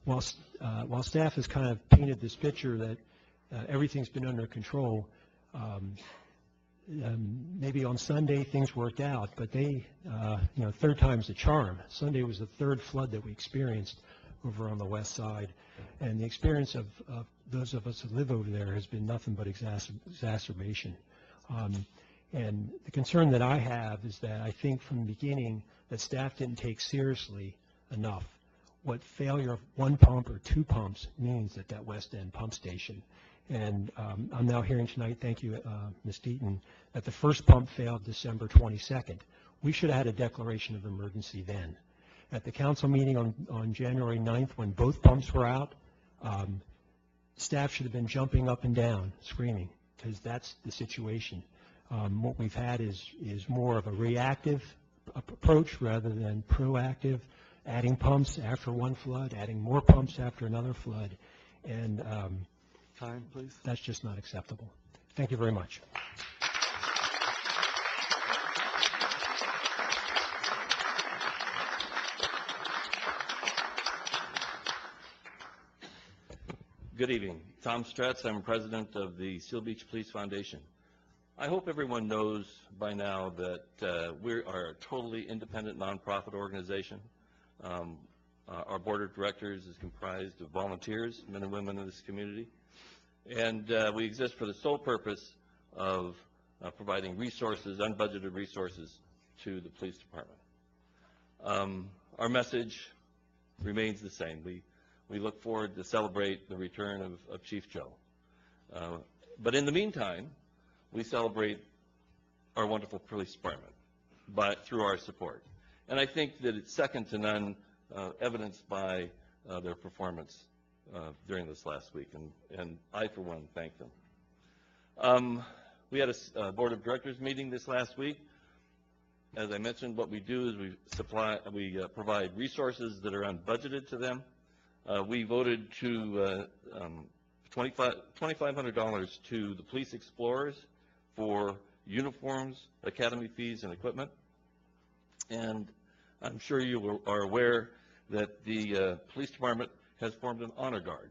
while staff has kind of painted this picture that everything's been under control, maybe on Sunday things worked out, but third time's the charm. Sunday was the 3rd flood that we experienced over on the west side, and the experience of those of us who live over there has been nothing but exacerbation. And the concern that I have is that I think from the beginning that staff didn't take seriously enough what failure of 1 pump or 2 pumps means at that West End pump station. And I'm now hearing tonight, thank you, Ms. Deaton, that the first pump failed December 22nd. We should have had a declaration of emergency then. At the council meeting on January 9th, when both pumps were out, staff should have been jumping up and down, screaming, because that's the situation. What we've had is more of a reactive approach rather than proactive, adding pumps after one flood, adding more pumps after another flood, and time, please. That's just not acceptable. Thank you very much. Good evening. Tom Stretz. I'm president of the Seal Beach Police Foundation. I hope everyone knows by now that we are a totally independent nonprofit organization. Our board of directors is comprised of volunteers, men and women in this community, and we exist for the sole purpose of providing resources, unbudgeted resources, to the police department. Our message remains the same. We look forward to celebrate the return of Chief Joe. But in the meantime, we celebrate our wonderful police department through our support. And I think that it's second to none, evidenced by their performance during this last week, and I, for one, thank them. We had a board of directors meeting this last week. As I mentioned, what we do is we provide resources that are unbudgeted to them. We voted to $2,500 to the police explorers for uniforms, academy fees, and equipment. And I'm sure you are aware that the police department has formed an honor guard,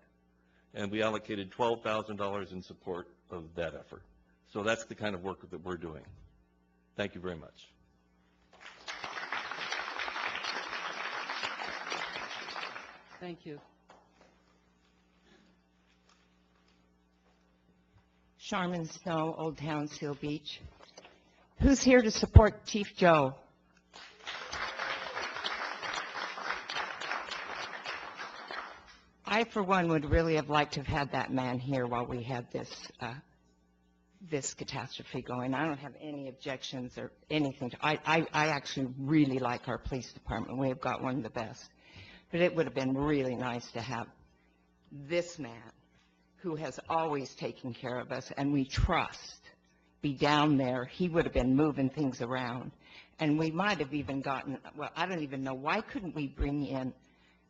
and we allocated $12,000 in support of that effort. So that's the kind of work that we're doing. Thank you very much. Thank you. Charmin Snow, Old Town Seal Beach. Who's here to support Chief Joe? I, for one, would really have liked to have had that man here while we had this catastrophe going. I don't have any objections or anything. I actually really like our police department. We have got one of the best. But it would have been really nice to have this man, who has always taken care of us and we trust, be down there. He would have been moving things around. And we might have even gotten, well, I don't even know, why couldn't we bring in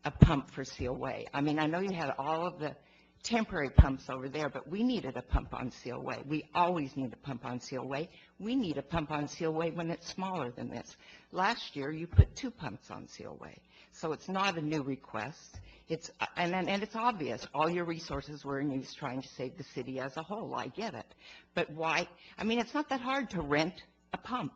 a pump for Seal Way? I mean, I know you had all of the temporary pumps over there, but we needed a pump on Sealway. We always need a pump on Sealway. We need a pump on Sealway when it's smaller than this. Last year, you put 2 pumps on Sealway. So it's not a new request. And it's obvious. All your resources were in use trying to save the city as a whole. I get it. But why? I mean, it's not that hard to rent a pump.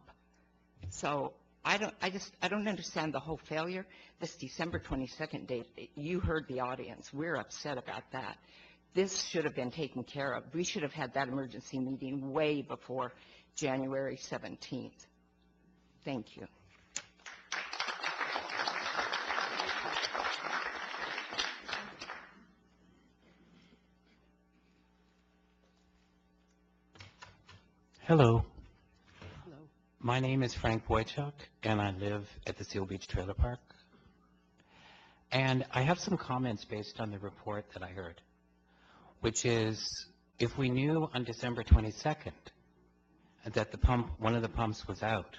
So I don't understand the whole failure. This December 22nd date, you heard the audience. We're upset about that. This should have been taken care of. We should have had that emergency meeting way before January 17th. Thank you. Hello. My name is Frank Wojciech, and I live at the Seal Beach Trailer Park. And I have some comments based on the report that I heard, which is, if we knew on December 22nd that one of the pumps was out,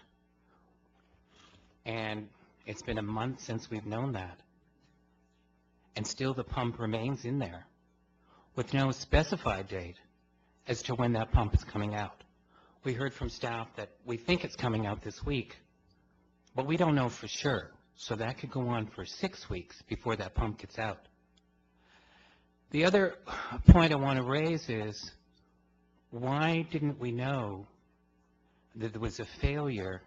and it's been a month since we've known that, and still the pump remains in there with no specified date as to when that pump is coming out. We heard from staff that we think it's coming out this week, but we don't know for sure. So that could go on for 6 weeks before that pump gets out. The other point I want to raise is, why didn't we know that there was a failure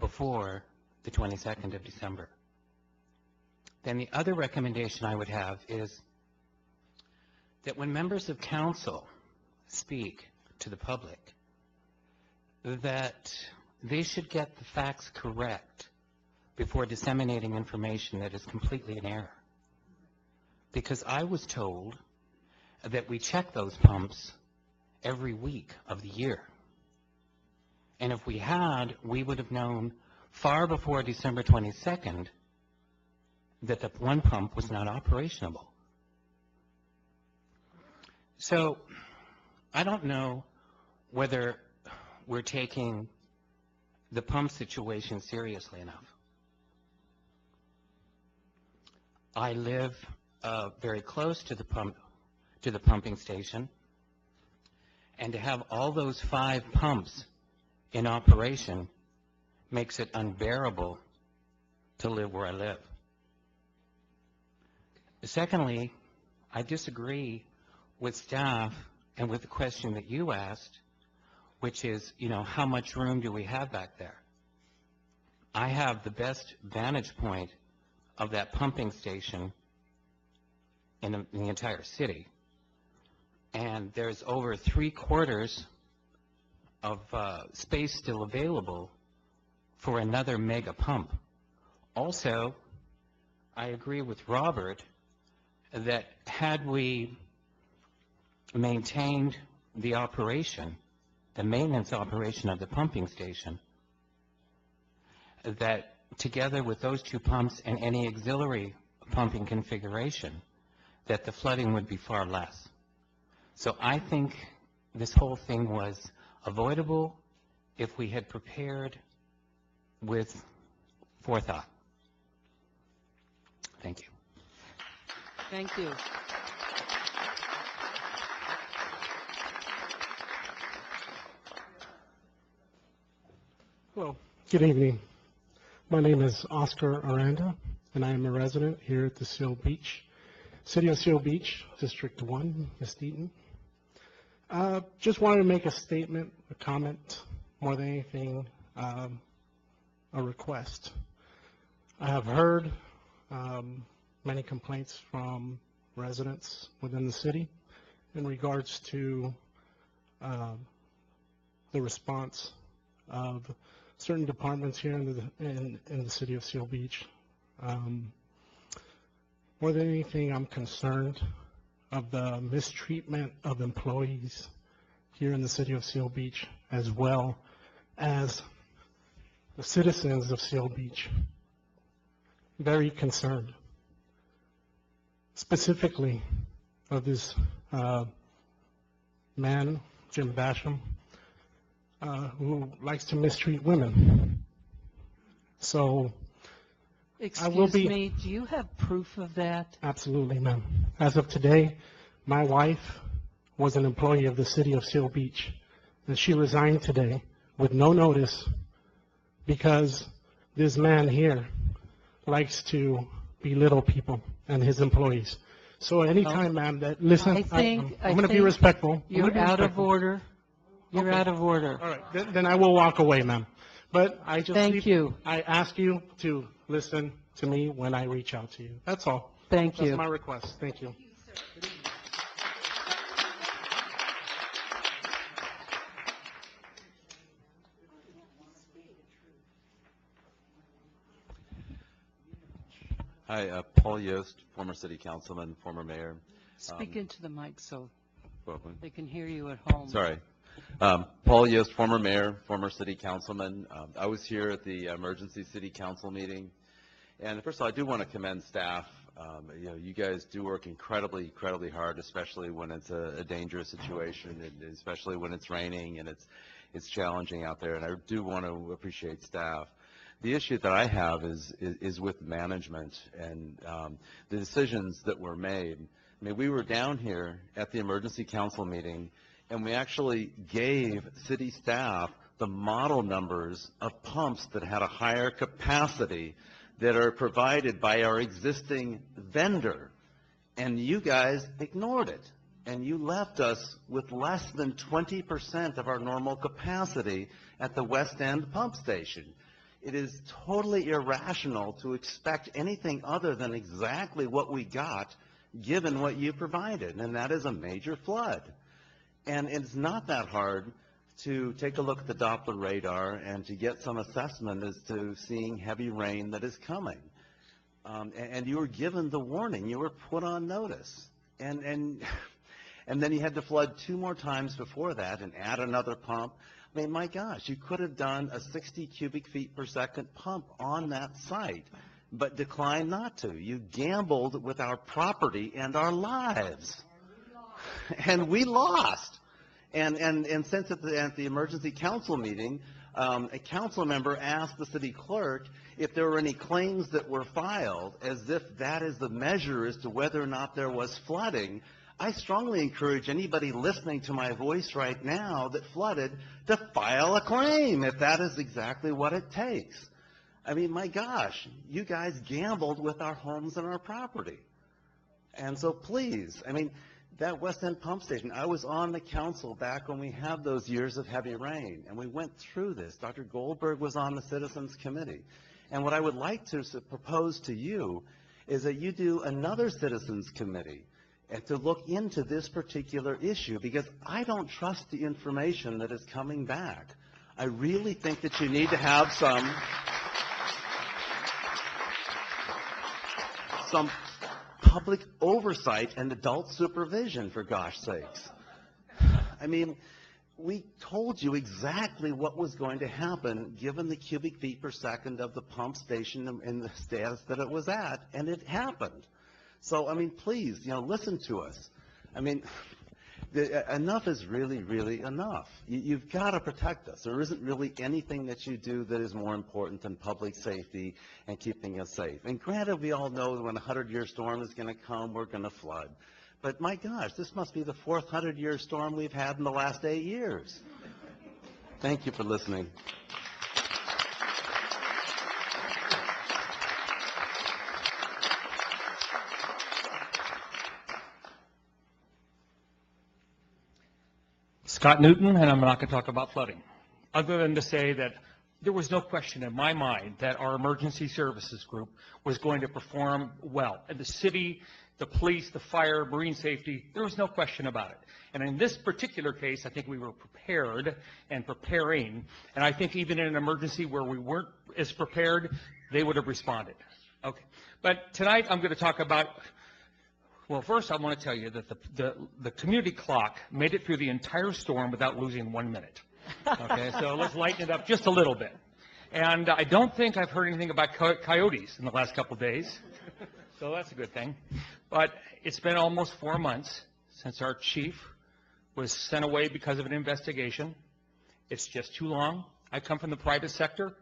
before the 22nd of December? Then the other recommendation I would have is that when members of council speak to the public, that they should get the facts correct before disseminating information that is completely in error. Because I was told that we check those pumps every week of the year. And if we had, we would have known far before December 22nd that the one pump was not operational. So I don't know whether we're taking the pump situation seriously enough. I live very close to the pumping station, and to have all those 5 pumps in operation makes it unbearable to live where I live. Secondly, I disagree with staff and with the question that you asked, which is, how much room do we have back there? I have the best vantage point of that pumping station in the entire city. And there's over 3/4 of space still available for another mega pump. Also, I agree with Robert that had we maintained the maintenance operation of the pumping station, that together with those 2 pumps and any auxiliary pumping configuration, that the flooding would be far less. So I think this whole thing was avoidable if we had prepared with forethought. Thank you. Thank you. Hello, good evening. My name is Oscar Aranda, and I am a resident here at the Seal Beach, City of Seal Beach, District 1, Ms. Deaton. Just wanted to make a statement, a comment, more than anything, a request. I have heard many complaints from residents within the city in regards to the response of certain departments here in the city of Seal Beach. More than anything, I'm concerned of the mistreatment of employees here in the city of Seal Beach, as well as the citizens of Seal Beach. Very concerned, specifically of this man, Jim Basham, who likes to mistreat women. So will be. Excuse me, do you have proof of that? Absolutely, ma'am. As of today, my wife was an employee of the city of Seal Beach, and she resigned today with no notice because this man here likes to belittle people and his employees. So anytime, ma'am, that, listen, I'm going to be respectful. You're out of order. You're out of order. All right, then I will walk away, ma'am. But I just Thank you. I ask you to listen to me when I reach out to you. That's all. Thank you. That's my request. Thank you. Hi, Paul Yost, former city councilman, former mayor. Speak into the mic so Welcome. they can hear you at home. Sorry. Paul Yost, former mayor, former city councilman. I was here at the emergency city council meeting. And first of all, I do want to commend staff. You guys do work incredibly hard, especially when it's a dangerous situation, and especially when it's raining and it's challenging out there. And I do want to appreciate staff. The issue that I have is with management and the decisions that were made. I mean, we were down here at the emergency council meeting, and we actually gave city staff the model numbers of pumps that had a higher capacity that are provided by our existing vendor. And you guys ignored it. And you left us with less than 20% of our normal capacity at the West End pump station. It is totally irrational to expect anything other than exactly what we got, given what you provided, and that is a major flood. And it's not that hard to take a look at the Doppler radar and to get some assessment as to seeing heavy rain that is coming. And you were given the warning. You were put on notice. And then you had to flood 2 more times before that and add another pump. I mean, my gosh, you could have done a 60 cubic feet per second pump on that site, but declined not to. You gambled with our property and our lives. And we lost. And since at the emergency council meeting, a council member asked the city clerk if there were any claims that were filed, as if that is the measure as to whether or not there was flooding. I strongly encourage anybody listening to my voice right now that flooded to file a claim if that is exactly what it takes. I mean, my gosh, you guys gambled with our homes and our property. And so please, I mean, that West End pump station, I was on the council back when we had those years of heavy rain, and we went through this. Dr. Goldberg was on the Citizens Committee. And what I would like to propose to you is that you do another Citizens Committee and to look into this particular issue, because I don't trust the information that is coming back. I really think that you need to have some public oversight and adult supervision, for gosh sakes. I mean, we told you exactly what was going to happen given the cubic feet per second of the pump station in the status that it was at, and it happened. So, I mean, please, listen to us. I mean, enough is really, really enough. You've got to protect us. There isn't really anything that you do that is more important than public safety and keeping us safe. And granted, we all know that when a 100-year storm is going to come, we're going to flood. But my gosh, this must be the 4th 100-year storm we've had in the last 8 years. Thank you for listening. Scott Newton, and I'm not going to talk about flooding, other than to say that there was no question in my mind that our emergency services group was going to perform well. And the city, the police, the fire, marine safety, there was no question about it. And in this particular case, I think we were prepared and preparing. And I think even in an emergency where we weren't as prepared, they would have responded. Okay. But tonight I'm going to talk about, well, first I want to tell you that the community clock made it through the entire storm without losing 1 minute. Okay, so let's lighten it up just a little bit. And I don't think I've heard anything about coyotes in the last couple of days, so that's a good thing. But it's been almost 4 months since our chief was sent away because of an investigation. It's just too long. I come from the private sector.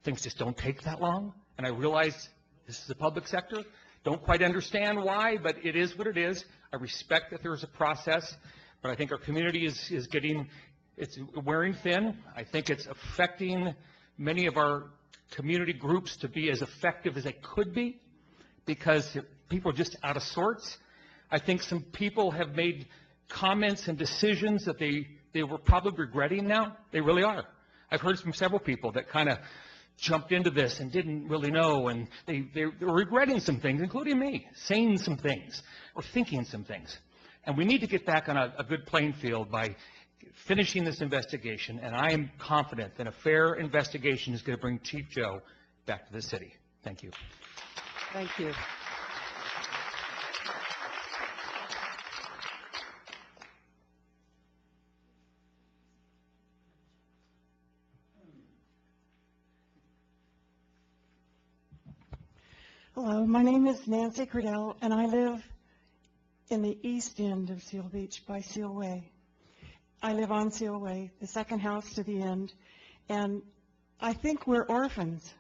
Things just don't take that long. And I realize This is the public sector. Don't quite understand why, but it is what it is. I respect that there's a process, but I think our community is getting, it's wearing thin. I think it's affecting many of our community groups to be as effective as they could be because people are just out of sorts. I think some people have made comments and decisions that they were probably regretting now. They really are. I've heard from several people that kind of jumped into this and didn't really know, and they're regretting some things, including me, saying some things or thinking some things. And we need to get back on a good playing field by finishing this investigation, and I am confident that a fair investigation is going to bring Chief Joe back to the city. Thank you. Thank you. Hello, my name is Nancy Cradell, and I live in the east end of Seal Beach by Seal Way. I live on Seal Way, the second house to the end, and I think we're orphans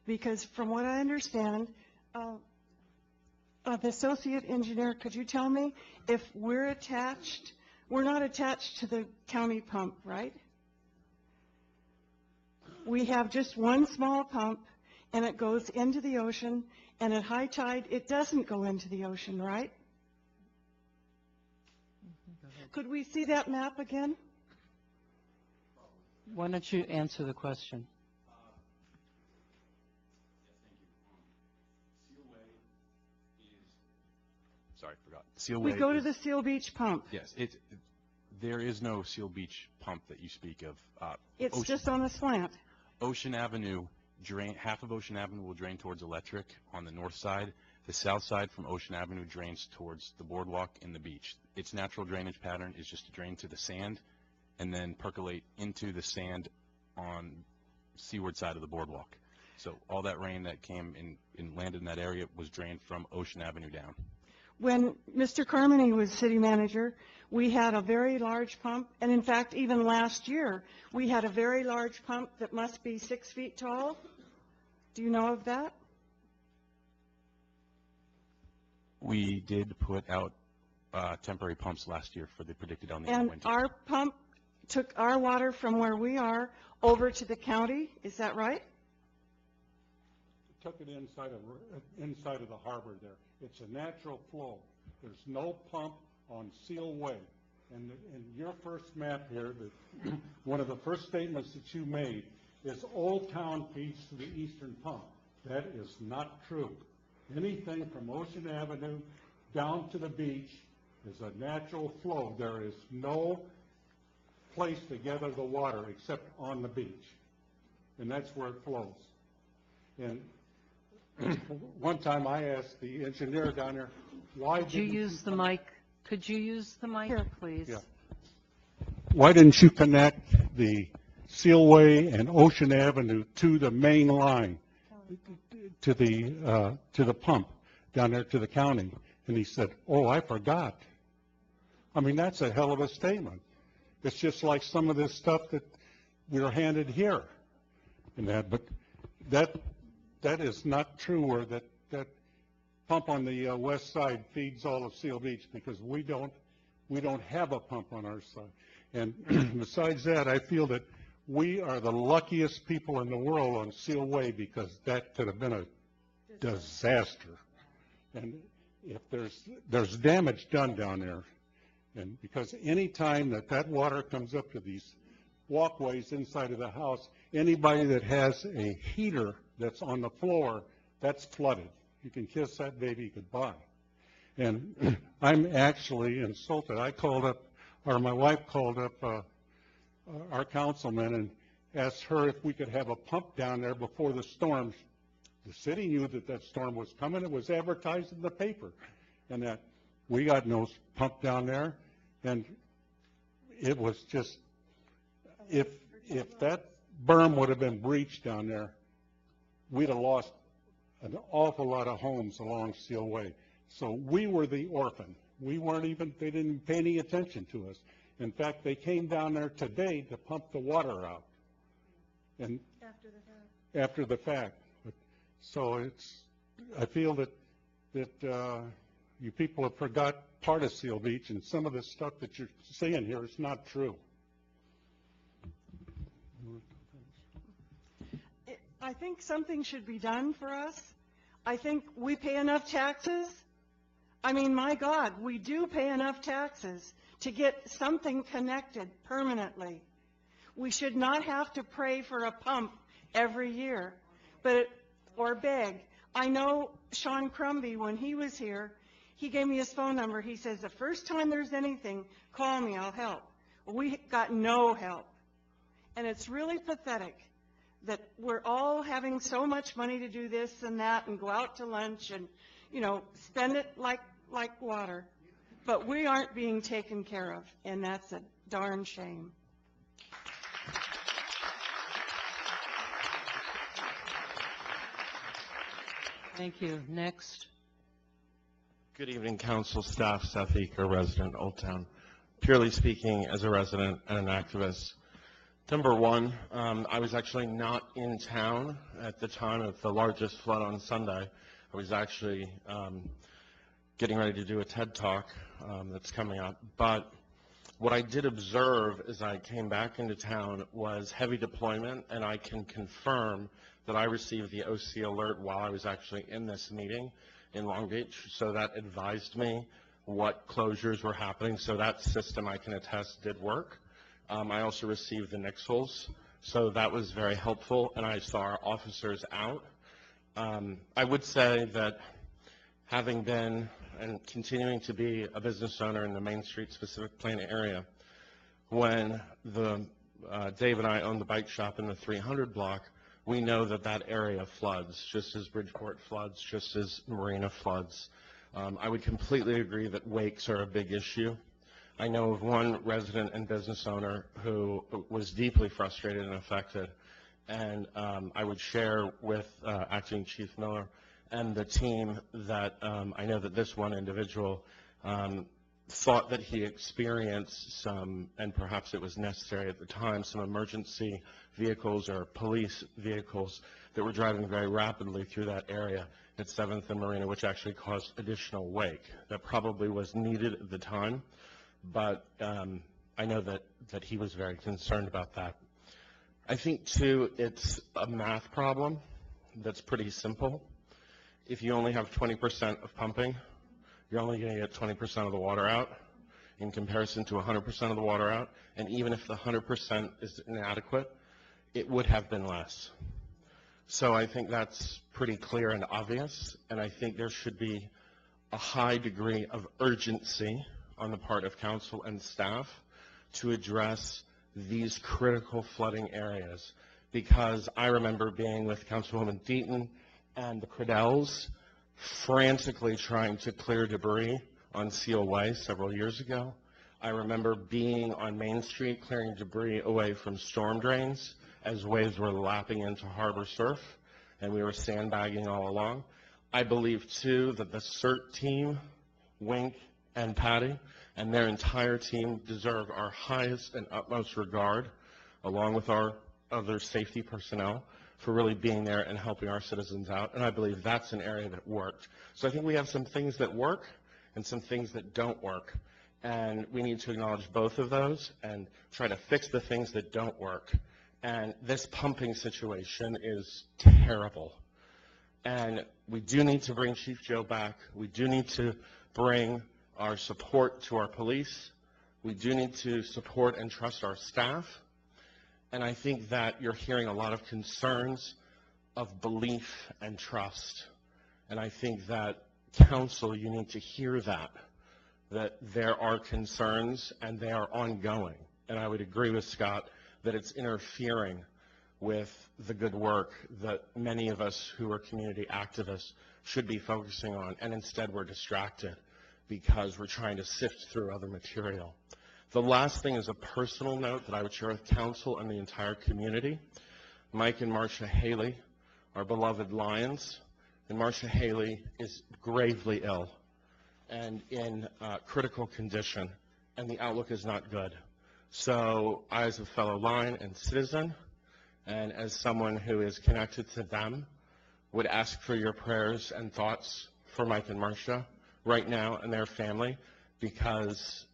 because from what I understand, the associate engineer, could you tell me if we're attached, we're not attached to the county pump, right? We have just one small pump, and it goes into the ocean, and at high tide, it doesn't go into the ocean, right? Could we see that map again? Why don't you answer the question? Sorry, forgot. Seal Way We go to is- the Seal Beach pump. Yes, there is no Seal Beach pump that you speak of. It's Ocean- just on a slant. Ocean Avenue, half of Ocean Avenue will drain towards Electric on the north side. The south side from Ocean Avenue drains towards the boardwalk and the beach. Its natural drainage pattern is just to drain to the sand and then percolate into the sand on seaward side of the boardwalk. So all that rain that came and landed in that area was drained from Ocean Avenue down. When Mr. Carmody was city manager, we had a very large pump, and in fact, even last year, we had a very large pump that must be 6 feet tall. Do you know of that? We did put out temporary pumps last year for the predicted El Nino And winter. our pump took our water from where we are over to the county, is that right? Took it inside of the harbor there. It's a natural flow. There's no pump on Seal Way. And in your first map here, one of the first statements that you made is Old Town feeds to the eastern pump. That is not true. Anything from Ocean Avenue down to the beach is a natural flow. There is no place to gather the water except on the beach. And that's where it flows. And one time I asked the engineer down there, why Could you use the mic? Could you use the mic, please? Yeah. Why didn't you connect the Sealway and Ocean Avenue to the main line, to the pump down there to the county? And he said, oh, I forgot. I mean, that's a hell of a statement. It's just like some of this stuff that we were handed here and that, but that is not true, or that pump on the west side feeds all of Seal Beach, because we don't have a pump on our side. And besides that, I feel that we are the luckiest people in the world on Seal Way, because that could have been a disaster. And if there's damage done down there, and because any time that water comes up to these walkways inside of the house, anybody that has a heater that's on the floor, that's flooded. You can kiss that baby goodbye. And I'm actually insulted. My wife called up our councilman and asked her if we could have a pump down there before the storm. The city knew that storm was coming. It was advertised in the paper. And that we got no pump down there. And it was just, if that berm would have been breached down there, we'd have lost an awful lot of homes along Seal Way. So we were the orphan. They didn't pay any attention to us. In fact, they came down there today to pump the water out. And after the fact. So I feel that you people have forgot part of Seal Beach, and some of the stuff that you're saying here is not true. I think something should be done for us. I think we pay enough taxes. I mean, my God, we do pay enough taxes to get something connected permanently. We should not have to pray for a pump every year, or beg. I know Sean Crumby, when he was here, he gave me his phone number. He says, the first time there's anything, call me, I'll help. Well, we got no help. And it's really pathetic that we're all having so much money to do this and that and go out to lunch and, spend it like water. But we aren't being taken care of, and that's a darn shame. Thank you. Next. Good evening, council, staff, Seth Eaker, resident, Old Town. Purely speaking, as a resident and an activist, number one, I was actually not in town at the time of the largest flood on Sunday. I was actually getting ready to do a TED Talk that's coming up. But what I did observe as I came back into town was heavy deployment, and I can confirm that I received the OC alert while I was actually in this meeting in Long Beach. So that advised me what closures were happening. So that system, I can attest, did work. I also received the nixles, so that was very helpful, and I saw our officers out. I would say that having been and continuing to be a business owner in the Main Street Specific Plan area, when Dave and I owned the bike shop in the 300 block, we know that that area floods, just as Bridgeport floods, just as Marina floods. I would completely agree that wakes are a big issue. I know of one resident and business owner who was deeply frustrated and affected, and I would share with Acting Chief Miller and the team that I know that this one individual thought that he experienced some, and perhaps it was necessary at the time, some emergency vehicles or police vehicles that were driving very rapidly through that area at 7th and Marina, which actually caused additional wake. That probably was needed at the time, but I know that he was very concerned about that. I think, too, it's a math problem that's pretty simple. If you only have 20% of pumping, you're only going to get 20% of the water out in comparison to 100% of the water out. And even if the 100% is inadequate, it would have been less. So I think that's pretty clear and obvious, and I think there should be a high degree of urgency on the part of council and staff to address these critical flooding areas, because I remember being with Councilwoman Deaton and the Credells frantically trying to clear debris on Seal Way several years ago. I remember being on Main Street clearing debris away from storm drains as waves were lapping into harbor surf, and we were sandbagging all along. I believe, too, that the CERT team, Wink and Patty, and their entire team deserve our highest and utmost regard, along with our other safety personnel, for really being there and helping our citizens out. And I believe that's an area that worked. So I think we have some things that work and some things that don't work. And we need to acknowledge both of those and try to fix the things that don't work. And this pumping situation is terrible. And we do need to bring Chief Joe back. We do need to bring our support to our police. We do need to support and trust our staff. And I think that you're hearing a lot of concerns of belief and trust. And I think that council, you need to hear that there are concerns and they are ongoing. And I would agree with Scott that it's interfering with the good work that many of us who are community activists should be focusing on, and instead we're distracted because we're trying to sift through other material. The last thing is a personal note that I would share with council and the entire community. Mike and Marcia Haley are beloved Lions, and Marcia Haley is gravely ill and in critical condition, and the outlook is not good. So I, as a fellow Lion and citizen, and as someone who is connected to them, would ask for your prayers and thoughts for Mike and Marcia right now and their family, because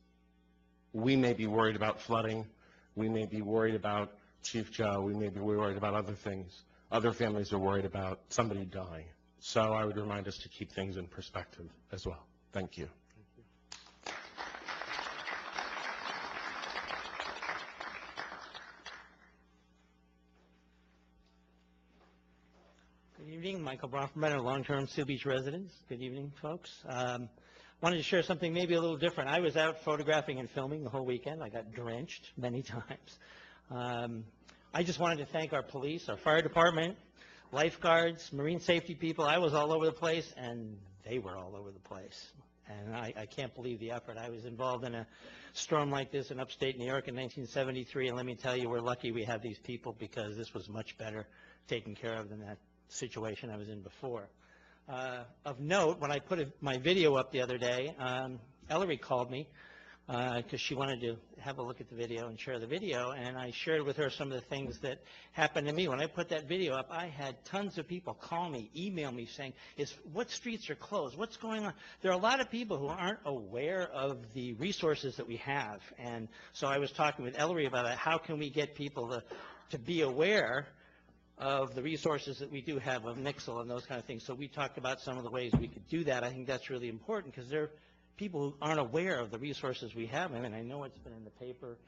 we may be worried about flooding, we may be worried about Chief Joe, we may be worried about other things. Other families are worried about somebody dying. So I would remind us to keep things in perspective as well. Thank you. Good evening, Michael Bronfenbrenner, long-term Seal Beach residents. Good evening, folks. Wanted to share something maybe a little different. I was out photographing and filming the whole weekend. I got drenched many times. I just wanted to thank our police, our fire department, lifeguards, marine safety people. I was all over the place, and they were all over the place. And I can't believe the effort. I was involved in a storm like this in upstate New York in 1973, and let me tell you, we're lucky we have these people, because this was much better taken care of than that situation I was in before. Of note, when I put my video up the other day, Ellery called me because she wanted to have a look at the video and share the video, and I shared with her some of the things that happened to me. When I put that video up, I had tons of people call me, email me saying, what streets are closed? What's going on? There are a lot of people who aren't aware of the resources that we have, and so I was talking with Ellery about it. How can we get people to be aware of the resources that we do have of Nixle and those kind of things? So we talked about some of the ways we could do that. I think that's really important, because there are people who aren't aware of the resources we have. And I know it's been in the paper,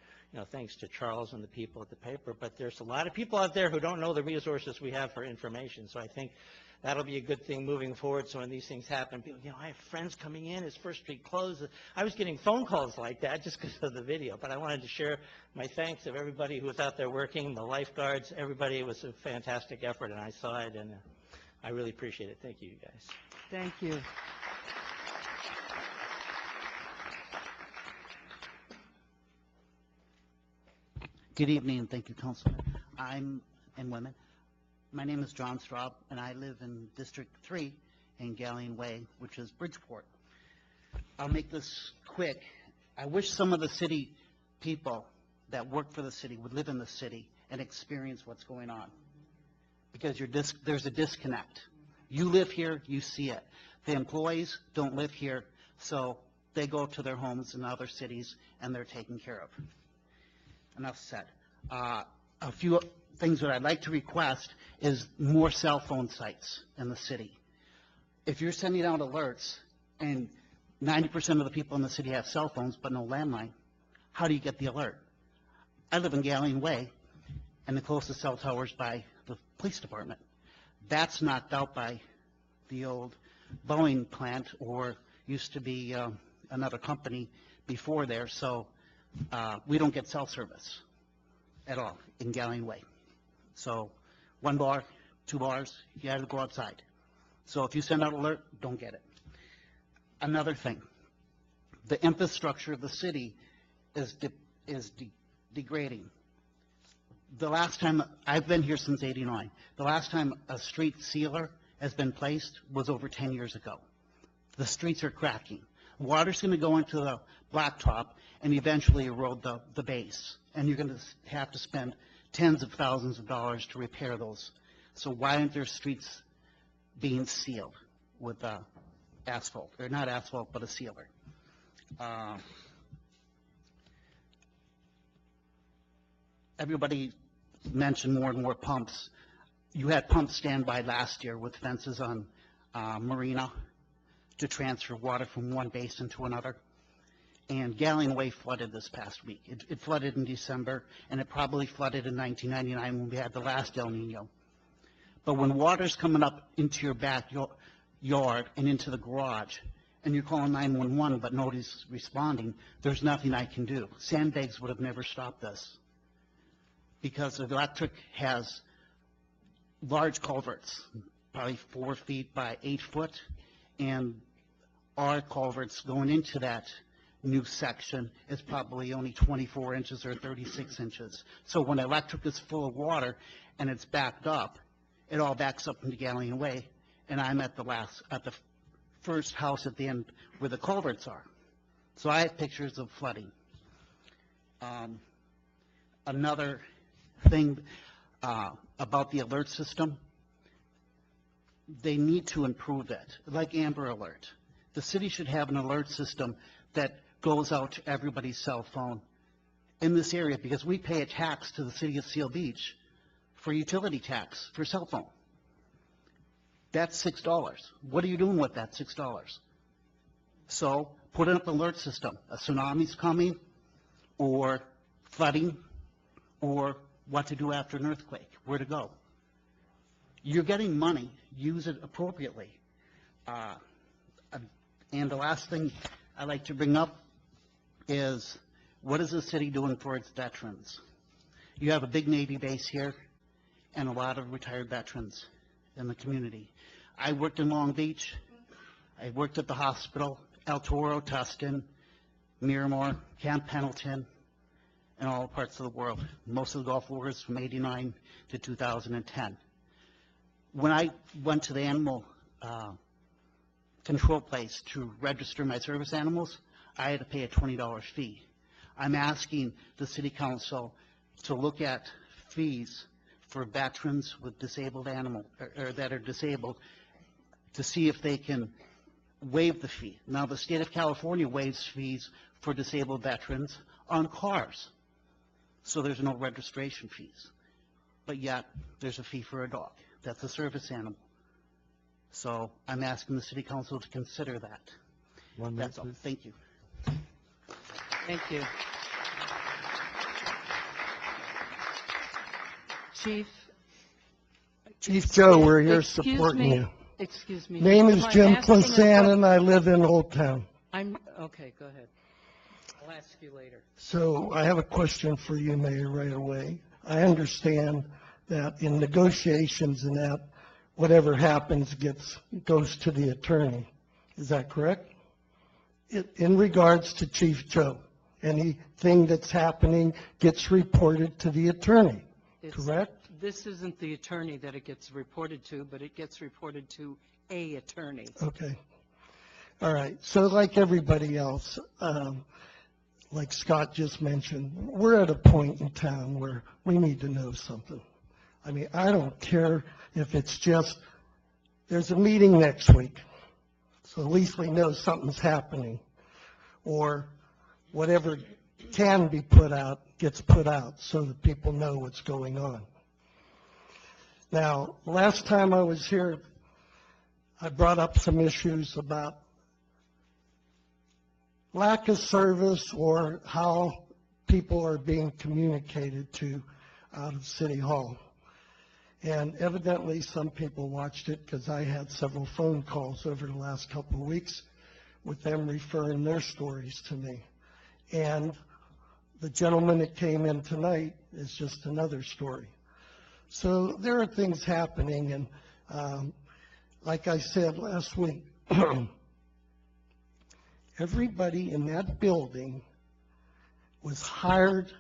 thanks to Charles and the people at the paper, but there's a lot of people out there who don't know the resources we have for information. So I think that'll be a good thing moving forward. So when these things happen, people, I have friends coming in, is First Street closed? I was getting phone calls like that just because of the video. But I wanted to share my thanks of everybody who was out there working, the lifeguards, everybody. It was a fantastic effort, and I saw it, and I really appreciate it. Thank you, you guys. Thank you. Good evening, and thank you, Councilman. And women. My name is John Straub, and I live in District 3 in Galleon Way, which is Bridgeport. I'll make this quick. I wish some of the city people that work for the city would live in the city and experience what's going on, because there's a disconnect. You live here, you see it. The employees don't live here, so they go to their homes in other cities, and they're taken care of. Enough said. A few things that I'd like to request is more cell phone sites in the city. If you're sending out alerts and 90% of the people in the city have cell phones but no landline, how do you get the alert? I live in Galleon Way, and the closest cell tower is by the police department. That's knocked out by the old Boeing plant, or used to be another company before there, so we don't get cell service at all in Galleon Way. So 1 bar, 2 bars, you have to go outside. So if you send out an alert, don't get it. Another thing, the infrastructure of the city is degrading. The last time, I've been here since '89, the last time a street sealer has been placed was over 10 years ago. The streets are cracking. Water's going to go into the blacktop and eventually erode the base. And you're going to have to spend tens of thousands of dollars to repair those. So why aren't there streets being sealed with asphalt? Or not asphalt, but a sealer. Everybody mentioned more and more pumps. You had pumps standby last year with fences on Marina to transfer water from one basin to another. And Galleon Way flooded this past week. It flooded in December, and it probably flooded in 1999 when we had the last El Nino. But when water's coming up into your backyard and into the garage, and you're calling 911 but nobody's responding, there's nothing I can do. Sandbags would have never stopped this, because the electric has large culverts, probably 4 feet by 8 foot, and our culverts going into that new section is probably only 24 inches or 36 inches. So when electric is full of water and it's backed up, it all backs up into Galleon Way, and I'm at the first house at the end where the culverts are. So I have pictures of flooding. Another thing about the alert system, they need to improve that, like Amber Alert. The city should have an alert system that goes out to everybody's cell phone in this area, because we pay a tax to the city of Seal Beach for utility tax for cell phone. That's $6. What are you doing with that $6? So put in an alert system. A tsunami's coming, or flooding, or what to do after an earthquake, where to go. You're getting money, use it appropriately. And the last thing I'd like to bring up is, what is the city doing for its veterans? You have a big Navy base here and a lot of retired veterans in the community. I worked in Long Beach. I worked at the hospital, El Toro, Tustin, Miramar, Camp Pendleton, and all parts of the world. Most of the Gulf Wars from '89 to 2010. When I went to the animal control place to register my service animals, I had to pay a $20 fee. I'm asking the City Council to look at fees for veterans with disabled animals, or that are disabled, to see if they can waive the fee. Now, the state of California waives fees for disabled veterans on cars, so there's no registration fees. But yet, there's a fee for a dog. That's a service animal. So I'm asking the City Council to consider that. 1 minute, That's all. please. Thank you. Thank you. Chief Joe, we're here Excuse supporting me. you. Excuse me. Name is Am I Jim asking a Plasan, que- and I live in Old Town. Okay, go ahead. I'll ask you later. So I have a question for you, Mayor, right away. I understand that in negotiations and that, whatever happens goes to the attorney. Is that correct? In regards to Chief Joe, anything that's happening gets reported to the attorney, correct? This isn't the attorney that it gets reported to, but it gets reported to a attorney. Okay. All right. So like everybody else, like Scott just mentioned, we're at a point in town where we need to know something. I mean, I don't care if it's just, there's a meeting next week, so at least we know something's happening, or whatever can be put out gets put out so that people know what's going on. Now, last time I was here, I brought up some issues about lack of service or how people are being communicated to out of City Hall. And evidently, some people watched it because I had several phone calls over the last couple of weeks with them referring their stories to me. And the gentleman that came in tonight is just another story. So there are things happening, and like I said last week, everybody in that building was hired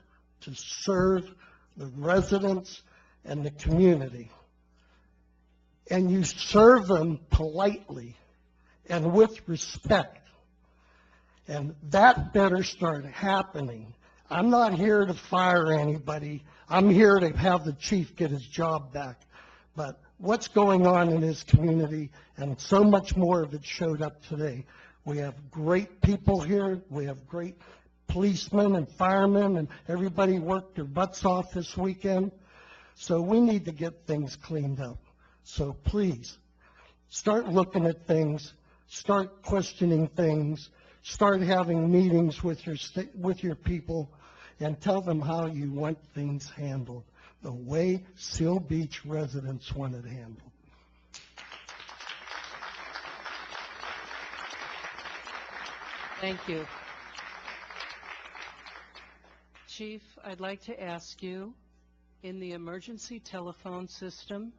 to serve the residents and the community. And you serve them politely and with respect. And that better start happening. I'm not here to fire anybody. I'm here to have the chief get his job back. But what's going on in his community, and so much more of it showed up today. We have great people here. We have great policemen and firemen, and everybody worked their butts off this weekend. So we need to get things cleaned up. So please, start looking at things, start questioning things, start having meetings with your people, and tell them how you want things handled, the way Seal Beach residents want it handled. Thank you. Chief, I'd like to ask you, in the emergency telephone system,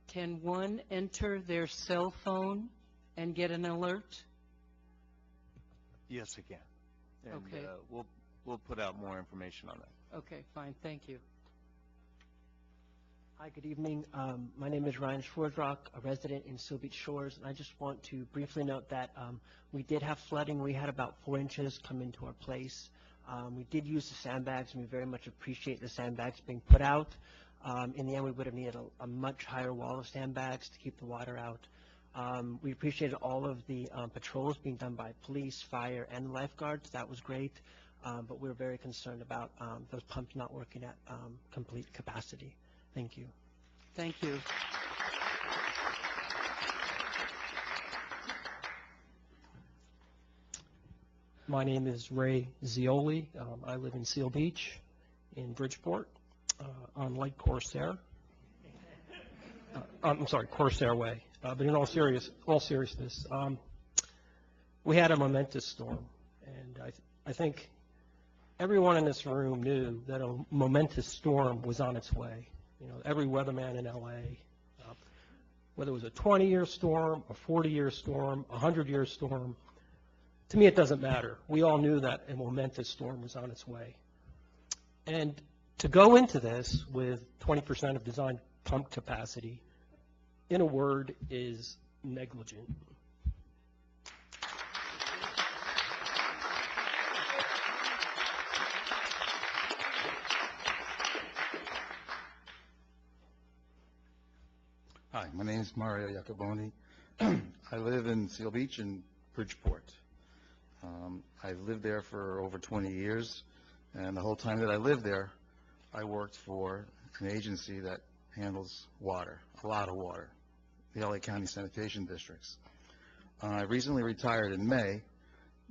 can one enter their cell phone and get an alert? Yes, it can. And, Okay. We'll put out more information on that. Okay, fine, thank you. Hi, good evening. My name is Ryan Schwarzrock, a resident in Seal Beach Shores, and I just want to briefly note that we did have flooding. We had about 4 inches come into our place. We did use the sandbags, and we very much appreciate the sandbags being put out. In the end, we would have needed a much higher wall of sandbags to keep the water out. We appreciated all of the patrols being done by police, fire, and lifeguards. That was great, but we were very concerned about those pumps not working at complete capacity. Thank you. Thank you. My name is Ray Zioli. I live in Seal Beach in Bridgeport on Lake Corsair. I'm sorry, Corsair Way. But in all seriousness, we had a momentous storm, and I think everyone in this room knew that a momentous storm was on its way. You know, every weatherman in LA, whether it was a 20-year storm, a 40-year storm, a 100-year storm, to me it doesn't matter. We all knew that a momentous storm was on its way. And to go into this with 20% of design pump capacity, in a word, is negligent. Hi, my name is Mario Iacoboni. I live in Seal Beach in Bridgeport. I've lived there for over 20 years, and the whole time that I lived there, I worked for an agency that handles water, a lot of water, the LA County Sanitation Districts. I recently retired in May,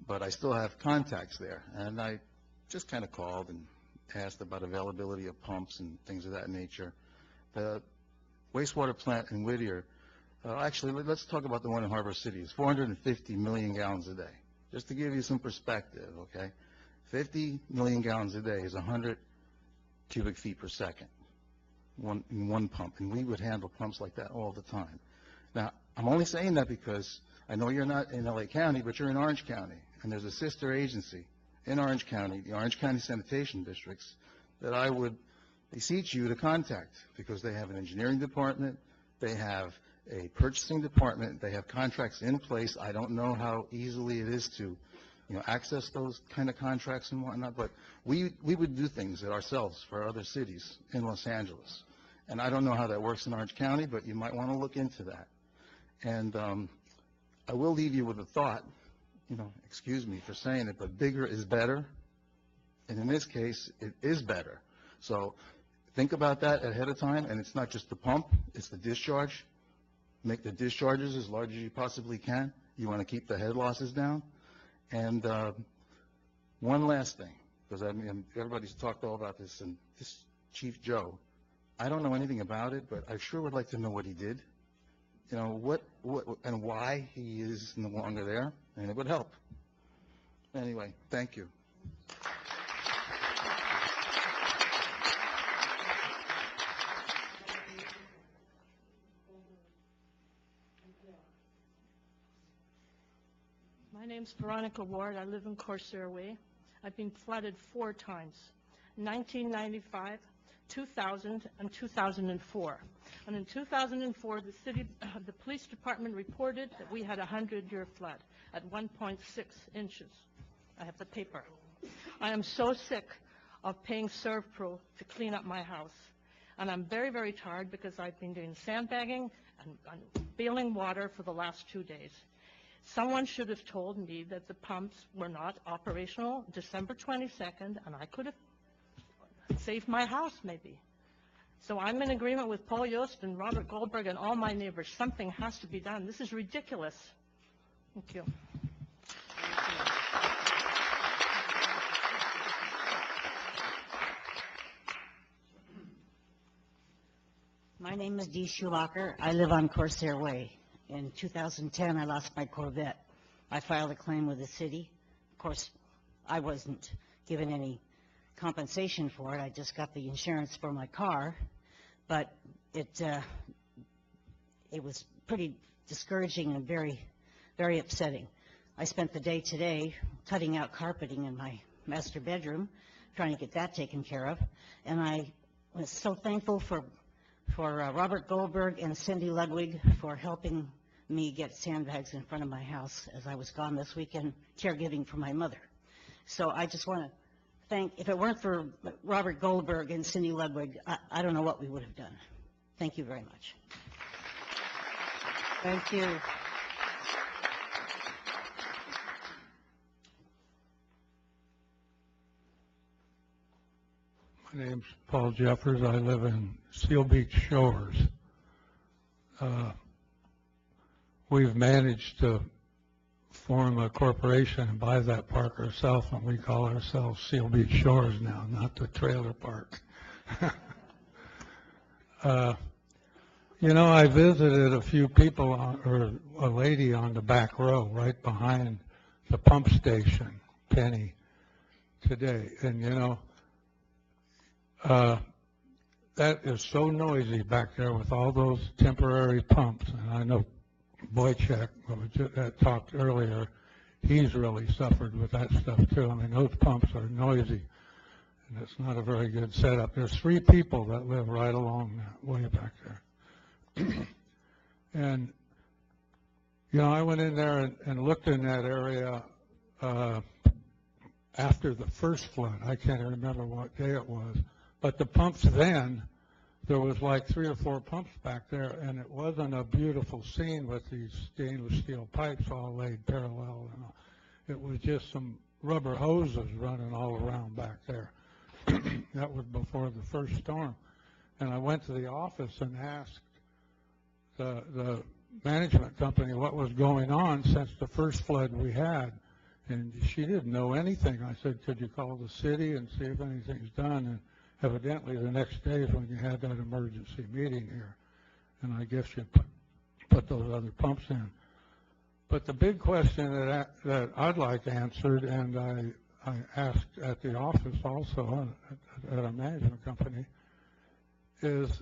but I still have contacts there, and I just kind of called and asked about availability of pumps and things of that nature. The wastewater plant in Whittier, actually, let's talk about the one in Harbor City. It's 450 million gallons a day. Just to give you some perspective, okay? 50 million gallons a day is 100 cubic feet per second, in one pump, and we would handle pumps like that all the time. Now, I'm only saying that because I know you're not in LA County, but you're in Orange County, and there's a sister agency in Orange County, the Orange County Sanitation Districts, that I would beseech you to contact, because they have an engineering department, they have a purchasing department, they have contracts in place. I don't know how easily it is to, access those kind of contracts and whatnot, but we would do things ourselves for other cities in Los Angeles. And I don't know how that works in Orange County, but you might want to look into that. And I will leave you with a thought, excuse me for saying it, but bigger is better. And in this case, it is better. So think about that ahead of time, and it's not just the pump, it's the discharge. Make the discharges as large as you possibly can. You want to keep the head losses down. And one last thing, because everybody's talked all about this, and this Chief Joe, I don't know anything about it, but I sure would like to know what he did. What and why he is no longer there, and it would help. Anyway, thank you. My name's Veronica Ward. I live in Corsair Way. I've been flooded 4 times, 1995, 2000, and 2004. And in 2004, the police department reported that we had a 100-year flood at 1.6 inches. I have the paper. I am so sick of paying ServPro to clean up my house. And I'm very, very tired because I've been doing sandbagging and bailing water for the last 2 days. Someone should have told me that the pumps were not operational December 22nd, and I could have saved my house maybe. So I'm in agreement with Paul Yost and Robert Goldberg and all my neighbors. Something has to be done. This is ridiculous. Thank you. My name is Dee Schumacher. I live on Corsair Way. In 2010, I lost my Corvette. I filed a claim with the city. Of course, I wasn't given any compensation for it. I just got the insurance for my car. But it was pretty discouraging and very, very upsetting. I spent the day today cutting out carpeting in my master bedroom, trying to get that taken care of. And I was so thankful for Robert Goldberg and Cindy Ludwig for helping me get sandbags in front of my house as I was gone this weekend caregiving for my mother. So I just want to if it weren't for Robert Goldberg and Cindy Ludwig, I don't know what we would have done. Thank you very much. Thank you. My name's Paul Jeffers. I live in Seal Beach Shores. We've managed to form a corporation and buy that park ourselves, and we call ourselves Seal Beach Shores now, not the trailer park. You know, I visited a few people, or a lady on the back row right behind the pump station, Penny, today. And, you know, that is so noisy back there with all those temporary pumps. And I know Boychuk, that talked earlier, he's really suffered with that stuff too. I mean, those pumps are noisy, and it's not a very good setup. There's 3 people that live right along that way back there. And, you know, I went in there and looked in that area after the first flood. I can't remember what day it was. But the pumps then, there was like 3 or 4 pumps back there, and it wasn't a beautiful scene with these stainless steel pipes all laid parallel. And all. It was just some rubber hoses running all around back there. That was before the first storm. And I went to the office and asked the management company what was going on since the first flood we had. And she didn't know anything. I said, could you call the city and see if anything's done? And evidently the next day is when you had that emergency meeting here. And I guess you put those other pumps in. But the big question that I'd like answered, and I asked at the office also at a management company, is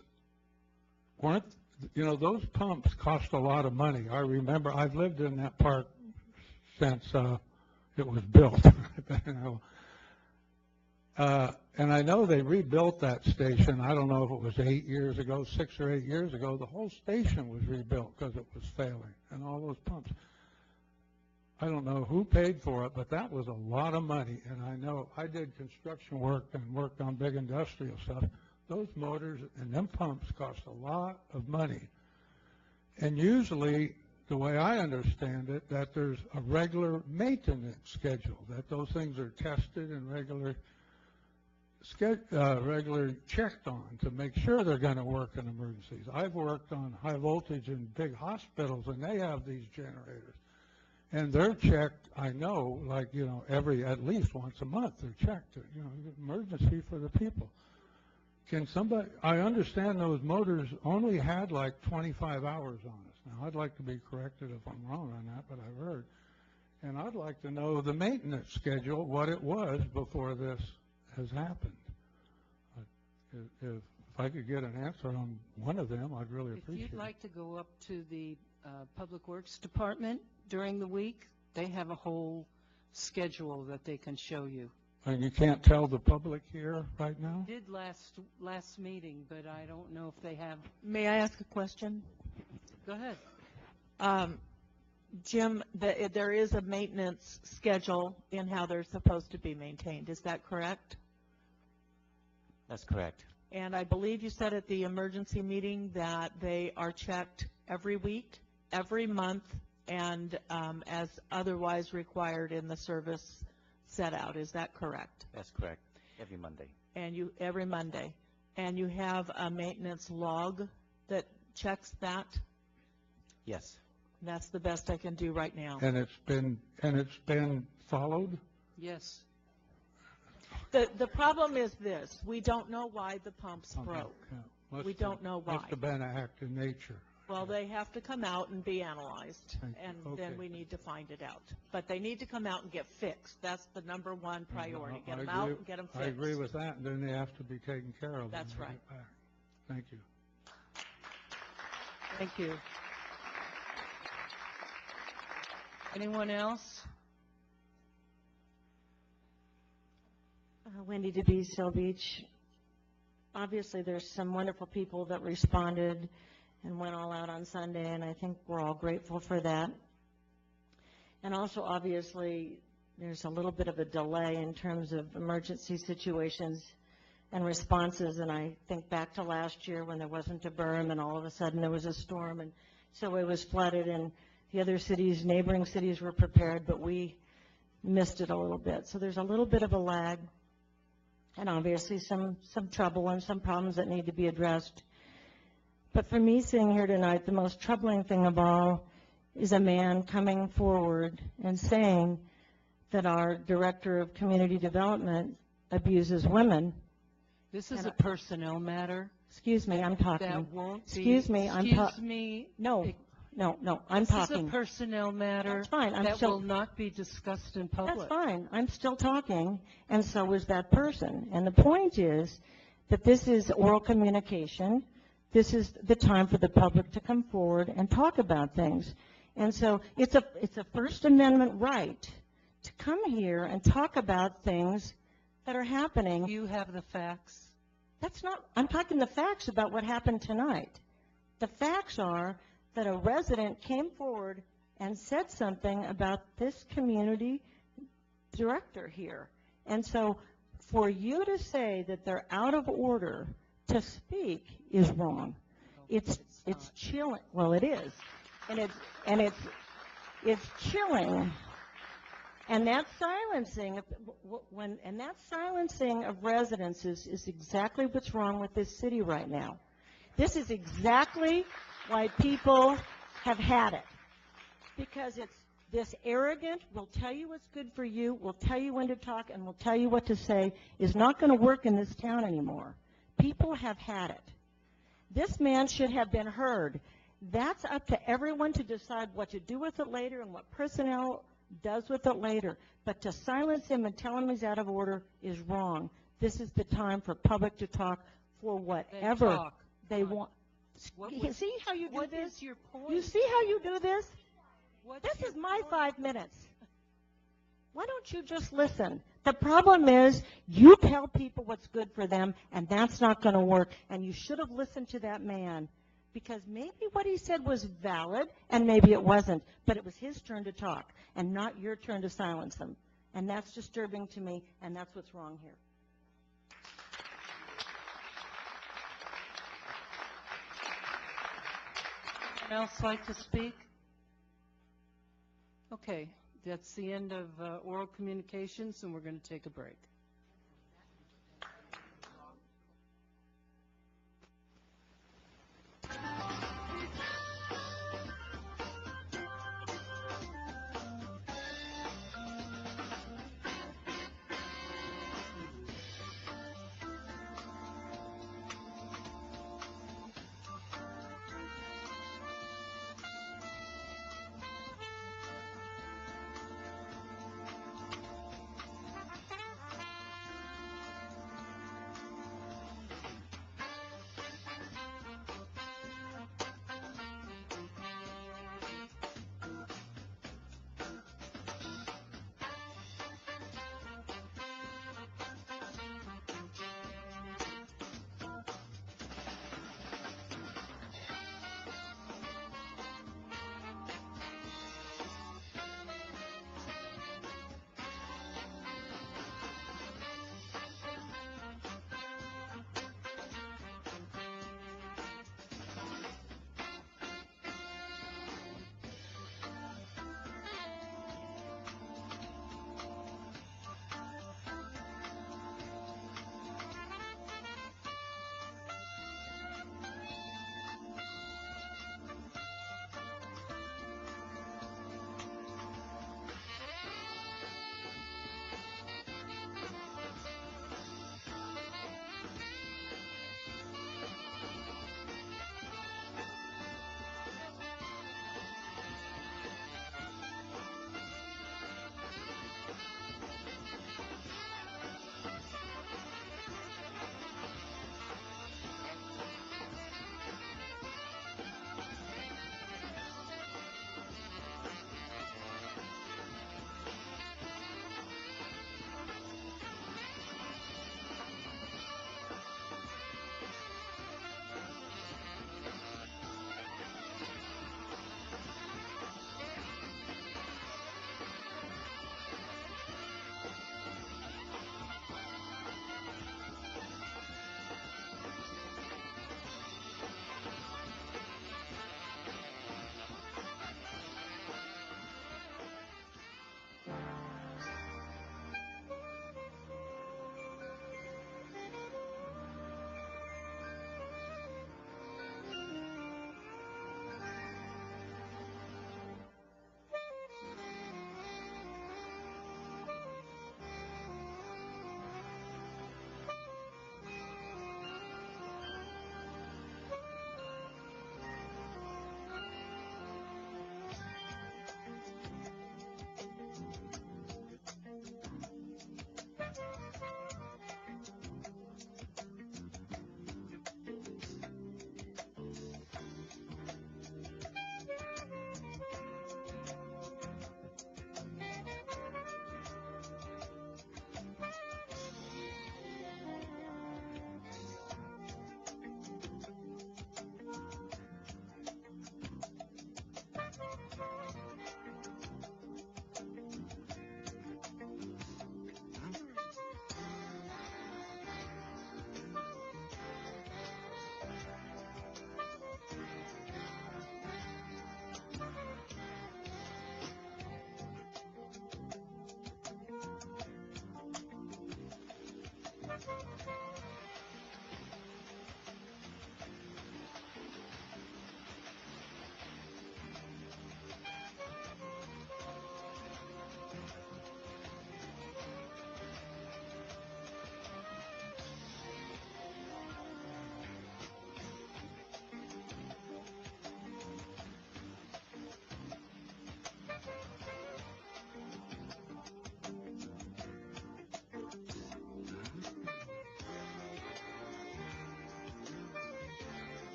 you know, those pumps cost a lot of money. I remember I've lived in that park since it was built. You know. And I know they rebuilt that station. I don't know if it was 8 years ago, 6 or 8 years ago. The whole station was rebuilt because it was failing, and all those pumps. I don't know who paid for it, but that was a lot of money. And I know I did construction work and worked on big industrial stuff. Those motors and them pumps cost a lot of money. And usually, the way I understand it, that there's a regular maintenance schedule, that those things are tested and regularly checked on to make sure they're going to work in emergencies. I've worked on high voltage in big hospitals, and they have these generators. And they're checked, I know, like, you know, at least once a month they're checked, you know, emergency for the people. Can somebody, I understand those motors only had like 25 hours on us. Now, I'd like to be corrected if I'm wrong on that, but I've heard. And I'd like to know the maintenance schedule, what it was before this has happened. If I could get an answer on one of them, I'd really appreciate it. If you'd like to go up to the Public Works Department during the week, they have a whole schedule that they can show you. And you can't tell the public here right now? We did last meeting, but I don't know if they have. May I ask a question? Go ahead. Jim, there is a maintenance schedule in how they're supposed to be maintained. Is that correct? That's correct. And I believe you said at the emergency meeting that they are checked every week, every month, and as otherwise required in the service set out. Is that correct? That's correct. Every Monday. And every Monday. And you have a maintenance log that checks that? Yes. That's the best I can do right now. And it's been followed? Yes. The problem is this: we don't know why the pumps broke. Yeah. We don't know why. Must have been an act of nature. Well, they have to come out and be analyzed, and then we need to find it out. But they need to come out and get fixed. That's the #1 priority. Get them out and get them fixed. I agree with that, and then they have to be taken care of. That's right. Thank you. Thank you. Anyone else? Wendy DeBee, Seal Beach. Obviously, there's some wonderful people that responded and went all out on Sunday, and I think we're all grateful for that. And also, obviously, there's a little bit of a delay in terms of emergency situations and responses, and I think back to last year when there wasn't a berm, and all of a sudden there was a storm, and so it was flooded, and the other cities, neighboring cities were prepared, but we missed it a little bit. So there's a little bit of a lag, and obviously some trouble and some problems that need to be addressed. But for me, sitting here tonight, the most troubling thing of all is a man coming forward and saying that our Director of Community Development abuses women. This is a personnel matter. Excuse me, I'm talking. That won't be. Excuse me, I'm Excuse talking. me. No, I'm This talking. is a personnel matter. That's fine, I'm that still. will not be discussed in public. That's fine. I'm still talking, and so is that person. And the point is that this is oral communication. This is the time for the public to come forward and talk about things. And so it's a First Amendment right to come here and talk about things that are happening. You have the facts. That's not, I'm talking the facts about what happened tonight. The facts are that a resident came forward and said something about this community director here. And so for you to say that they're out of order to speak is wrong. It's chilling. Well, it is. And it's chilling. And that silencing of residents is exactly what's wrong with this city right now. This is exactly why people have had it. Because it's this arrogant, will tell you what's good for you, will tell you when to talk, and will tell you what to say, is not going to work in this town anymore. People have had it. This man should have been heard. That's up to everyone to decide what to do with it later and what personnel does with it later. But to silence him and tell him he's out of order is wrong. This is the time for public to talk for whatever they want. You see how you do this? What is your point? You see how you do this? This is my 5 minutes. Why don't you just listen? The problem is you tell people what's good for them, and that's not going to work. And you should have listened to that man, because maybe what he said was valid, and maybe it wasn't. But it was his turn to talk, and not your turn to silence him. And that's disturbing to me, and that's what's wrong here. Anyone else like to speak? Okay, that's the end of oral communications, and we're going to take a break.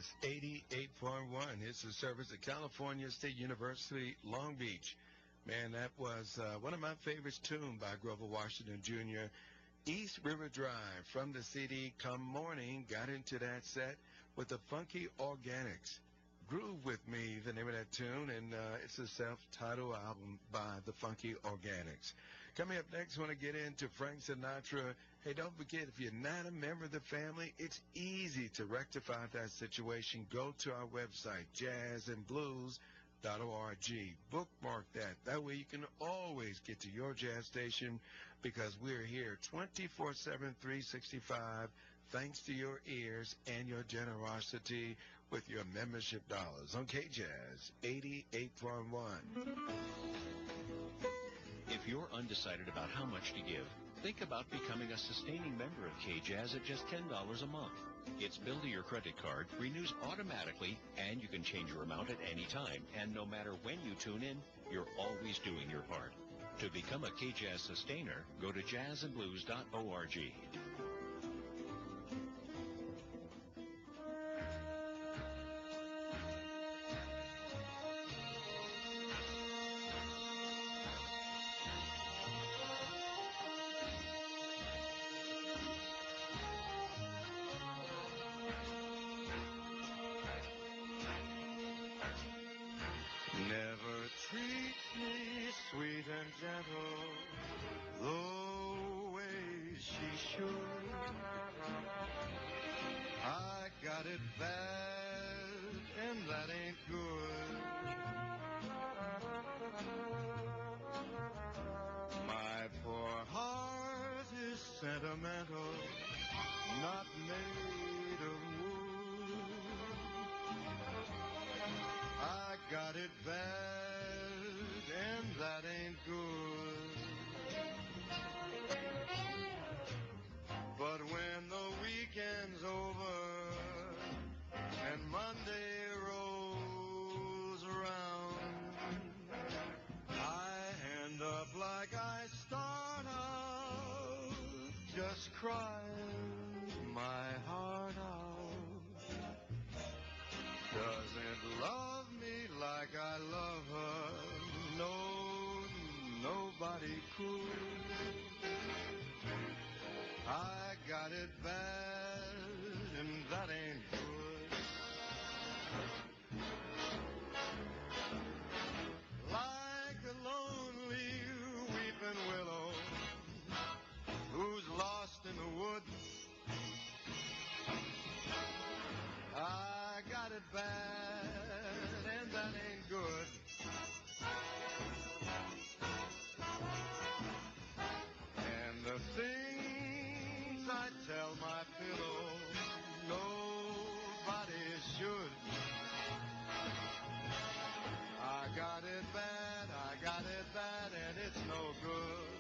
KJS 88.1. It's the service at California State University, Long Beach. Man, that was one of my favorites tuned by Grover Washington Jr. East River Drive from the CD Come Morning got into that set with the Funky Organics. Groove With Me, the name of that tune, and it's a self-titled album by the Funky Organics. Coming up next, want to get into Frank Sinatra. Hey, don't forget, if you're not a member of the family, it's easy to rectify that situation. Go to our website, jazzandblues.org. Bookmark that. That way you can always get to your jazz station because we're here 24/7, 365, thanks to your ears and your generosity with your membership dollars on KJazz 88.1. If you're undecided about how much to give, think about becoming a sustaining member of KJazz at just $10 a month. It's billed to your credit card, renews automatically, and you can change your amount at any time. And no matter when you tune in, you're always doing your part. To become a KJazz sustainer, go to jazzandblues.org. Never treat me sweet and gentle the way she should. I got it bad, and that ain't good. My poor heart is sentimental, not made of wood. I got it bad, and that ain't good. But when the weekend's over and Monday rolls around, I end up like I start out, just crying my heart out. Doesn't love me like I love her, no, nobody could. I got it bad, and that ain't good. Like a lonely weeping willow who's lost in the woods, I got it bad, and that ain't good. And the things I tell my pillow, nobody should. I got it bad, and it's no good.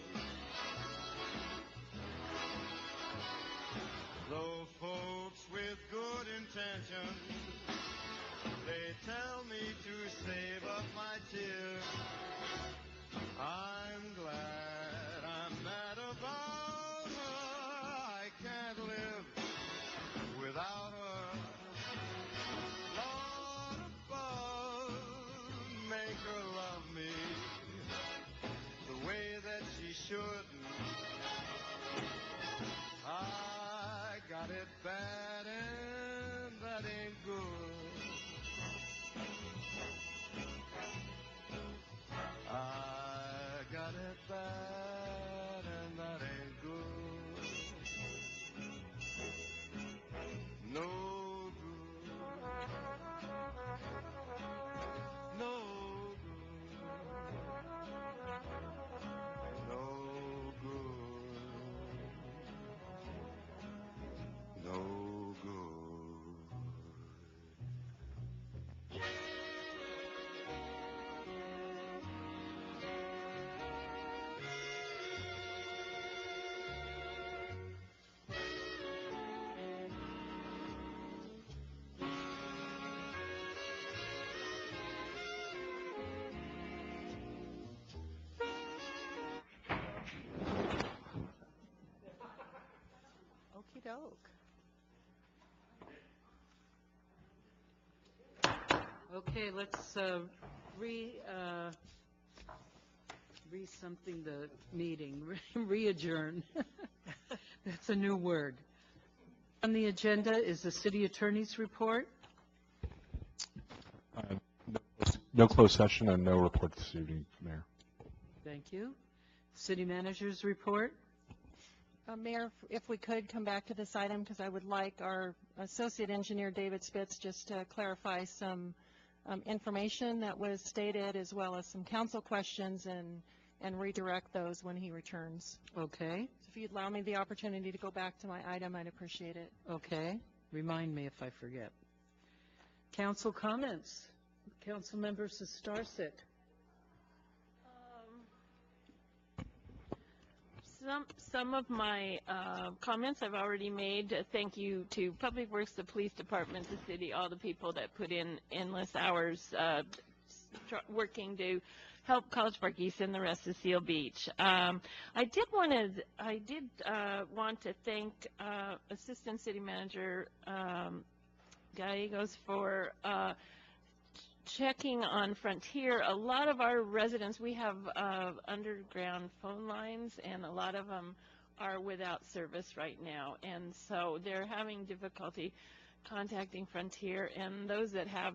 Though folks with good intentions, they tell me to save up my tears, I'm glad I'm mad about her. I can't live without her. Lord above, make her love me the way that she should. I got it bad, and that ain't good. I got it bad, and that ain't good. No good. No good. No good. No good. Okey doke. Okay, let's something the meeting, re-adjourn. That's a new word. On the agenda is the city attorney's report. No closed session and no report this evening, Mayor. Thank you. City manager's report. Mayor, if we could come back to this item, because I would like our associate engineer, David Spitz, just to clarify some information that was stated, as well as some council questions, and redirect those when he returns. Okay. So if you'd allow me the opportunity to go back to my item, I'd appreciate it. Okay. Remind me if I forget. Council comments. Council member Starsik. Some of my comments I've already made. Thank you to Public Works, the Police Department, the city, all the people that put in endless hours working to help College Park East and the rest of Seal Beach. I did want to thank Assistant City Manager Gallegos for checking on Frontier. A lot of our residents, we have underground phone lines, and a lot of them are without service right now, and so they're having difficulty contacting Frontier, and those that have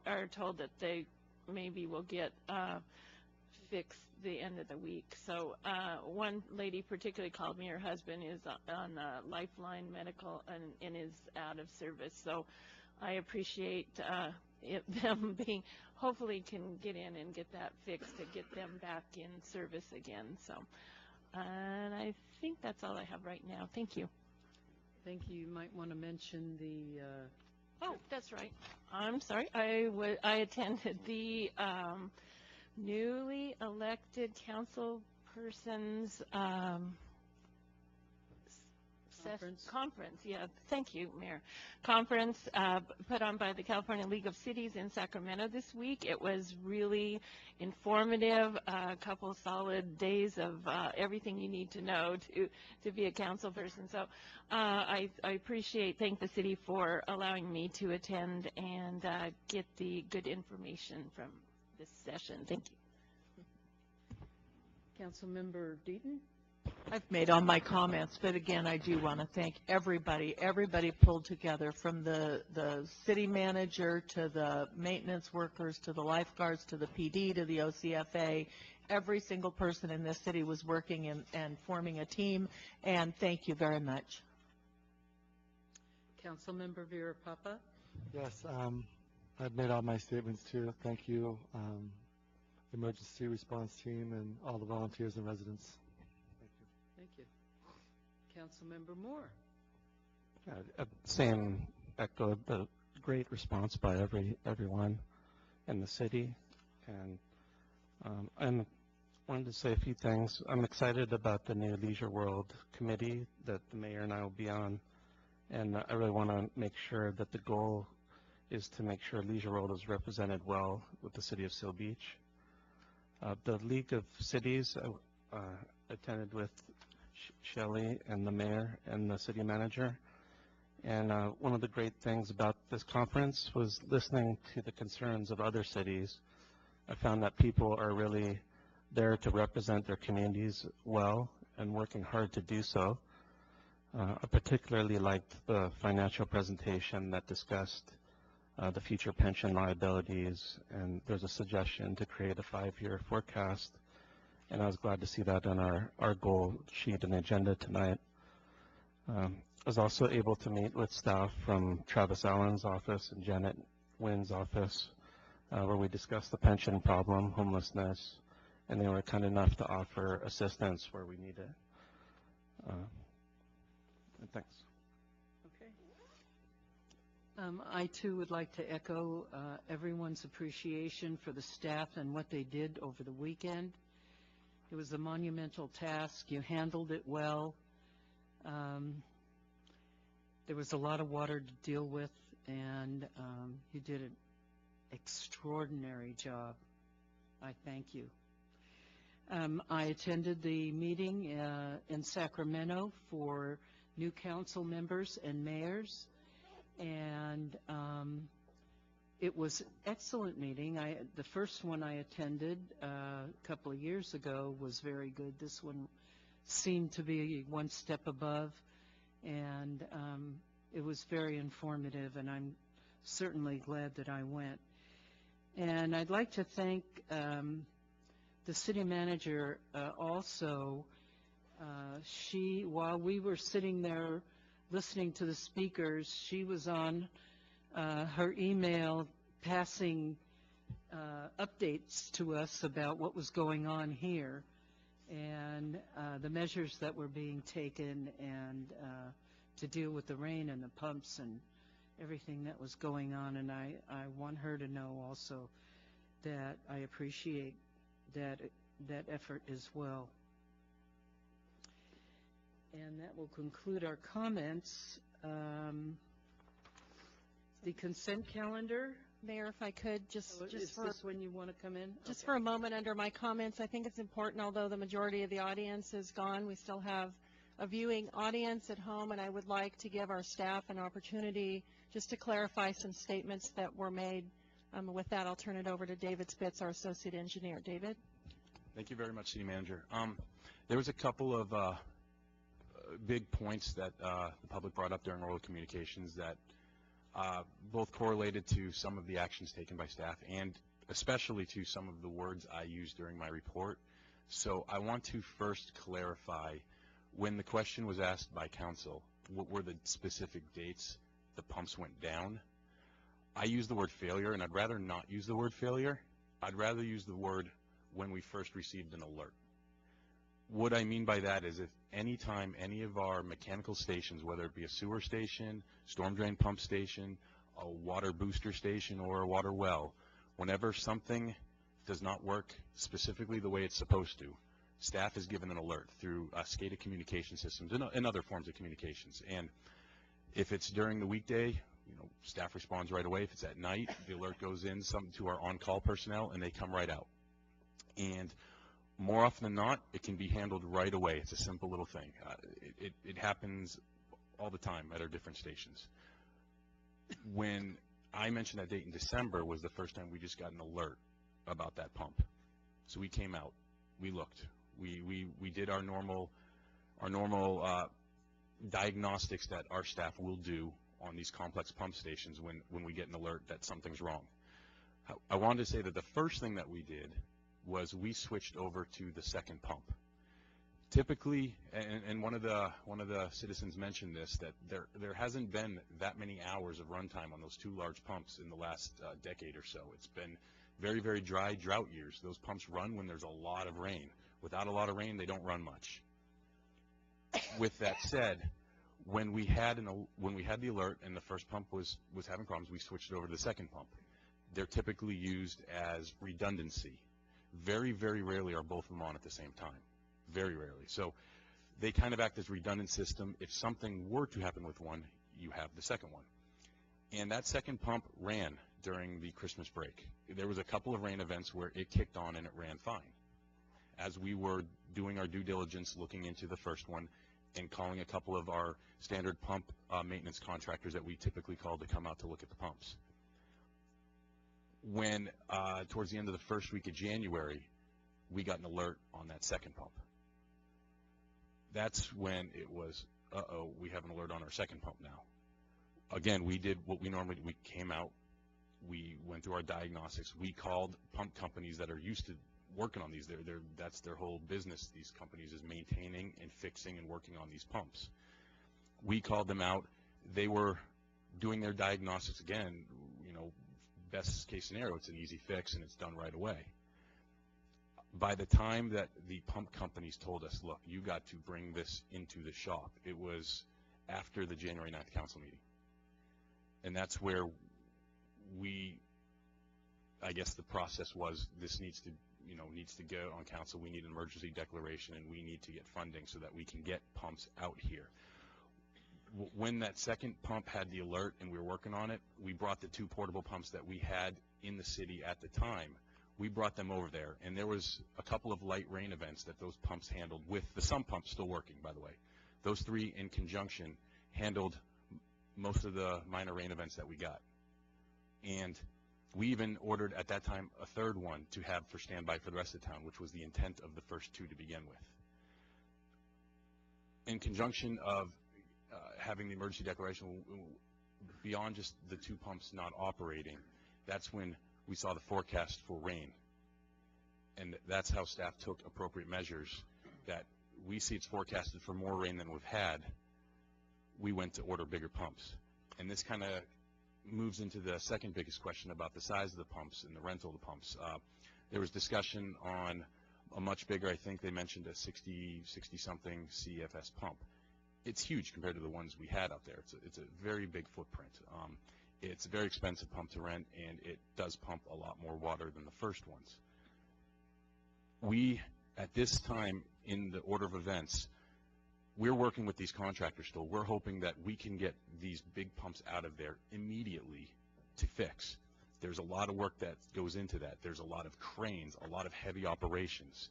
are told that they maybe will get fixed the end of the week. So one lady particularly called me. Her husband is on Lifeline Medical and is out of service, so I appreciate them being, hopefully can get in and get that fixed to get them back in service again. So, and I think that's all I have right now. Thank you. Thank you. You might want to mention the... Oh, that's right. I'm sorry. I attended the newly elected council persons conference. Yeah, thank you, Mayor. Conference put on by the California League of Cities in Sacramento this week. It was really informative, a couple solid days of everything you need to know to be a council person. So I thank the city for allowing me to attend and get the good information from this session. Thank you. Councilmember Deaton? I've made all my comments, but again, I do want to thank everybody. Everybody pulled together, from the city manager to the maintenance workers to the lifeguards to the PD to the OCFA. Every single person in this city was working and forming a team, and thank you very much. Councilmember Vera Papa? Yes, I've made all my statements too. Thank you, emergency response team and all the volunteers and residents. Thank you. Councilmember Moore. Same echo, the great response by everyone in the city, and I wanted to say a few things. I'm excited about the new Leisure World committee that the mayor and I will be on, and I really want to make sure that the goal is to make sure Leisure World is represented well with the city of Seal Beach. The League of Cities attended with Shelley and the mayor and the city manager, and one of the great things about this conference was listening to the concerns of other cities. I found that people are really there to represent their communities well and working hard to do so. I particularly liked the financial presentation that discussed the future pension liabilities, and there's a suggestion to create a 5-year forecast, and I was glad to see that on our goal sheet and agenda tonight. I was also able to meet with staff from Travis Allen's office and Janet Wynn's office, where we discussed the Pension problem, homelessness, and they were kind enough to offer assistance where we need it. Thanks. Okay. I too would like to echo everyone's appreciation for the staff and what they did over the weekend. It was a monumental task. You handled it well. There was a lot of water to deal with, and you did an extraordinary job. I thank you. I attended the meeting in Sacramento for new council members and mayors, and It was an excellent meeting. The first one I attended a couple of years ago was very good. This one seemed to be one step above, and it was very informative, and I'm certainly glad that I went. And I'd like to thank the city manager also. While we were sitting there listening to the speakers, she was on her email passing updates to us about what was going on here and the measures that were being taken and to deal with the rain and the pumps and everything that was going on. And I want her to know also that I appreciate that effort as well. And that will conclude our comments. The consent calendar. Mayor, if I could, Is this when you want to come in? Just for a moment under my comments, I think it's important, although the majority of the audience is gone, we still have a viewing audience at home, and I would like to give our staff an opportunity just to clarify some statements that were made. With that, I'll turn it over to David Spitz, our associate engineer. David? Thank you very much, City Manager. There was a couple of big points that the public brought up during oral communications that both correlated to some of the actions taken by staff and especially to some of the words I used during my report. So I want to first clarify, when the question was asked by council, what were the specific dates the pumps went down? I used the word failure, and I'd rather not use the word failure. I'd rather use the word when we first received an alert. What I mean by that is if anytime any of our mechanical stations, whether it be a sewer station, storm drain pump station, a water booster station, or a water well, whenever something does not work specifically the way it's supposed to, staff is given an alert through SCADA communication systems and other forms of communications. And if it's during the weekday, staff responds right away. If it's at night, the alert goes in to our on-call personnel, and they come right out. And more often than not, it can be handled right away. It's a simple little thing. It happens all the time at our different stations. When I mentioned that date in December was the first time we just got an alert about that pump. So we came out, we looked, we did our normal diagnostics that our staff will do on these complex pump stations when we get an alert that something's wrong. I wanted to say that the first thing that we did was we switched over to the second pump. Typically, and one of the citizens mentioned this, that there hasn't been that many hours of runtime on those two large pumps in the last decade or so. It's been very, very dry drought years. Those pumps run when there's a lot of rain. Without a lot of rain, they don't run much. With that said, when we had the alert and the first pump was having problems, we switched over to the second pump. They're typically used as redundancy. Very, very rarely are both of them on at the same time. Very rarely. So they kind of act as redundant system. If something were to happen with one, you have the second one. And that second pump ran during the Christmas break. There was a couple of rain events where it kicked on and it ran fine. As we were doing our due diligence, looking into the first one, and calling a couple of our standard pump maintenance contractors that we typically call to come out to look at the pumps. When, towards the end of the first week of January, we got an alert on that second pump. That's when it was, we have an alert on our second pump now. Again, we did what we normally do. We came out, we went through our diagnostics, we called pump companies that are used to working on these. That's their whole business, these companies, is maintaining and fixing and working on these pumps. We called them out. They were doing their diagnostics again. Best case scenario, it's an easy fix and it's done right away. By the time that the pump companies told us, look, you got to bring this into the shop, it was after the January 9th council meeting. And that's where I guess the process was, this needs to go on council. We need an emergency declaration and we need to get funding so that we can get pumps out here. When that second pump had the alert and we were working on it, we brought the two portable pumps that we had in the city at the time. We brought them over there, and there was a couple of light rain events that those pumps handled, with the sump pumps still working, by the way. Those three in conjunction handled most of the minor rain events that we got. And We even ordered at that time a third one to have for standby for the rest of the town, which was the intent of the first two to begin with. In conjunction of having the emergency declaration, beyond just the two pumps not operating, that's when we saw the forecast for rain. And that's how staff took appropriate measures that we see it's forecasted for more rain than we've had. We went to order bigger pumps. And this kind of moves into the second biggest question about the size of the pumps and the rental of the pumps. There was discussion on a much bigger, I think they mentioned a 60-something CFS pump. It's huge compared to the ones we had out there. It's a very big footprint. It's a very expensive pump to rent, and it does pump a lot more water than the first ones. We, at this time in the order of events, we're working with these contractors still. We're hoping that we can get these big pumps out of there immediately to fix. There's a lot of work that goes into that. There's a lot of cranes, a lot of heavy operations.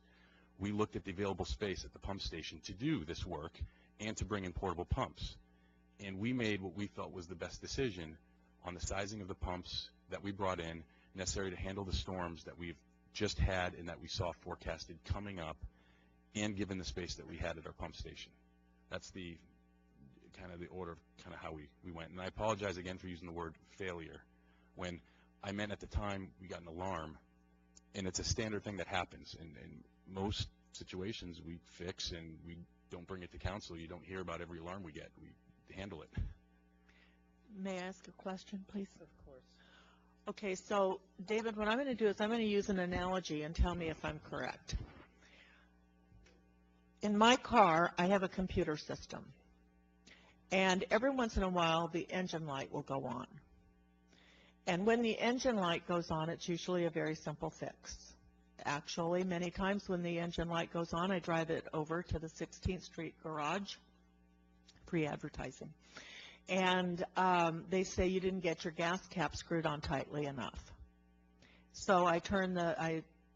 We looked at the available space at the pump station to do this work and to bring in portable pumps. And we made what we felt was the best decision on the sizing of the pumps that we brought in, necessary to handle the storms that we've just had and that we saw forecasted coming up, and given the space that we had at our pump station. That's the kind of the order of kind of how we went. And I apologize again for using the word failure, when I meant at the time we got an alarm, and it's a standard thing that happens. In most situations we fix and we don't bring it to council. You don't hear about every alarm we get. We handle it. May I ask a question, please? Of course. Okay, so David, what I'm going to do is I'm going to use an analogy and tell me if I'm correct. In my car, I have a computer system, and every once in a while the engine light will go on. And when the engine light goes on, it's usually a very simple fix. Actually, many times when the engine light goes on, I drive it over to the 16th Street garage, free advertising. And they say you didn't get your gas cap screwed on tightly enough. So I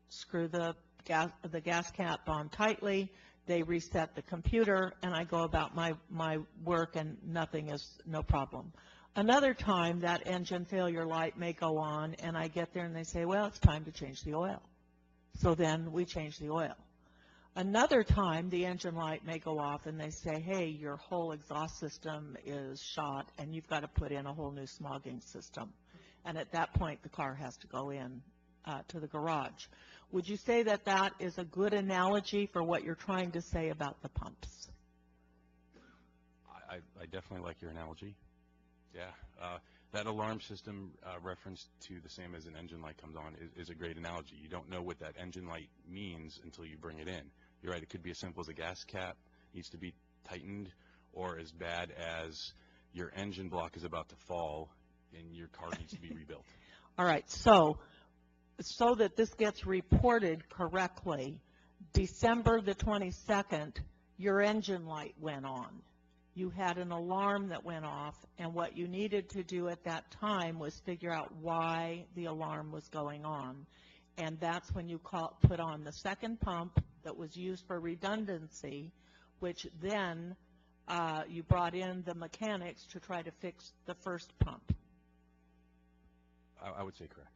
screw the gas cap on tightly, they reset the computer, and I go about my work, and no problem. Another time, that engine failure light may go on, and I get there and they say, well, it's time to change the oil. So then we change the oil. Another time, the engine light may go off and they say, hey, your whole exhaust system is shot and you've got to put in a whole new smogging system. And at that point, the car has to go in to the garage. Would you say that that is a good analogy for what you're trying to say about the pumps? I definitely like your analogy. Yeah. That alarm system reference to the same as an engine light comes on is a great analogy. You don't know what that engine light means until you bring it in. You're right, it could be as simple as a gas cap needs to be tightened, or as bad as your engine block is about to fall and your car needs to be rebuilt. All right, so that this gets reported correctly, December the 22nd, your engine light went on. You had an alarm that went off, and what you needed to do at that time was figure out why the alarm was going on. And that's when you put on the second pump that was used for redundancy, which then you brought in the mechanics to try to fix the first pump. I would say correct.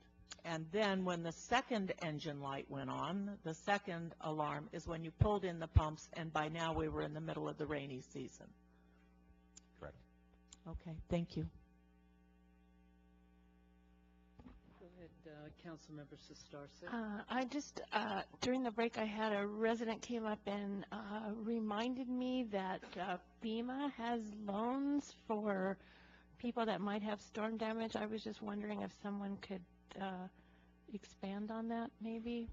And then when the second engine light went on, the second alarm is when you pulled in the pumps, and by now we were in the middle of the rainy season. Correct. Okay, thank you. Go ahead, Councilmember Sestarce. I just, during the break, I had a resident came up and reminded me that FEMA has loans for people that might have storm damage. I was just wondering if someone could expand on that, maybe.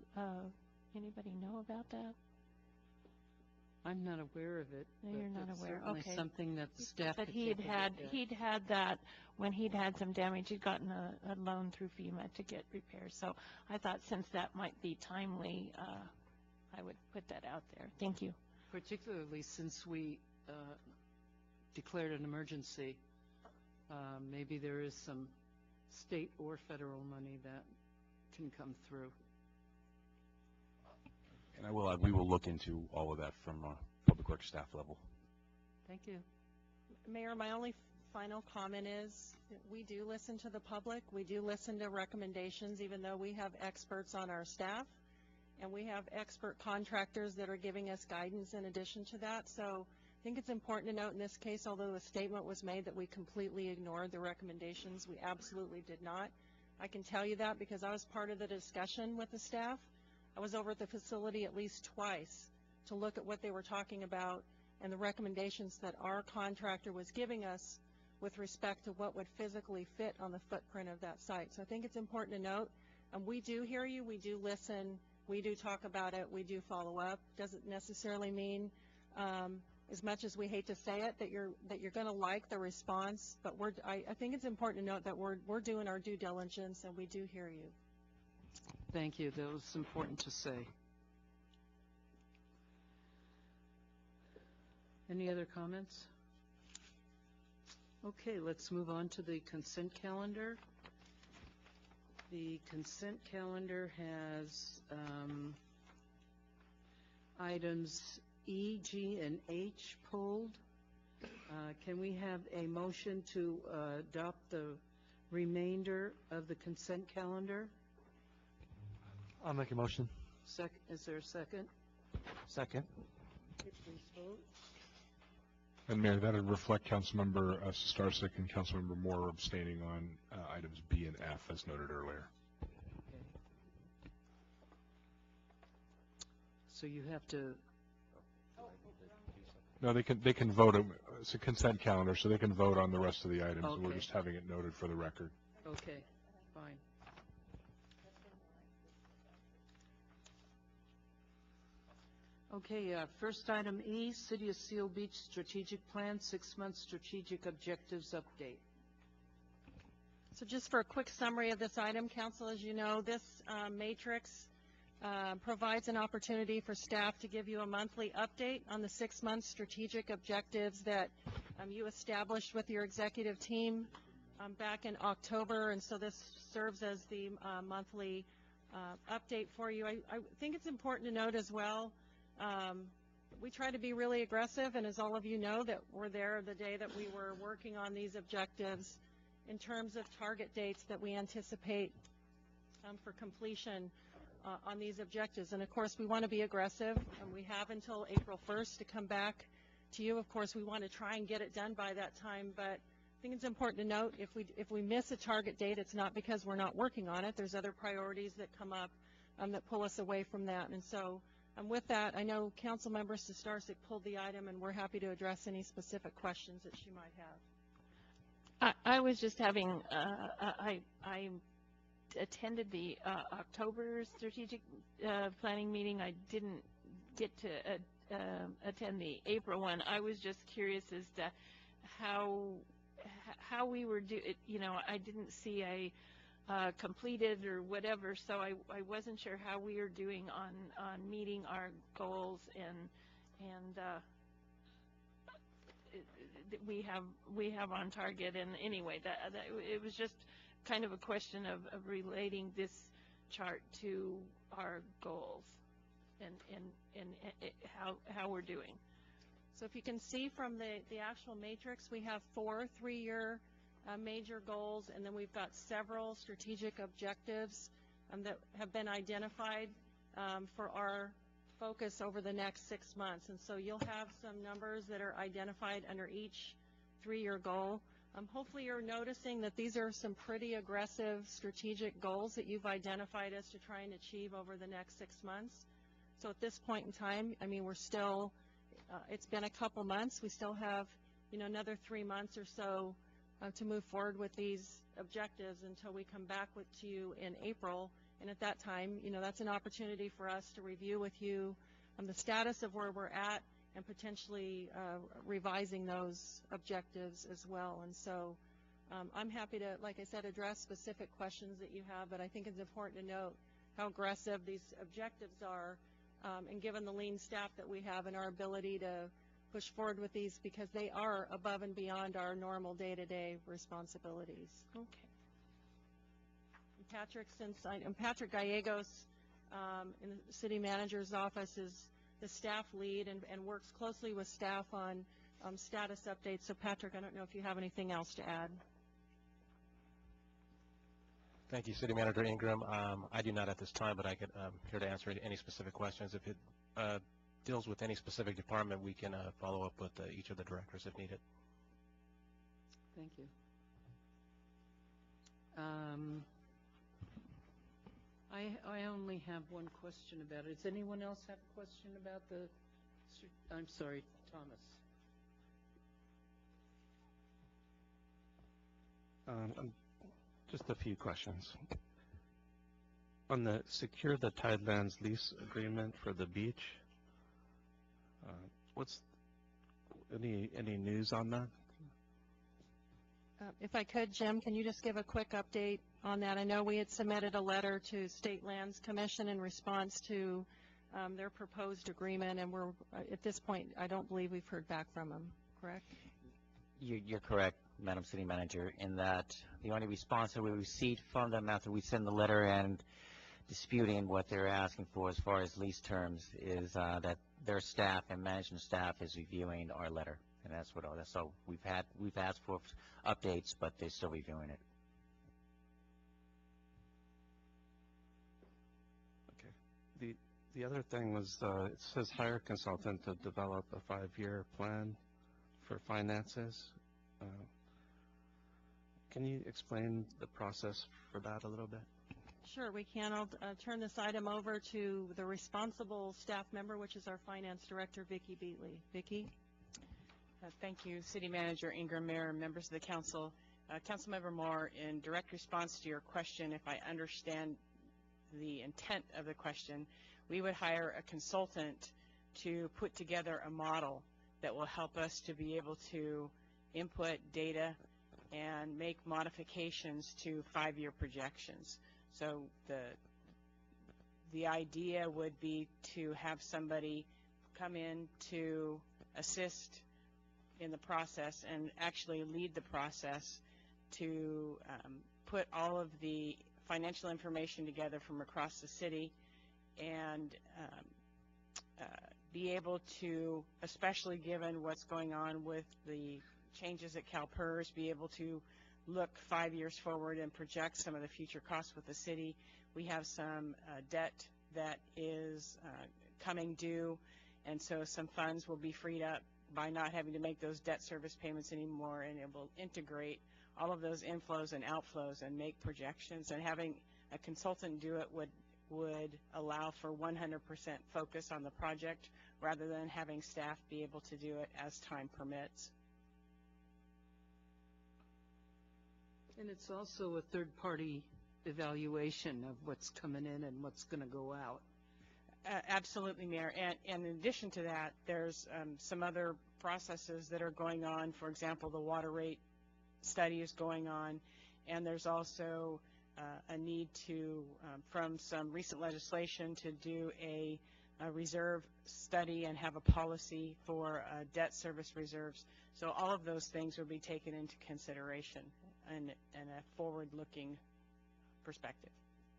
Anybody know about that? I'm not aware of it. No, you're not aware. Certainly Okay. Something that the staff But could he'd take a look at. had that when he'd had some damage. He'd gotten a loan through FEMA to get repairs. So I thought since that might be timely, I would put that out there. Thank you. Particularly since we declared an emergency, maybe there is some state or federal money that can come through. And I will add, we will look into all of that from a public works staff level. Thank you. Mayor, my only final comment is that we do listen to the public. We do listen to recommendations, even though we have experts on our staff, and we have expert contractors that are giving us guidance in addition to that. So I think it's important to note in this case, although a statement was made that we completely ignored the recommendations, we absolutely did not. I can tell you that because I was part of the discussion with the staff. I was over at the facility at least twice to look at what they were talking about and the recommendations that our contractor was giving us with respect to what would physically fit on the footprint of that site. So I think it's important to note, we do hear you, we do listen, we do talk about it, we do follow up. Doesn't necessarily mean, as much as we hate to say it, that you're going to like the response, but I think it's important to note that we're doing our due diligence and we do hear you. Thank you. That was important to say. Any other comments? Okay, let's move on to the consent calendar. The consent calendar has items E, G, and H pulled. Can we have a motion to adopt the remainder of the consent calendar? I'll make a motion. Is there a second? Second. Okay, please vote. And Mayor, that would reflect Councilmember Starsik and Councilmember Moore abstaining on items B and F as noted earlier. Okay. So you have to. No, they can vote. It's a consent calendar, so they can vote on the rest of the items. Okay. We're just having it noted for the record. Okay, fine. Okay, first item E, City of Seal Beach Strategic Plan, 6-month strategic objectives update. So just for a quick summary of this item, Council, as you know, this matrix provides an opportunity for staff to give you a monthly update on the 6-month strategic objectives that you established with your executive team back in October, and so this serves as the monthly update for you. I think it's important to note as well, we try to be really aggressive, and as all of you know, that we're there the day that we were working on these objectives in terms of target dates that we anticipate for completion on these objectives. And of course, we want to be aggressive, and we have until April 1st to come back to you. Of course, we want to try and get it done by that time, but I think it's important to note if we miss a target date, it's not because we're not working on it. There's other priorities that come up that pull us away from that. And so with that, I know Councilmember Starsik pulled the item, and we're happy to address any specific questions that she might have. I was just having, I attended the October strategic planning meeting. I didn't get to attend the April one. I was just curious as to how we were I didn't see a completed or whatever, so I wasn't sure how we were doing on meeting our goals and we have on target. And anyway, that it was just kind of a question of relating this chart to our goals and how we're doing. So if you can see from the actual matrix, we have 4 3-year major goals, and then we've got several strategic objectives that have been identified for our focus over the next 6 months. And so you'll have some numbers that are identified under each 3-year goal. Hopefully you're noticing that these are some pretty aggressive strategic goals that you've identified as to try and achieve over the next 6 months. So at this point in time, I mean, we're still, it's been a couple months. We still have, another 3 months or so to move forward with these objectives until we come back to you in April. And at that time, that's an opportunity for us to review with you the status of where we're at and potentially revising those objectives as well. And so I'm happy to, like I said, address specific questions that you have, but I think it's important to note how aggressive these objectives are, and given the lean staff that we have and our ability to push forward with these, because they are above and beyond our normal day-to-day responsibilities. Okay. Patrick Gallegos in the city manager's office is the staff lead and works closely with staff on status update. So Patrick, I don't know if you have anything else to add. Thank you, City Manager Ingram. I do not at this time, but I could here to answer any specific questions. If it deals with any specific department, we can follow up with each of the directors if needed. Thank you. I only have one question about it. Does anyone else have a question about the, I'm sorry, Thomas. Just a few questions. On the Secure the Tidelands lease agreement for the beach, what's any news on that? If I could, Jim, can you just give a quick update on that? I know we had submitted a letter to State Lands Commission in response to their proposed agreement, and we're, at this point, I don't believe we've heard back from them, correct? You're correct, Madam City Manager, in that the only response that we received from them after we sent the letter and disputing what they're asking for as far as lease terms is that their staff and management staff is reviewing our letter. And that's what all that. So we've asked for updates, but they're still reviewing it. Okay. The other thing was it says hire consultant to develop a 5-year plan for finances. Can you explain the process for that a little bit? Sure, we can. I'll turn this item over to the responsible staff member, which is our finance director, Vicki Beatley. Vicki? Thank you, City Manager Ingram, Mayor, and members of the Council. Councilmember Moore, in direct response to your question, if I understand the intent of the question, we would hire a consultant to put together a model that will help us to be able to input data and make modifications to 5-year projections. So the idea would be to have somebody come in to assist in the process and actually lead the process to put all of the financial information together from across the city and be able to, especially given what's going on with the changes at CalPERS, be able to look 5 years forward and project some of the future costs with the city. We have some debt that is coming due, and so some funds will be freed up by not having to make those debt service payments anymore, and it will integrate all of those inflows and outflows and make projections. And having a consultant do it would allow for 100% focus on the project rather than having staff be able to do it as time permits. And it's also a third-party evaluation of what's coming in and what's going to go out. Absolutely, Mayor. And in addition to that, there's some other processes that are going on. For example, the water rate study is going on, and there's also a need to, from some recent legislation, to do a reserve study and have a policy for debt service reserves. So all of those things will be taken into consideration in a forward-looking perspective.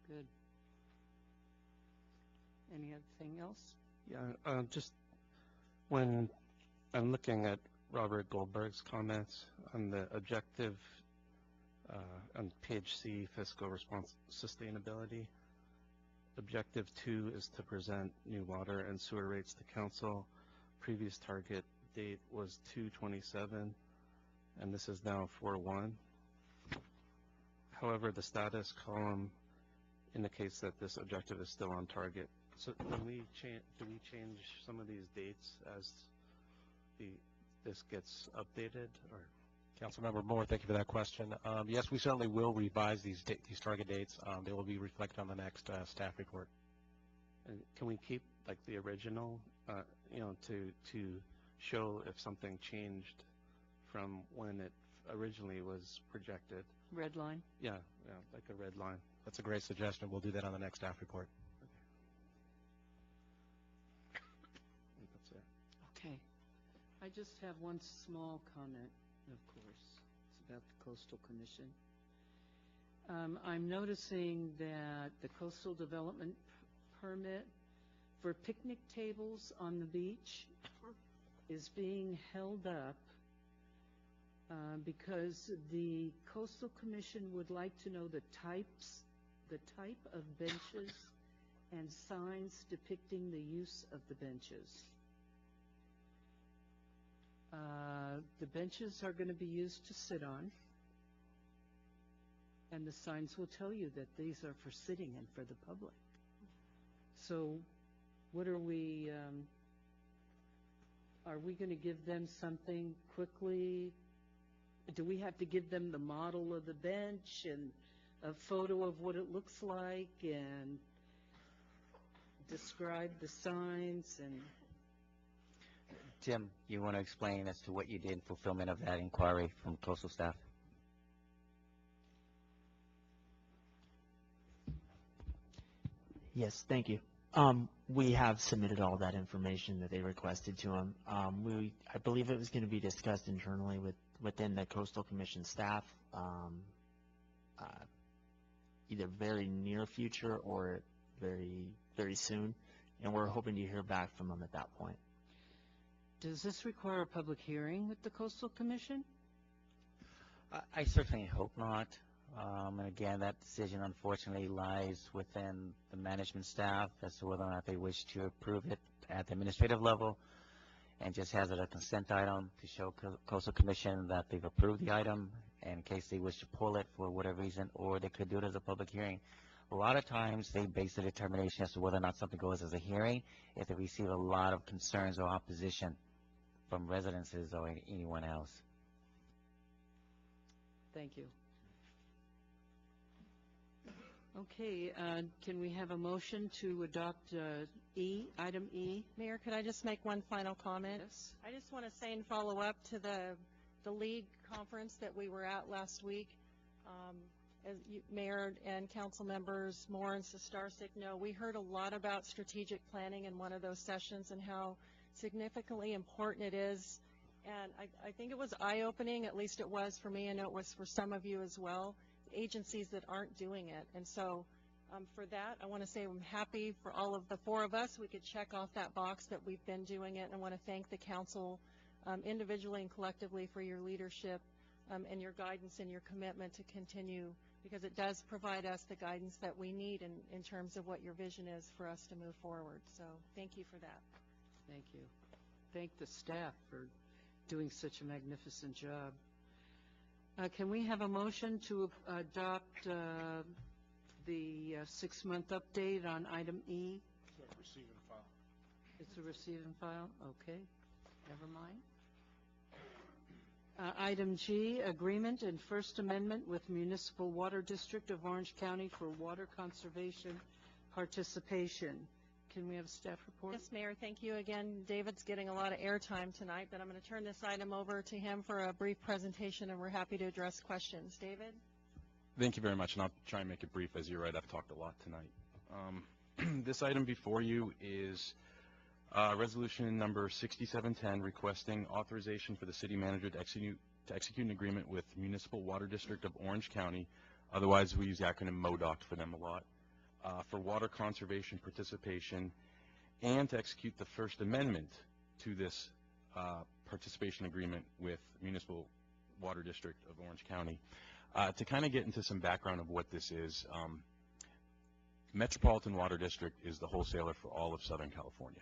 Good. Anything else? Yeah, just when I'm looking at Robert Goldberg's comments on the objective on page C, fiscal response sustainability. Objective 2 is to present new water and sewer rates to council. Previous target date was 2/27, and this is now 4/1. However, the status column indicates that this objective is still on target. So do we change some of these dates as this gets updated? Or Councilmember Moore, thank you for that question. Yes, we certainly will revise these target dates. They will be reflected on the next staff report. And can we keep like the original, to show if something changed from when it originally was projected? Red line? Yeah, like a red line. That's a great suggestion. We'll do that on the next staff report. That's it. Okay. I just have one small comment, of course. It's about the Coastal Commission. I'm noticing that the coastal development permit for picnic tables on the beach is being held up because the Coastal Commission would like to know the type of benches and signs depicting the use of the benches. The benches are going to be used to sit on, and the signs will tell you that these are for sitting and for the public. So what are we going to give them something quickly? Do we have to give them the model of the bench and a photo of what it looks like and describe the signs? And Tim, you want to explain as to what you did in fulfillment of that inquiry from coastal staff? Yes, thank you. We have submitted all that information that they requested to them. I believe it was going to be discussed internally within the Coastal Commission staff, either very near future or very, very soon, and we're hoping to hear back from them at that point. does this require a public hearing with the Coastal Commission? I certainly hope not. And again, that decision unfortunately lies within the management staff as to whether or not they wish to approve it at the administrative level, and just has it a consent item to show Coastal Commission that they've approved the item in case they wish to pull it for whatever reason, or they could do it as a public hearing. A lot of times they base the determination as to whether or not something goes as a hearing if they receive a lot of concerns or opposition from residences or anyone else. Thank you. Okay, can we have a motion to adopt item E? Mayor, could I just make one final comment? Yes. I just want to say in follow-up to the league conference that we were at last week, as Mayor and council members Moore and Sostarczyk know, we heard a lot about strategic planning in one of those sessions and how significantly important it is. And I think it was eye-opening, at least it was for me, I know it was for some of you as well, agencies that aren't doing it. And so for that, I want to say I'm happy for all of the four of us. We could check off that box that we've been doing it. And I want to thank the council individually and collectively for your leadership and your guidance and your commitment to continue, because it does provide us the guidance that we need in terms of what your vision is for us to move forward. So thank you for that. Thank you. Thank the staff for doing such a magnificent job. Can we have a motion to adopt the 6-month update on item E? Receive and file. It's a receive and file? Okay, never mind. Item G, agreement and First Amendment with Municipal Water District of Orange County for water conservation participation. Can we have a staff report? Yes, Mayor, thank you again. David's getting a lot of airtime tonight, but I'm going to turn this item over to him for a brief presentation, and we're happy to address questions. David? Thank you very much, and I'll try and make it brief. As you're right, I've talked a lot tonight. This item before you is resolution number 6710, requesting authorization for the city manager to execute an agreement with Municipal Water District of Orange County, otherwise we use the acronym MODOC for them a lot, for water conservation participation, and to execute the First Amendment to this participation agreement with Municipal Water District of Orange County. To kind of get into some background of what this is, Metropolitan Water District is the wholesaler for all of Southern California.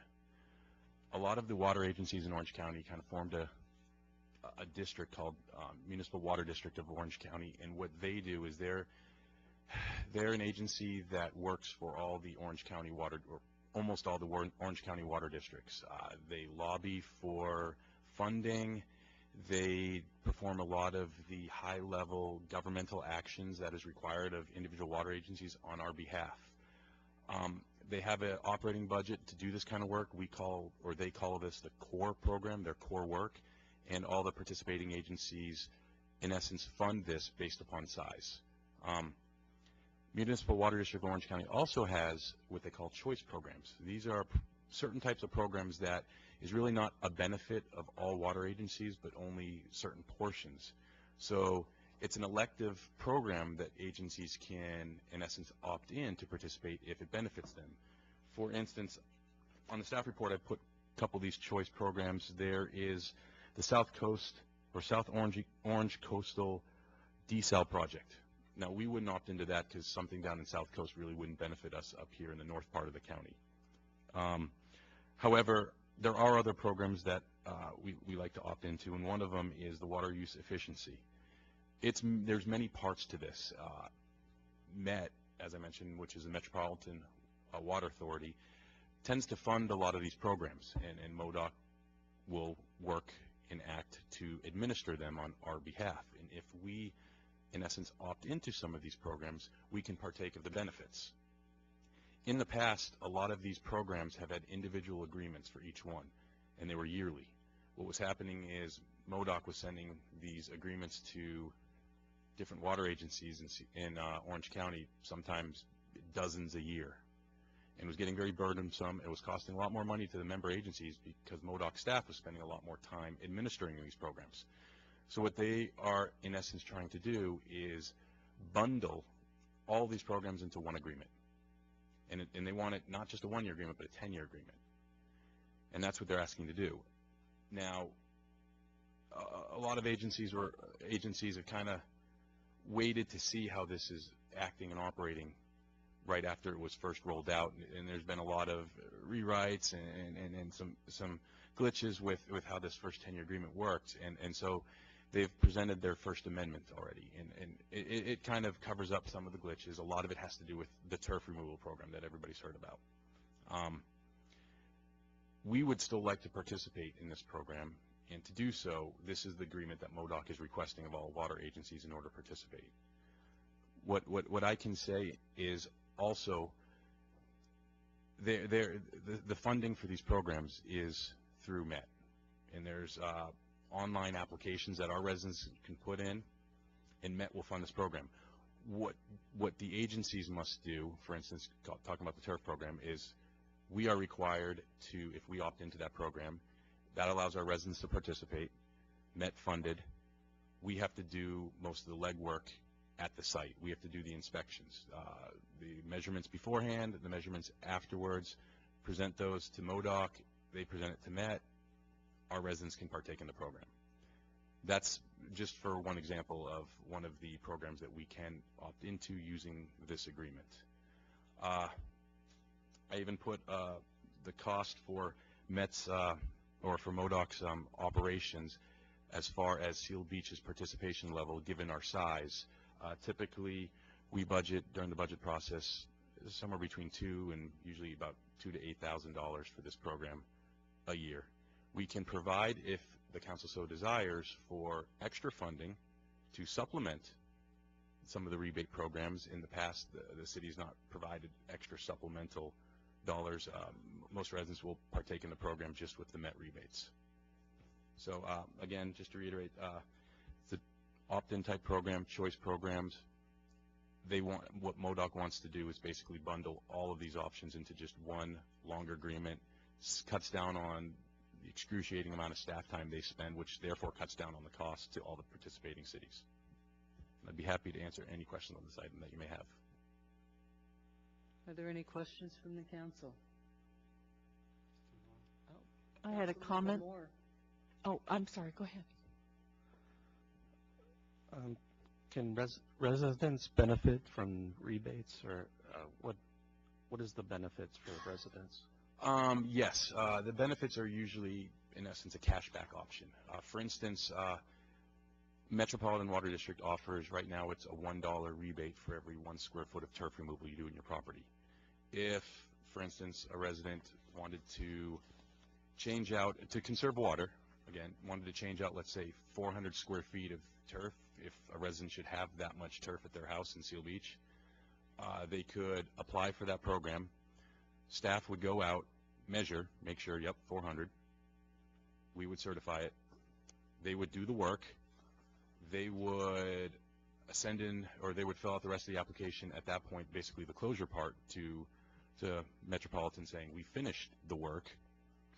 A lot of the water agencies in Orange County kind of formed a district called Municipal Water District of Orange County, and what they do is they're an agency that works for all the Orange County water, or almost all the Orange County water districts. They lobby for funding. They perform a lot of the high-level governmental actions that is required of individual water agencies on our behalf. They have an operating budget to do this kind of work. They call this the core program, their core work, and all the participating agencies, in essence, fund this based upon size. Municipal Water District of Orange County also has what they call choice programs. These are certain types of programs that is really not a benefit of all water agencies, but only certain portions. So it's an elective program that agencies can, in essence, opt in to participate if it benefits them. For instance, on the staff report I put couple of these choice programs. There is the South Coast or South Orange Coastal desal project. Now, we wouldn't opt into that because something down in South Coast really wouldn't benefit us up here in the north part of the county. However, there are other programs that we like to opt into, and one of them is the water use efficiency. There's many parts to this. MET, as I mentioned, which is the Metropolitan Water Authority, tends to fund a lot of these programs, and MoDOC will work and act to administer them on our behalf. And if we, in essence, opt into some of these programs, we can partake of the benefits. In the past, a lot of these programs have had individual agreements for each one, and they were yearly. What was happening is MoDOC was sending these agreements to different water agencies in Orange County, sometimes dozens a year, and it was getting very burdensome. It was costing a lot more money to the member agencies because MoDOC staff was spending a lot more time administering these programs. So what they are, in essence, trying to do is bundle all these programs into one agreement. And they want it not just a one-year agreement, but a 10-year agreement. And that's what they're asking to do. Now, a lot of agencies have kind of waited to see how this is acting and operating right after it was first rolled out, and there's been a lot of rewrites and some glitches with how this first 10-year agreement worked, and so they've presented their first amendment already, and it kind of covers up some of the glitches. A lot of it has to do with the turf removal program that everybody's heard about. We would still like to participate in this program, and to do so, this is the agreement that MoDOC is requesting of all water agencies in order to participate. What I can say is also the funding for these programs is through MET, and there's online applications that our residents can put in, and MET will fund this program. What the agencies must do, for instance, talking about the turf program, is we are required to, if we opt into that program, that allows our residents to participate, MET funded. We have to do most of the legwork at the site. We have to do the inspections, the measurements beforehand, the measurements afterwards, present those to MoDOC, they present it to MET, our residents can partake in the program. That's just for one example of one of the programs that we can opt into using this agreement. I even put the cost for MET's or for MoDOC's operations as far as Seal Beach's participation level given our size. Typically, we budget during the budget process somewhere between $2,000 and usually about $2,000 to $8,000 for this program a year. We can provide, if the council so desires, for extra funding to supplement some of the rebate programs. In the past, the city has not provided extra supplemental dollars. Most residents will partake in the program just with the MET rebates. So again, just to reiterate, it's an opt-in type program, choice programs. What MoDOC wants to do is basically bundle all of these options into just one longer agreement, cuts down on the excruciating amount of staff time they spend, which therefore cuts down on the cost to all the participating cities. I'd be happy to answer any questions on this item that you may have. Are there any questions from the council? I had a comment. Oh, I'm sorry, go ahead. Can residents benefit from rebates, or what is the benefits for residents? Yes, the benefits are usually, in essence, a cashback option. For instance, Metropolitan Water District offers, right now it's a $1 rebate for every 1 square foot of turf removal you do in your property. If, for instance, a resident wanted to change out, to conserve water, again, wanted to change out, let's say, 400 square feet of turf, if a resident should have that much turf at their house in Seal Beach, they could apply for that program. Staff would go out, measure, make sure, yep, 400. We would certify it. They would do the work. They would send in, or they would fill out the rest of the application at that point, basically the closure part, to Metropolitan saying, we finished the work,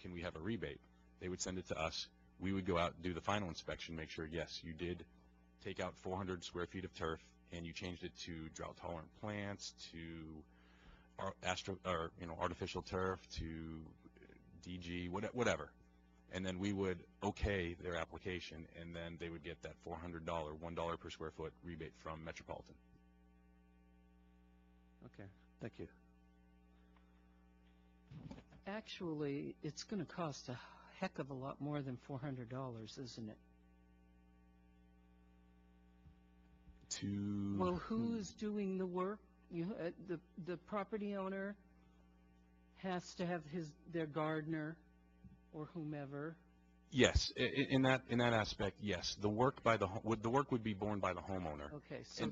can we have a rebate? They would send it to us. We would go out and do the final inspection, make sure, yes, you did take out 400 square feet of turf, and you changed it to drought-tolerant plants, to artificial turf, to DG, whatever. And then we would okay their application, and then they would get that $400, $1 per square foot rebate from Metropolitan. Okay, thank you. Actually, it's going to cost a heck of a lot more than $400, isn't it? Well, who's doing the work? The property owner has to have their gardener or whomever. Yes, in that aspect, yes. The work would be borne by the homeowner. Okay, so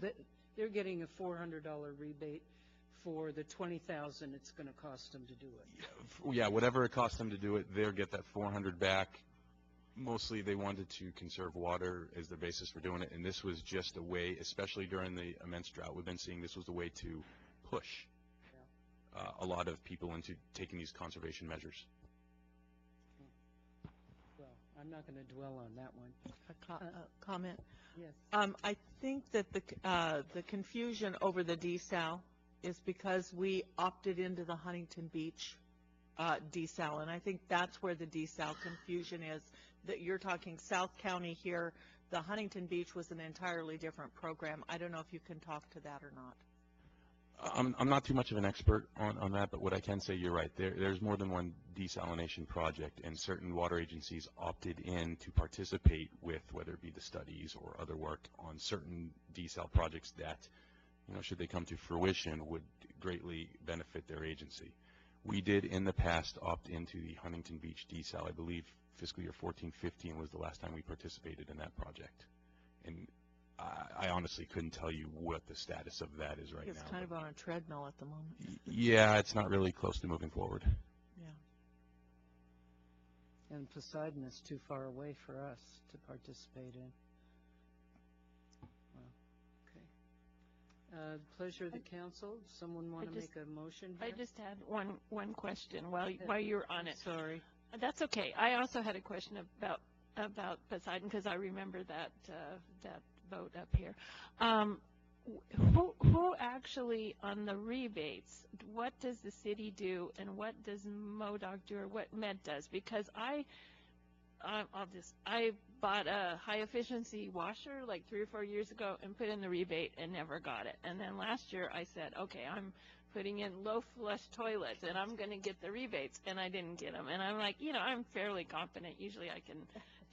they're getting a $400 rebate for the $20,000 it's going to cost them to do it. Yeah, whatever it costs them to do it, they'll get that $400 back. Mostly they wanted to conserve water as the basis for doing it, and this was just a way, especially during the immense drought we've been seeing, this was a way to push a lot of people into taking these conservation measures. Well, I'm not going to dwell on that one. Comment? Yes. I think that the confusion over the desal is because we opted into the Huntington Beach desal, and I think that's where the desal confusion is, that you're talking South County here. The Huntington Beach was an entirely different program. I don't know if you can talk to that or not. I'm not too much of an expert on that, but what I can say, you're right. There's more than one desalination project, and certain water agencies opted in to participate with, whether it be the studies or other work on certain desal projects that, should they come to fruition, would greatly benefit their agency. We did in the past opt into the Huntington Beach desal. I believe fiscal year 14-15 was the last time we participated in that project. And I honestly couldn't tell you what the status of that is right now. It's kind of on a treadmill at the moment. Yeah, it's not really close to moving forward. Yeah. And Poseidon is too far away for us to participate in. Well, okay. Pleasure of the council. Someone want to make a motion here? I just had one question while you're on it. Sorry. That's okay. I also had a question about Poseidon, because I remember that vote up here. Who actually, on the rebates, what does the city do, and what does MoDOC do, or what Med does? Because I bought a high efficiency washer like 3 or 4 years ago and put in the rebate and never got it. And then last year I said, okay, I'm putting in low flush toilets and I'm going to get the rebates, and I didn't get them. And I'm like, I'm fairly confident. Usually I can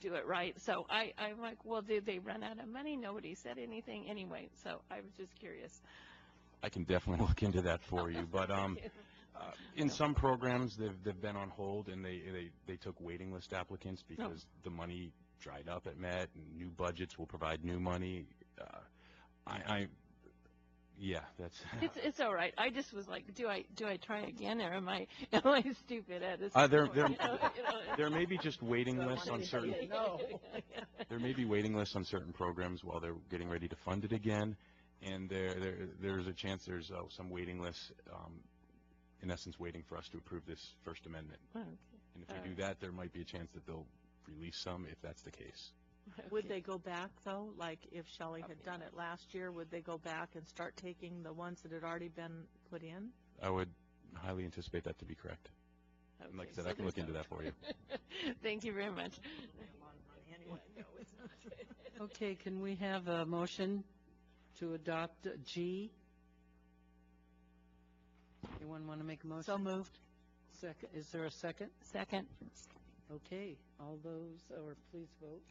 do it right. So I'm like, well, did they run out of money? Nobody said anything anyway. So I was just curious. I can definitely look into that for you. But in some programs, they've been on hold, and they took waiting list applicants because the money dried up at Met, and new budgets will provide new money. Yeah, that's. It's all right. I just was like, do I try again, or am I stupid at this? There may be just waiting lists on certain. There may be waiting lists on certain programs while they're getting ready to fund it again, and there's a chance there's some waiting lists, in essence, waiting for us to approve this First Amendment. Okay. And if we do that, there might be a chance that they'll release some if that's the case. Would they go back, though? Like if Shelley had done it last year, would they go back and start taking the ones that had already been put in? I would highly anticipate that to be correct. Okay, and like I said, I can look into that for you. Thank you very much. Okay, can we have a motion to adopt G? Anyone want to make a motion? So moved. Second. Is there a second? Second. Okay, all those, or please vote.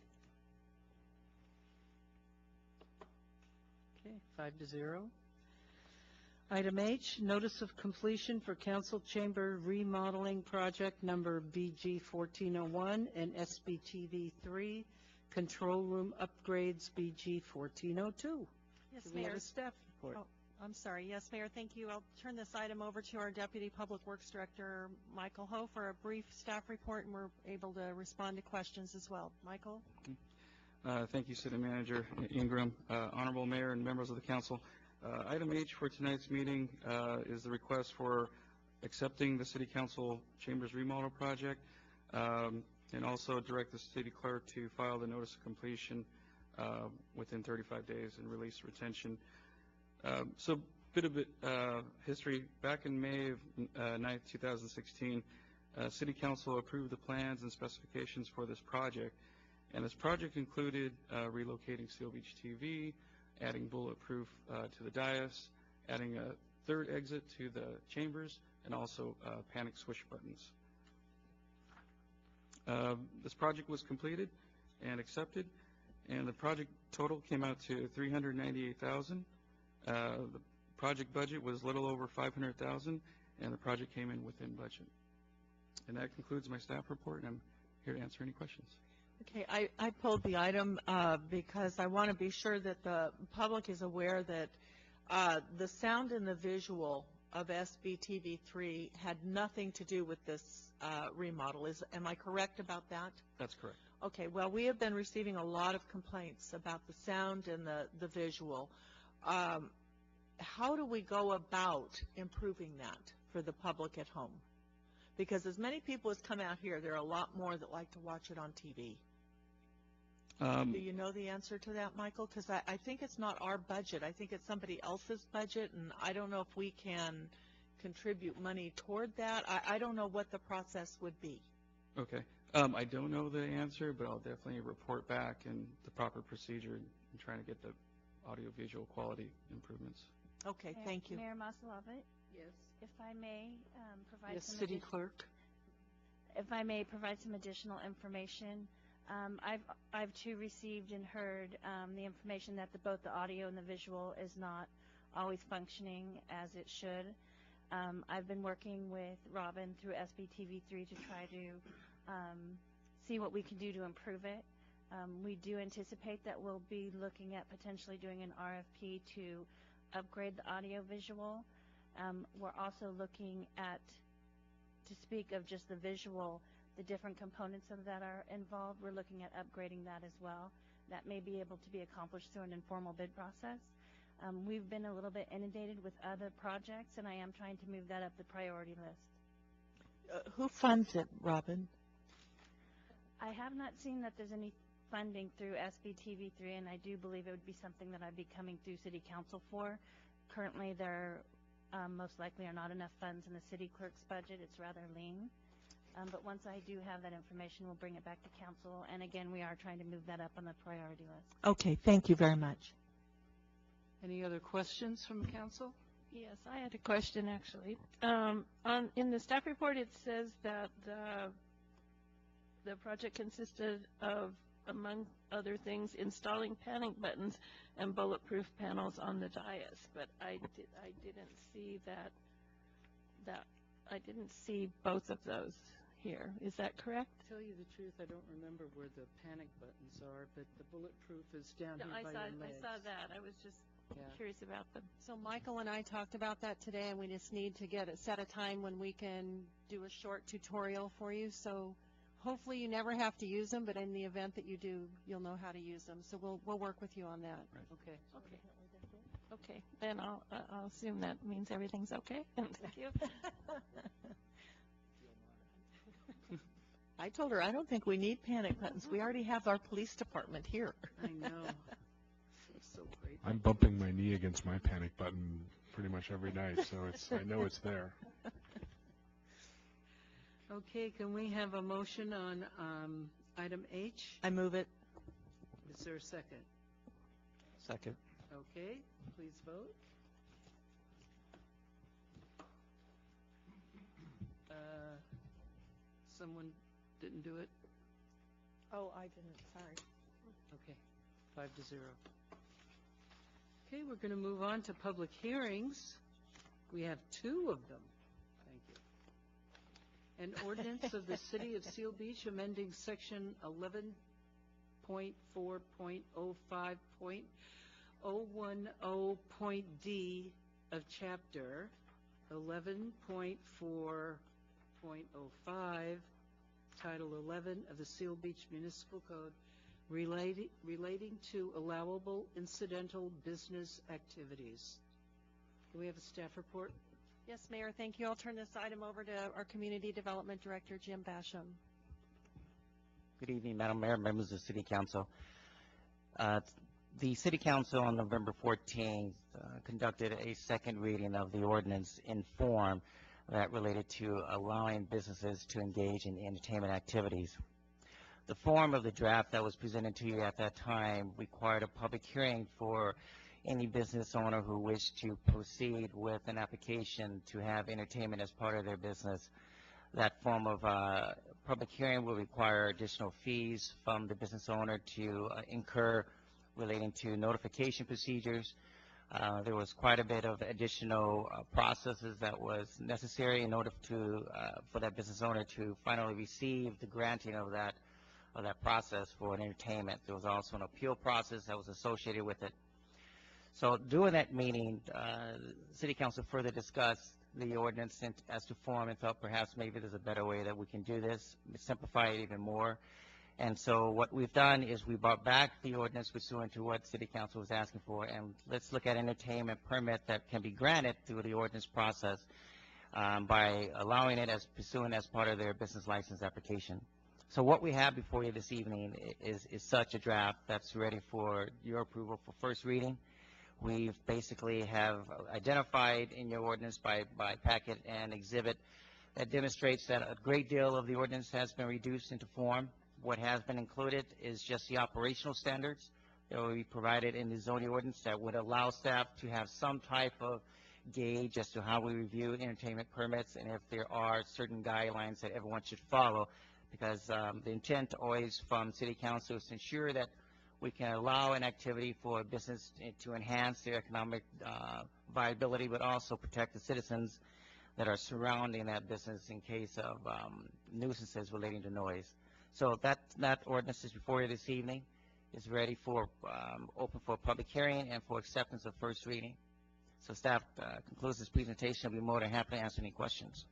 Okay, 5-0. Item H, notice of completion for council chamber remodeling project number BG 1401 and SBTV 3, control room upgrades BG 1402. Yes, Do we have Mayor. a staff report? Oh, I'm sorry. Yes, Mayor, thank you. I'll turn this item over to our Deputy Public Works Director, Michael Ho, for a brief staff report, and we're able to respond to questions as well. Michael? Thank you, City Manager Ingram, Honorable Mayor, and members of the council. Item H for tonight's meeting is the request for accepting the City Council Chambers remodel project, and also direct the City Clerk to file the notice of completion within 35 days and release retention. So a bit of history. Back in May of 9th, 2016, City Council approved the plans and specifications for this project, and this project included relocating Seal Beach TV, adding bulletproof to the dais, adding a third exit to the chambers, and also panic switch buttons. This project was completed and accepted, and the project total came out to $398,000. The project budget was a little over $500,000, and the project came in within budget. And that concludes my staff report, and I'm here to answer any questions. Okay, I pulled the item because I want to be sure that the public is aware that the sound and the visual of SBTV3 had nothing to do with this remodel. Am I correct about that? That's correct. Okay, well, we have been receiving a lot of complaints about the sound and the visual. How do we go about improving that for the public at home? Because as many people as come out here, there are a lot more that like to watch it on TV. Do you know the answer to that, Michael? Because I think it's not our budget. I think it's somebody else's budget, and I don't know if we can contribute money toward that. I don't know what the process would be. Okay. I don't know the answer, but I'll definitely report back in the proper procedure in trying to get the audiovisual quality improvements. Okay, thank you. Mayor Masalovit? Yes. If I may provide Yes, some City Clerk. If I may provide some additional information. I've too received and heard the information that both the audio and the visual is not always functioning as it should. I've been working with Robin through SBTV3 to try to see what we can do to improve it. We do anticipate that we'll be looking at potentially doing an RFP to upgrade the audio visual. We're also looking at, to speak of just the visual, the different components of that are involved. We're looking at upgrading that as well. That may be able to be accomplished through an informal bid process. We've been a little bit inundated with other projects, and I am trying to move that up the priority list. Who funds it, Robin? I have not seen that there's any funding through SBTV3, and I do believe it would be something that I'd be coming through City Council for. Currently, there most likely are not enough funds in the city clerk's budget. It's rather lean. But once I do have that information, we'll bring it back to council. And again, we are trying to move that up on the priority list. Okay, thank you very much. Any other questions from council? Yes, I had a question actually. In the staff report, it says that the project consisted of, among other things, installing panic buttons and bulletproof panels on the dais. But I didn't see that. I didn't see both of those here. Is that correct? To tell you the truth, I don't remember where the panic buttons are, but the bulletproof is down here by your legs. I saw that. I was just curious about them. So Michael and I talked about that today, and we just need to set a time when we can do a short tutorial for you. So hopefully you never have to use them, but in the event that you do, you'll know how to use them. So we'll work with you on that. Right. Okay. Okay, then I'll assume that means everything's okay. Thank you. I told her I don't think we need panic buttons. We already have our police department here. I know. It's so great. I'm bumping my knee against my panic button pretty much every night, so I know it's there. Okay, can we have a motion on item H? I move it. Is there a second? Second. Okay, please vote. Someone didn't do it? Oh, I didn't. Sorry. Okay, 5-0. Okay, we're going to move on to public hearings. We have 2 of them. Thank you. An ordinance of the City of Seal Beach amending Section 11.4.05.010.d of Chapter 11.4.05, Title 11 of the Seal Beach Municipal Code relating to allowable incidental business activities. Do we have a staff report? Yes, Mayor, thank you. I'll turn this item over to our Community Development Director, Jim Basham. Good evening, Madam Mayor, members of the City Council. The City Council on November 14th conducted a second reading of the ordinance in form. that related to allowing businesses to engage in entertainment activities. The form of the draft that was presented to you at that time required a public hearing for any business owner who wished to proceed with an application to have entertainment as part of their business. That form of public hearing will require additional fees from the business owner to incur relating to notification procedures. There was quite a bit of additional processes that was necessary in order to for that business owner to finally receive the granting of that process for an entertainment. There was also an appeal process that was associated with it. So during that meeting, City Council further discussed the ordinance as to form and felt perhaps maybe there's a better way that we can do this, simplify it even more. And so what we've done is we brought back the ordinance pursuant to what City Council was asking for, and let's look at entertainment permit that can be granted through the ordinance process by allowing it as pursuant as part of their business license application. So what we have before you this evening is such a draft that's ready for your approval for first reading. We've basically have identified in your ordinance by packet and exhibit that demonstrates that a great deal of the ordinance has been reduced into form. What has been included is just the operational standards that will be provided in the zoning ordinance that would allow staff to have some type of gauge as to how we review entertainment permits and if there are certain guidelines that everyone should follow, because the intent always from City Council is to ensure that we can allow an activity for a business to enhance their economic viability, but also protect the citizens that are surrounding that business in case of nuisances relating to noise. So that ordinance is before you this evening, is ready for open for public hearing and for acceptance of first reading. So staff concludes this presentation. I'll be more than happy to answer any questions.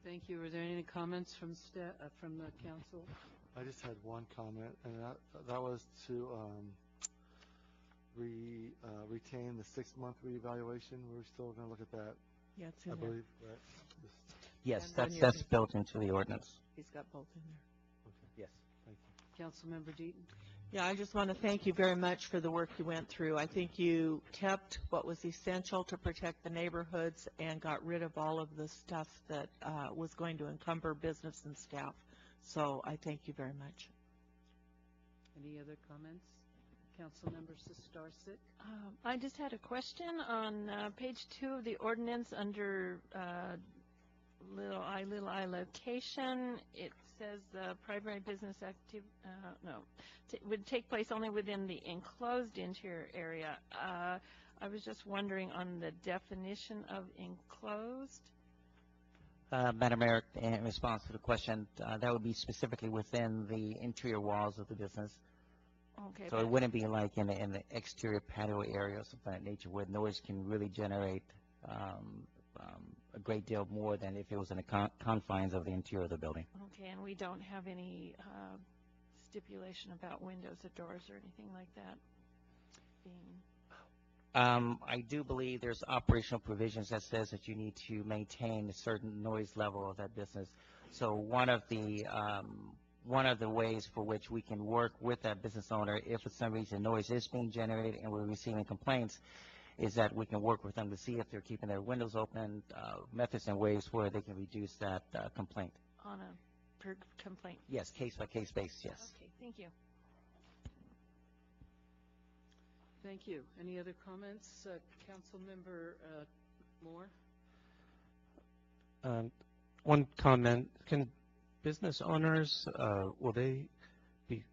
Thank you. Are there any comments from staff, from the council? I just had one comment, and that was to retain the 6-month reevaluation. We're still going to look at that. Yeah, it's in I there. believe, right? Yes, that's built into the ordinance. He's got both in there. Yes. Thank you. Councilmember Deaton. Yeah, I just want to thank you very much for the work you went through. I think you kept what was essential to protect the neighborhoods and got rid of all of the stuff that was going to encumber business and staff. So I thank you very much. Any other comments? Councilmember Sistarsik. I just had a question on page 2 of the ordinance under little I location. It says the primary business would take place only within the enclosed interior area. I was just wondering on the definition of enclosed. Madam Mayor, in response to the question, that would be specifically within the interior walls of the business. Okay. So it wouldn't be like in the exterior patio area or something of that nature where noise can really generate a great deal more than if it was in the confines of the interior of the building. Okay, and we don't have any stipulation about windows or doors or anything like that being... I do believe there's operational provisions that says that you need to maintain a certain noise level of that business. So one of the ways for which we can work with that business owner, if for some reason noise is being generated and we're receiving complaints, is that we can work with them to see if they're keeping their windows open, methods and ways where they can reduce that complaint. On a per complaint? Yes, case-by-case basis, yes. Okay, thank you. Thank you. Any other comments? Councilmember Moore? One comment. Can business owners, will they be,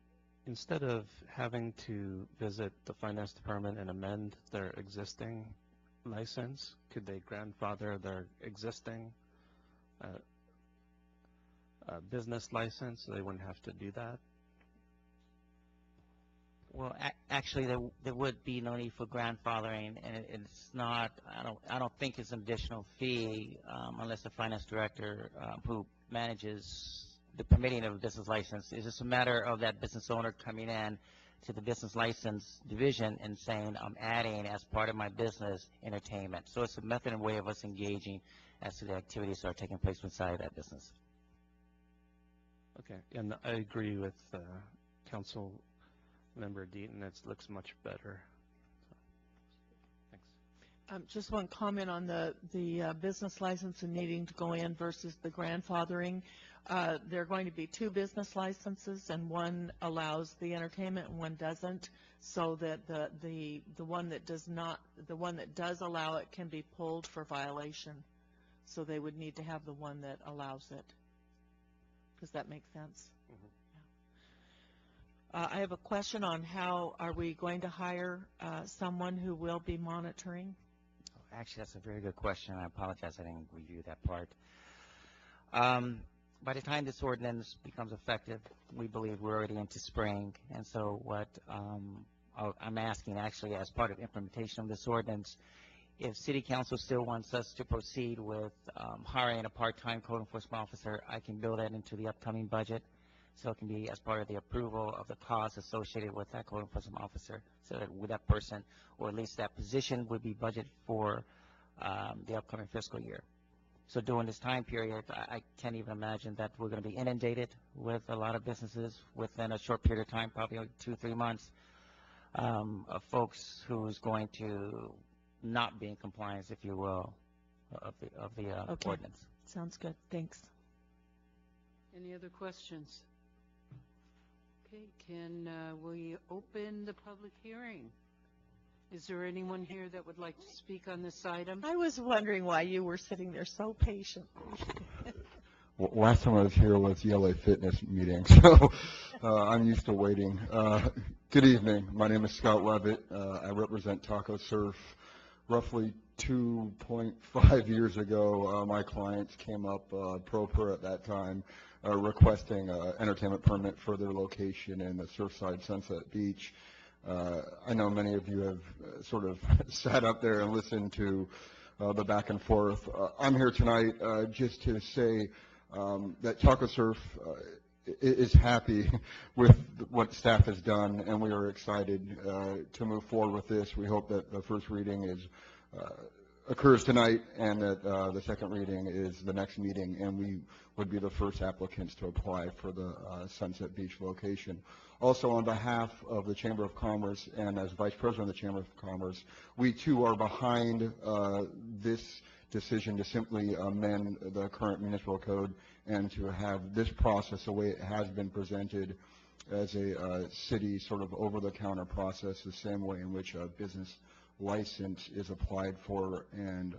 instead of having to visit the finance department and amend their existing license, could they grandfather their existing business license so they wouldn't have to do that? Well, actually, there would be no need for grandfathering, and it's not. I don't think it's an additional fee unless the finance director who manages the permitting of a business license. It's just a matter of that business owner coming in to the business license division and saying, "I'm adding as part of my business entertainment." So it's a method and way of us engaging as to the activities that are taking place inside that business. Okay, and I agree with Council Member Deaton. It looks much better. So, thanks. Just one comment on the business license and needing to go in versus the grandfathering. There are going to be 2 business licenses, and one allows the entertainment and one doesn't, so that the one that does allow it can be pulled for violation. So they would need to have the one that allows it. Does that make sense? Yeah. I have a question on how are we going to hire someone who will be monitoring? Actually, that's a very good question. I apologize, I didn't review that part. By the time this ordinance becomes effective, we believe we're already into spring, and so what I'm asking actually as part of implementation of this ordinance, if City Council still wants us to proceed with hiring a part-time code enforcement officer, I can build that into the upcoming budget, so it can be as part of the approval of the costs associated with that code enforcement officer, so that with that person, or at least that position, would be budgeted for the upcoming fiscal year. So during this time period, I can't even imagine that we're going to be inundated with a lot of businesses within a short period of time, probably like 2-3 months, of folks who's going to not be in compliance, if you will, of the Okay. ordinance. Sounds good. Thanks. Any other questions? Okay, can we open the public hearing? Is there anyone here that would like to speak on this item? I was wondering why you were sitting there so patient. Well, last time I was here was the LA Fitness meeting, so I'm used to waiting. Good evening. My name is Scott Levitt. I represent Taco Surf. Roughly 2.5 years ago, my clients came up pro per at that time, requesting an entertainment permit for their location in the Surfside Sunset Beach. I know many of you have sort of sat up there and listened to the back and forth. I'm here tonight just to say that Taco Surf is happy with what staff has done, and we are excited to move forward with this. We hope that the first reading occurs tonight, and that the second reading is the next meeting, and we would be the first applicants to apply for the Sunset Beach location. Also, on behalf of the Chamber of Commerce and as Vice President of the Chamber of Commerce, we too are behind this decision to simply amend the current municipal code and to have this process the way it has been presented as a city sort of over-the-counter process, the same way in which a business license is applied for and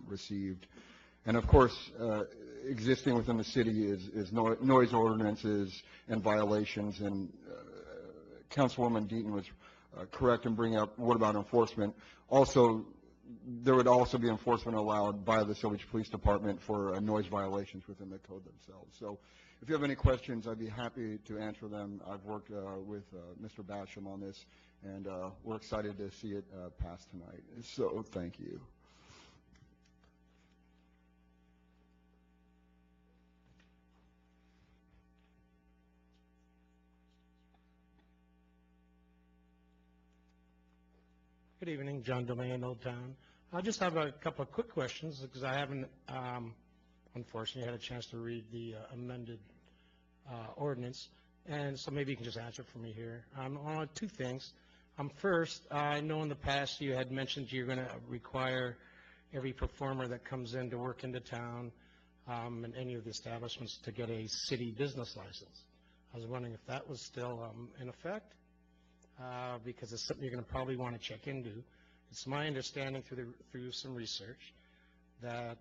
received. And of course, existing within the city is noise ordinances and violations, and Councilwoman Deaton was correct in bringing up what about enforcement. Also, there would also be enforcement allowed by the Silver Beach Police Department for noise violations within the code themselves. So if you have any questions, I'd be happy to answer them. I've worked with Mr. Basham on this, and we're excited to see it pass tonight. So thank you. Good evening, John Domain, Old Town. I just have a couple of quick questions because I haven't, unfortunately, had a chance to read the amended ordinance, and so maybe you can just answer for me here. On 2 things. First, I know in the past you had mentioned you're going to require every performer that comes in to work into town and any of the establishments to get a city business license. I was wondering if that was still in effect. Because it's something you're going to probably want to check into. It's my understanding through some research that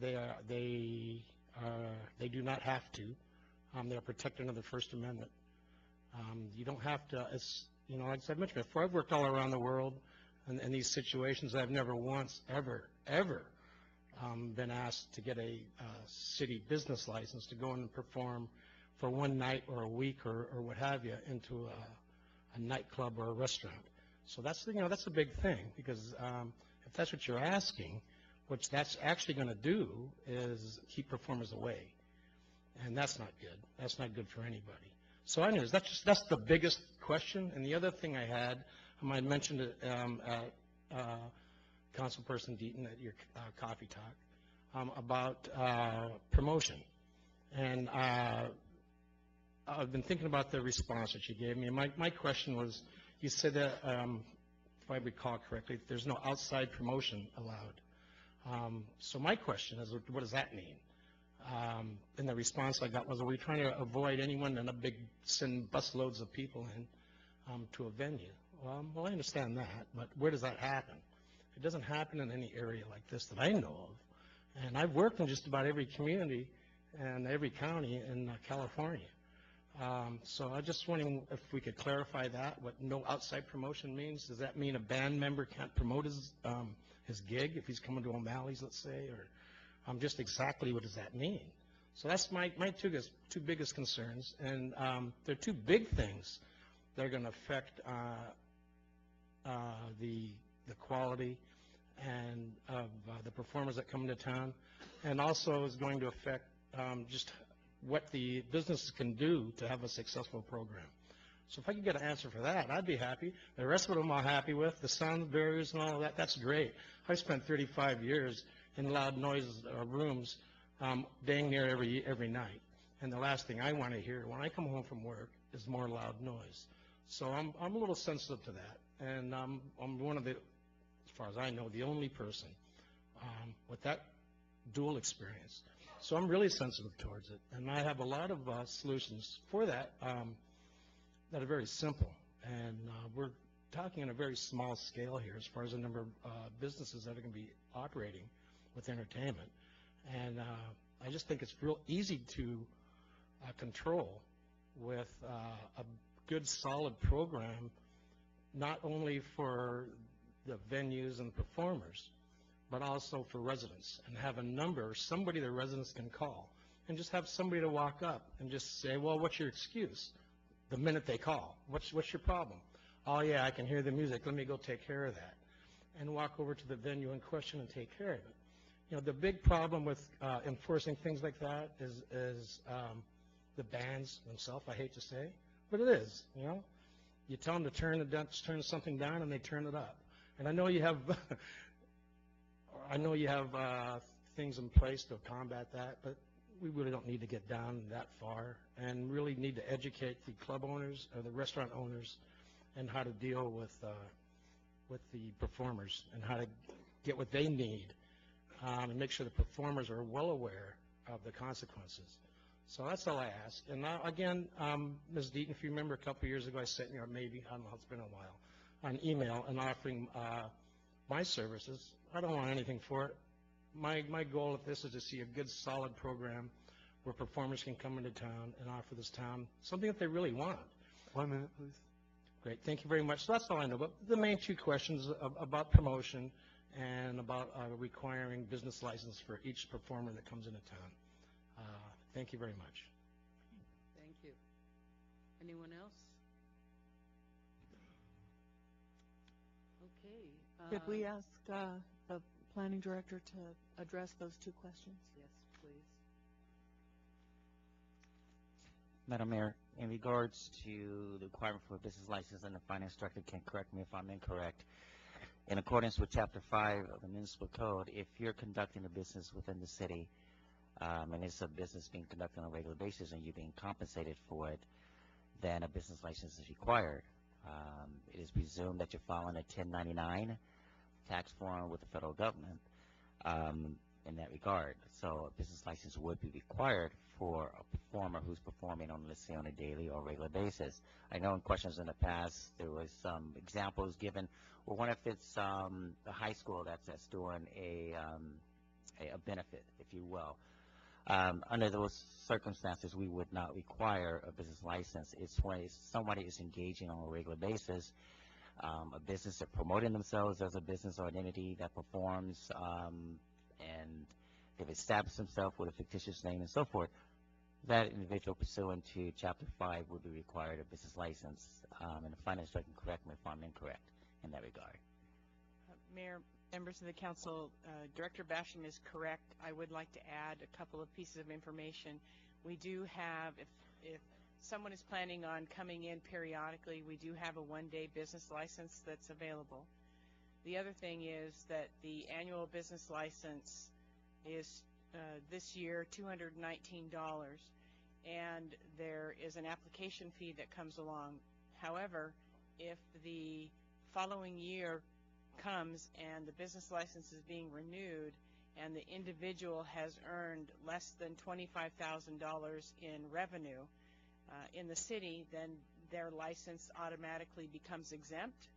they do not have to. They are protected under the First Amendment. You don't have to. It's, you know, like I mentioned before, I've worked all around the world in these situations. I've never once ever been asked to get a city business license to go in and perform for one night or a week or what have you into a nightclub or a restaurant. So that's, you know, that's a big thing, because if that's what you're asking, what that's actually going to do is keep performers away, and that's not good. That's not good for anybody. So anyways, that's the biggest question. And the other thing I had, I mentioned it at Councilperson Deaton at your coffee talk about promotion, and I've been thinking about the response that you gave me. My question was, you said that if I recall correctly, there's no outside promotion allowed. So my question is, what does that mean? And the response I got was, are we trying to avoid anyone in a big send busloads of people in to a venue? Well, I understand that, but where does that happen? It doesn't happen in any area like this that I know of. And I've worked in just about every community and every county in California. So I'm just wondering if we could clarify that, what no outside promotion means. Does that mean a band member can't promote his gig if he's coming to O'Malley's, let's say, or just exactly what does that mean? So that's my two biggest concerns, and there are two big things that are going to affect the quality and of the performers that come into town, and also is going to affect just what the businesses can do to have a successful program. So if I could get an answer for that, I'd be happy. The rest of them I'm happy with. The sound barriers and all of that, that's great. I've spent 35 years in loud noise rooms dang near every night. And the last thing I want to hear when I come home from work is more loud noise. So I'm a little sensitive to that. And I'm one of the, as far as I know, the only person with that dual experience. So I'm really sensitive towards it. And I have a lot of solutions for that that are very simple. And we're talking on a very small scale here as far as the number of businesses that are going to be operating with entertainment. And I just think it's real easy to control with a good, solid program, not only for the venues and the performers, but also for residents, and have a number, somebody the residents can call, and just have somebody to walk up and just say, well, what's your excuse? The minute they call, what's your problem? Oh, yeah, I can hear the music. Let me go take care of that. And walk over to the venue in question and take care of it. You know, the big problem with enforcing things like that is the bands themselves, I hate to say, but it is, you know. You tell them to turn something down, and they turn it up. And I know you have things in place to combat that, but we really don't need to get down that far, and really need to educate the club owners or the restaurant owners and how to deal with the performers and how to get what they need, and make sure the performers are well aware of the consequences. So that's all I ask. And now, again, Ms. Deaton, if you remember a couple of years ago, I sent you, or maybe, I don't know, it's been a while, an email and offering my services. I don't want anything for it. My goal with this is to see a good, solid program where performers can come into town and offer this town something that they really want. 1 minute, please. Great, thank you very much. So that's all I know. But the main two questions about promotion and about requiring business license for each performer that comes into town. Thank you very much. Thank you. Anyone else? Okay. Could we ask the planning director to address those two questions? Yes, please. Madam Mayor, in regards to the requirement for a business license, and the finance director can correct me if I'm incorrect, in accordance with Chapter 5 of the Municipal Code, if you're conducting a business within the city, and it's a business being conducted on a regular basis and you're being compensated for it, then a business license is required. It is presumed that you're filing a 1099 tax form with the federal government in that regard. So a business license would be required for a performer who's performing on, let's say, on a daily or regular basis. I know in questions in the past there was some examples given. Well, what if it's a high school that's doing a benefit, if you will? Under those circumstances, we would not require a business license. It's when somebody is engaging on a regular basis, a business that promoting themselves as a business or an entity that performs, and they've established themselves with a fictitious name and so forth, that individual pursuant to Chapter 5 would be required a business license. And the finance director can correct me if I'm incorrect in that regard. Mayor, members of the council, Director Basham is correct. I would like to add a couple of pieces of information. We do have, if someone is planning on coming in periodically, we do have a one-day business license that's available. The other thing is that the annual business license is this year $219, and there is an application fee that comes along. However, if the following year comes and the business license is being renewed and the individual has earned less than $25,000 in revenue in the city, then their license automatically becomes exempt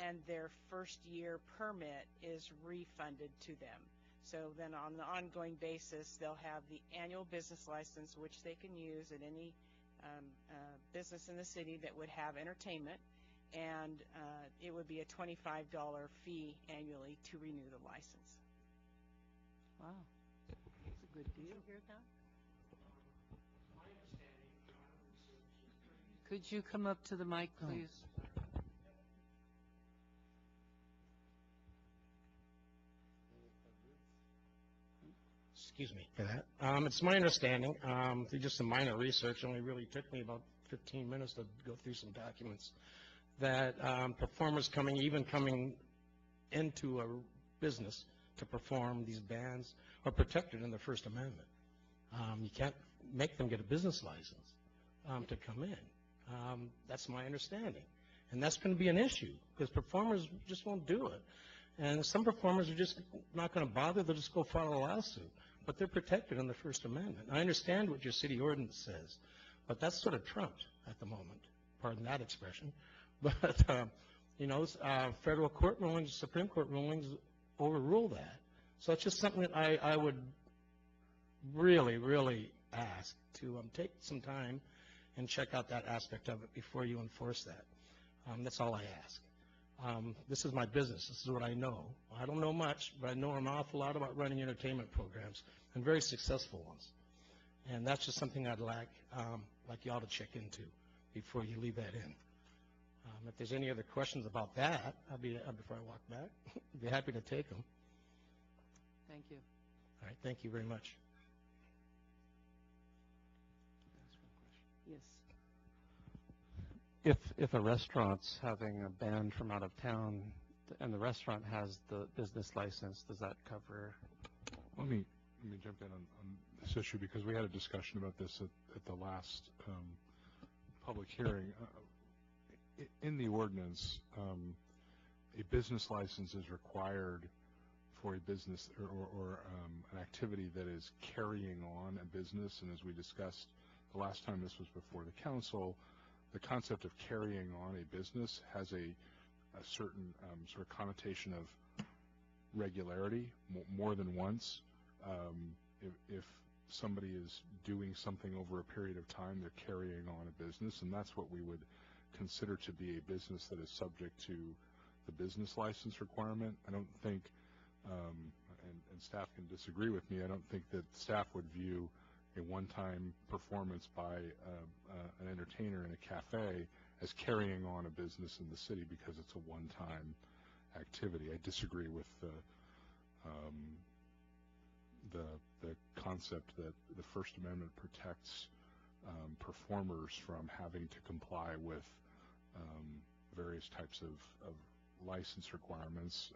and their first year permit is refunded to them. So then on an ongoing basis, they'll have the annual business license, which they can use at any business in the city that would have entertainment, and it would be a $25 fee annually to renew the license. Wow, that's a good deal. Could you come up to the mic, please? Excuse me for that. It's my understanding, through just some minor research, only really took me about 15 minutes to go through some documents, that performers coming into a business to perform these bands are protected in the First Amendment. You can't make them get a business license to come in. That's my understanding. And that's going to be an issue because performers just won't do it. And some performers are just not going to bother. They'll just go file a lawsuit. But they're protected in the First Amendment. I understand what your city ordinance says, but that's sort of trumped at the moment. Pardon that expression. But, federal court rulings, Supreme Court rulings overrule that. So it's just something that I would really, really ask to take some time and check out that aspect of it before you enforce that. That's all I ask. This is my business. This is what I know. I don't know much, but I know an awful lot about running entertainment programs, and very successful ones. And that's just something I'd like y'all to check into before you leave that in. If there's any other questions about that, before I walk back, I'd be happy to take them. Thank you. All right, thank you very much. Yes. If a restaurant's having a band from out of town and the restaurant has the business license, does that cover? Let me jump in on this issue because we had a discussion about this at the last public hearing. In the ordinance, a business license is required for a business or an activity that is carrying on a business. And as we discussed the last time this was before the council, the concept of carrying on a business has a certain sort of connotation of regularity, more than once. If somebody is doing something over a period of time, they're carrying on a business, and that's what we would consider to be a business that is subject to the business license requirement. I don't think, and staff can disagree with me, I don't think that staff would view a one-time performance by an entertainer in a cafe as carrying on a business in the city because it's a one-time activity. I disagree with the concept that the First Amendment protects performers from having to comply with various types of license requirements.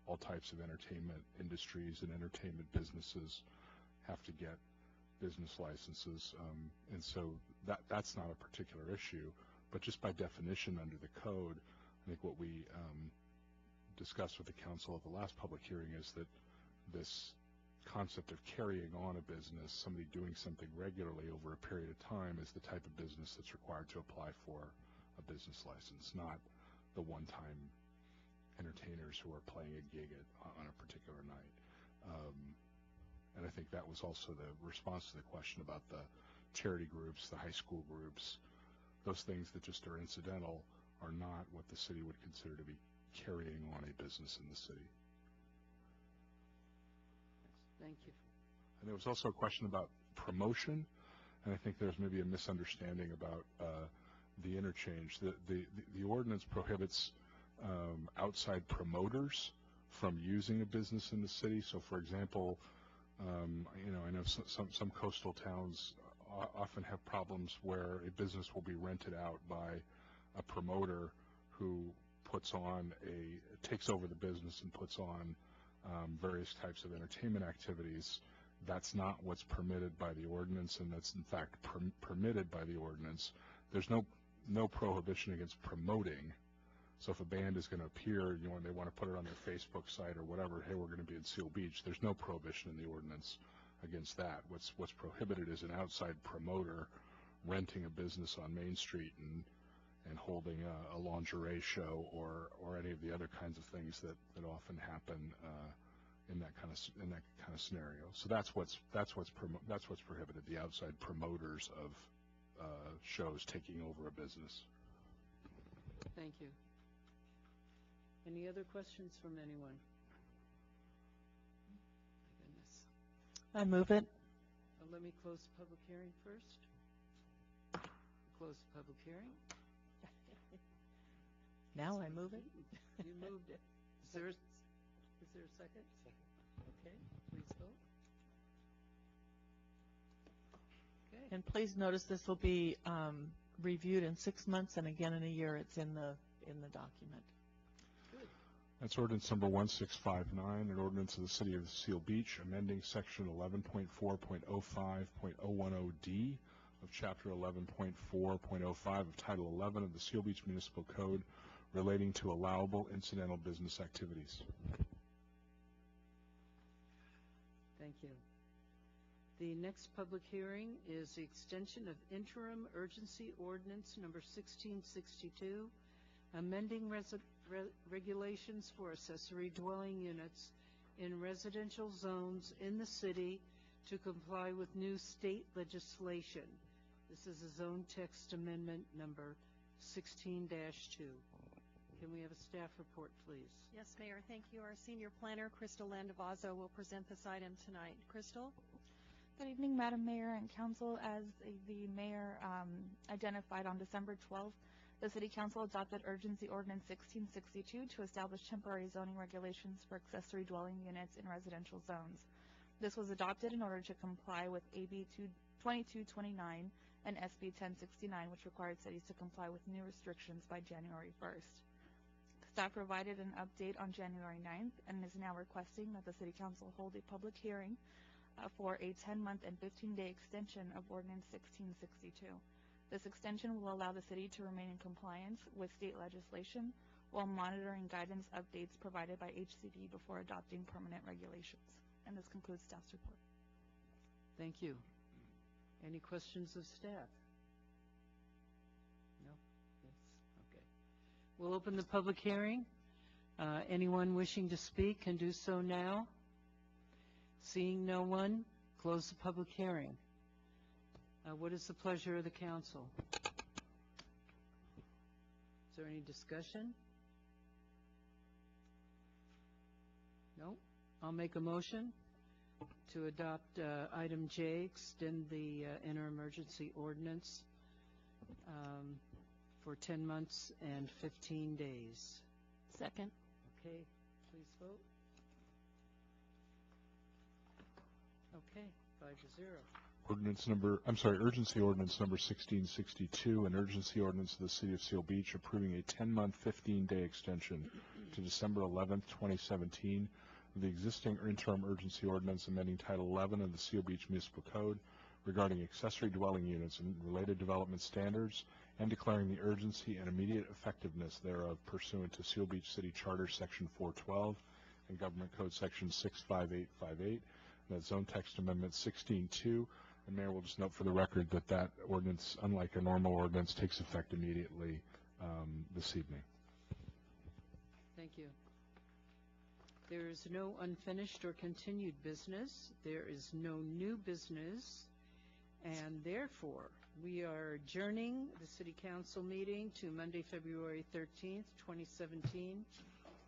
All types of entertainment industries and entertainment businesses have to get business licenses, and so that's not a particular issue, but just by definition under the code, I think what we discussed with the council at the last public hearing is that this concept of carrying on a business, somebody doing something regularly over a period of time, is the type of business that's required to apply for a business license, not the one-time entertainers who are playing a gig on a particular night. And I think that was also the response to the question about the charity groups, the high school groups. Those things that just are incidental are not what the city would consider to be carrying on a business in the city. Thank you. And there was also a question about promotion, and I think there's maybe a misunderstanding about the interchange. The ordinance prohibits outside promoters from using a business in the city. So, for example, I know some coastal towns often have problems where a business will be rented out by a promoter who takes over the business and puts on various types of entertainment activities. That's not what's permitted by the ordinance, and that's in fact permitted by the ordinance. There's no prohibition against promoting. So if a band is going to appear, and they want to put it on their Facebook site or whatever, hey, we're going to be in Seal Beach, there's no prohibition in the ordinance against that. What's prohibited is an outside promoter renting a business on Main Street and holding a lingerie show or any of the other kinds of things that often happen in that kind of scenario. So that's what's prohibited, the outside promoters of shows taking over a business. Thank you. Any other questions from anyone? My goodness. I move it. Let me close the public hearing first. Close the public hearing. Now I move it. You moved it. Is there a second? Second. Okay, please vote. Okay. And please notice this will be reviewed in 6 months and again in a year. It's in the document. That's ordinance number 1659, an ordinance of the City of Seal Beach, amending section 11.4.05.010D of chapter 11.4.05 of title 11 of the Seal Beach Municipal Code relating to allowable incidental business activities. Thank you. The next public hearing is the extension of interim urgency ordinance number 1662, amending regulations for accessory dwelling units in residential zones in the city to comply with new state legislation. This is a zone text amendment number 16-2. Can we have a staff report, please? Yes, Mayor. Thank you. Our senior planner, Crystal Landavazo, will present this item tonight. Crystal? Good evening, Madam Mayor and Council. As the Mayor identified on December 12th, the City Council adopted Urgency Ordinance 1662 to establish temporary zoning regulations for accessory dwelling units in residential zones. This was adopted in order to comply with AB 2229 and SB 1069, which required cities to comply with new restrictions by January 1st. Staff provided an update on January 9th and is now requesting that the City Council hold a public hearing for a 10-month and 15-day extension of Ordinance 1662. This extension will allow the city to remain in compliance with state legislation while monitoring guidance updates provided by HCD before adopting permanent regulations. And this concludes staff's report. Thank you. Any questions of staff? No? Yes? Okay. We'll open the public hearing. Anyone wishing to speak can do so now. Seeing no one, close the public hearing. What is the pleasure of the council? Is there any discussion? No? I'll make a motion to adopt item J, extend the inter-emergency ordinance for 10 months and 15 days. Second. Okay, please vote. Okay, 5-0. Urgency ordinance number 1662, an urgency ordinance of the City of Seal Beach approving a 10-month, 15-day extension to December 11th, 2017 of the existing interim urgency ordinance amending Title 11 of the Seal Beach Municipal Code regarding accessory dwelling units and related development standards and declaring the urgency and immediate effectiveness thereof pursuant to Seal Beach City Charter Section 412 and Government Code Section 65858. That zone text amendment 16.2, and Mayor will just note for the record that that ordinance, unlike a normal ordinance, takes effect immediately this evening. Thank you. There is no unfinished or continued business. There is no new business, and therefore we are adjourning the City Council meeting to Monday, February 13th, 2017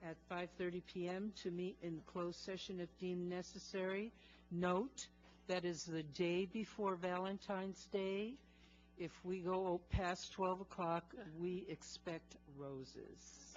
at 5:30 p.m. to meet in closed session if deemed necessary. Note, that is the day before Valentine's Day. If we go past 12 o'clock, we expect roses.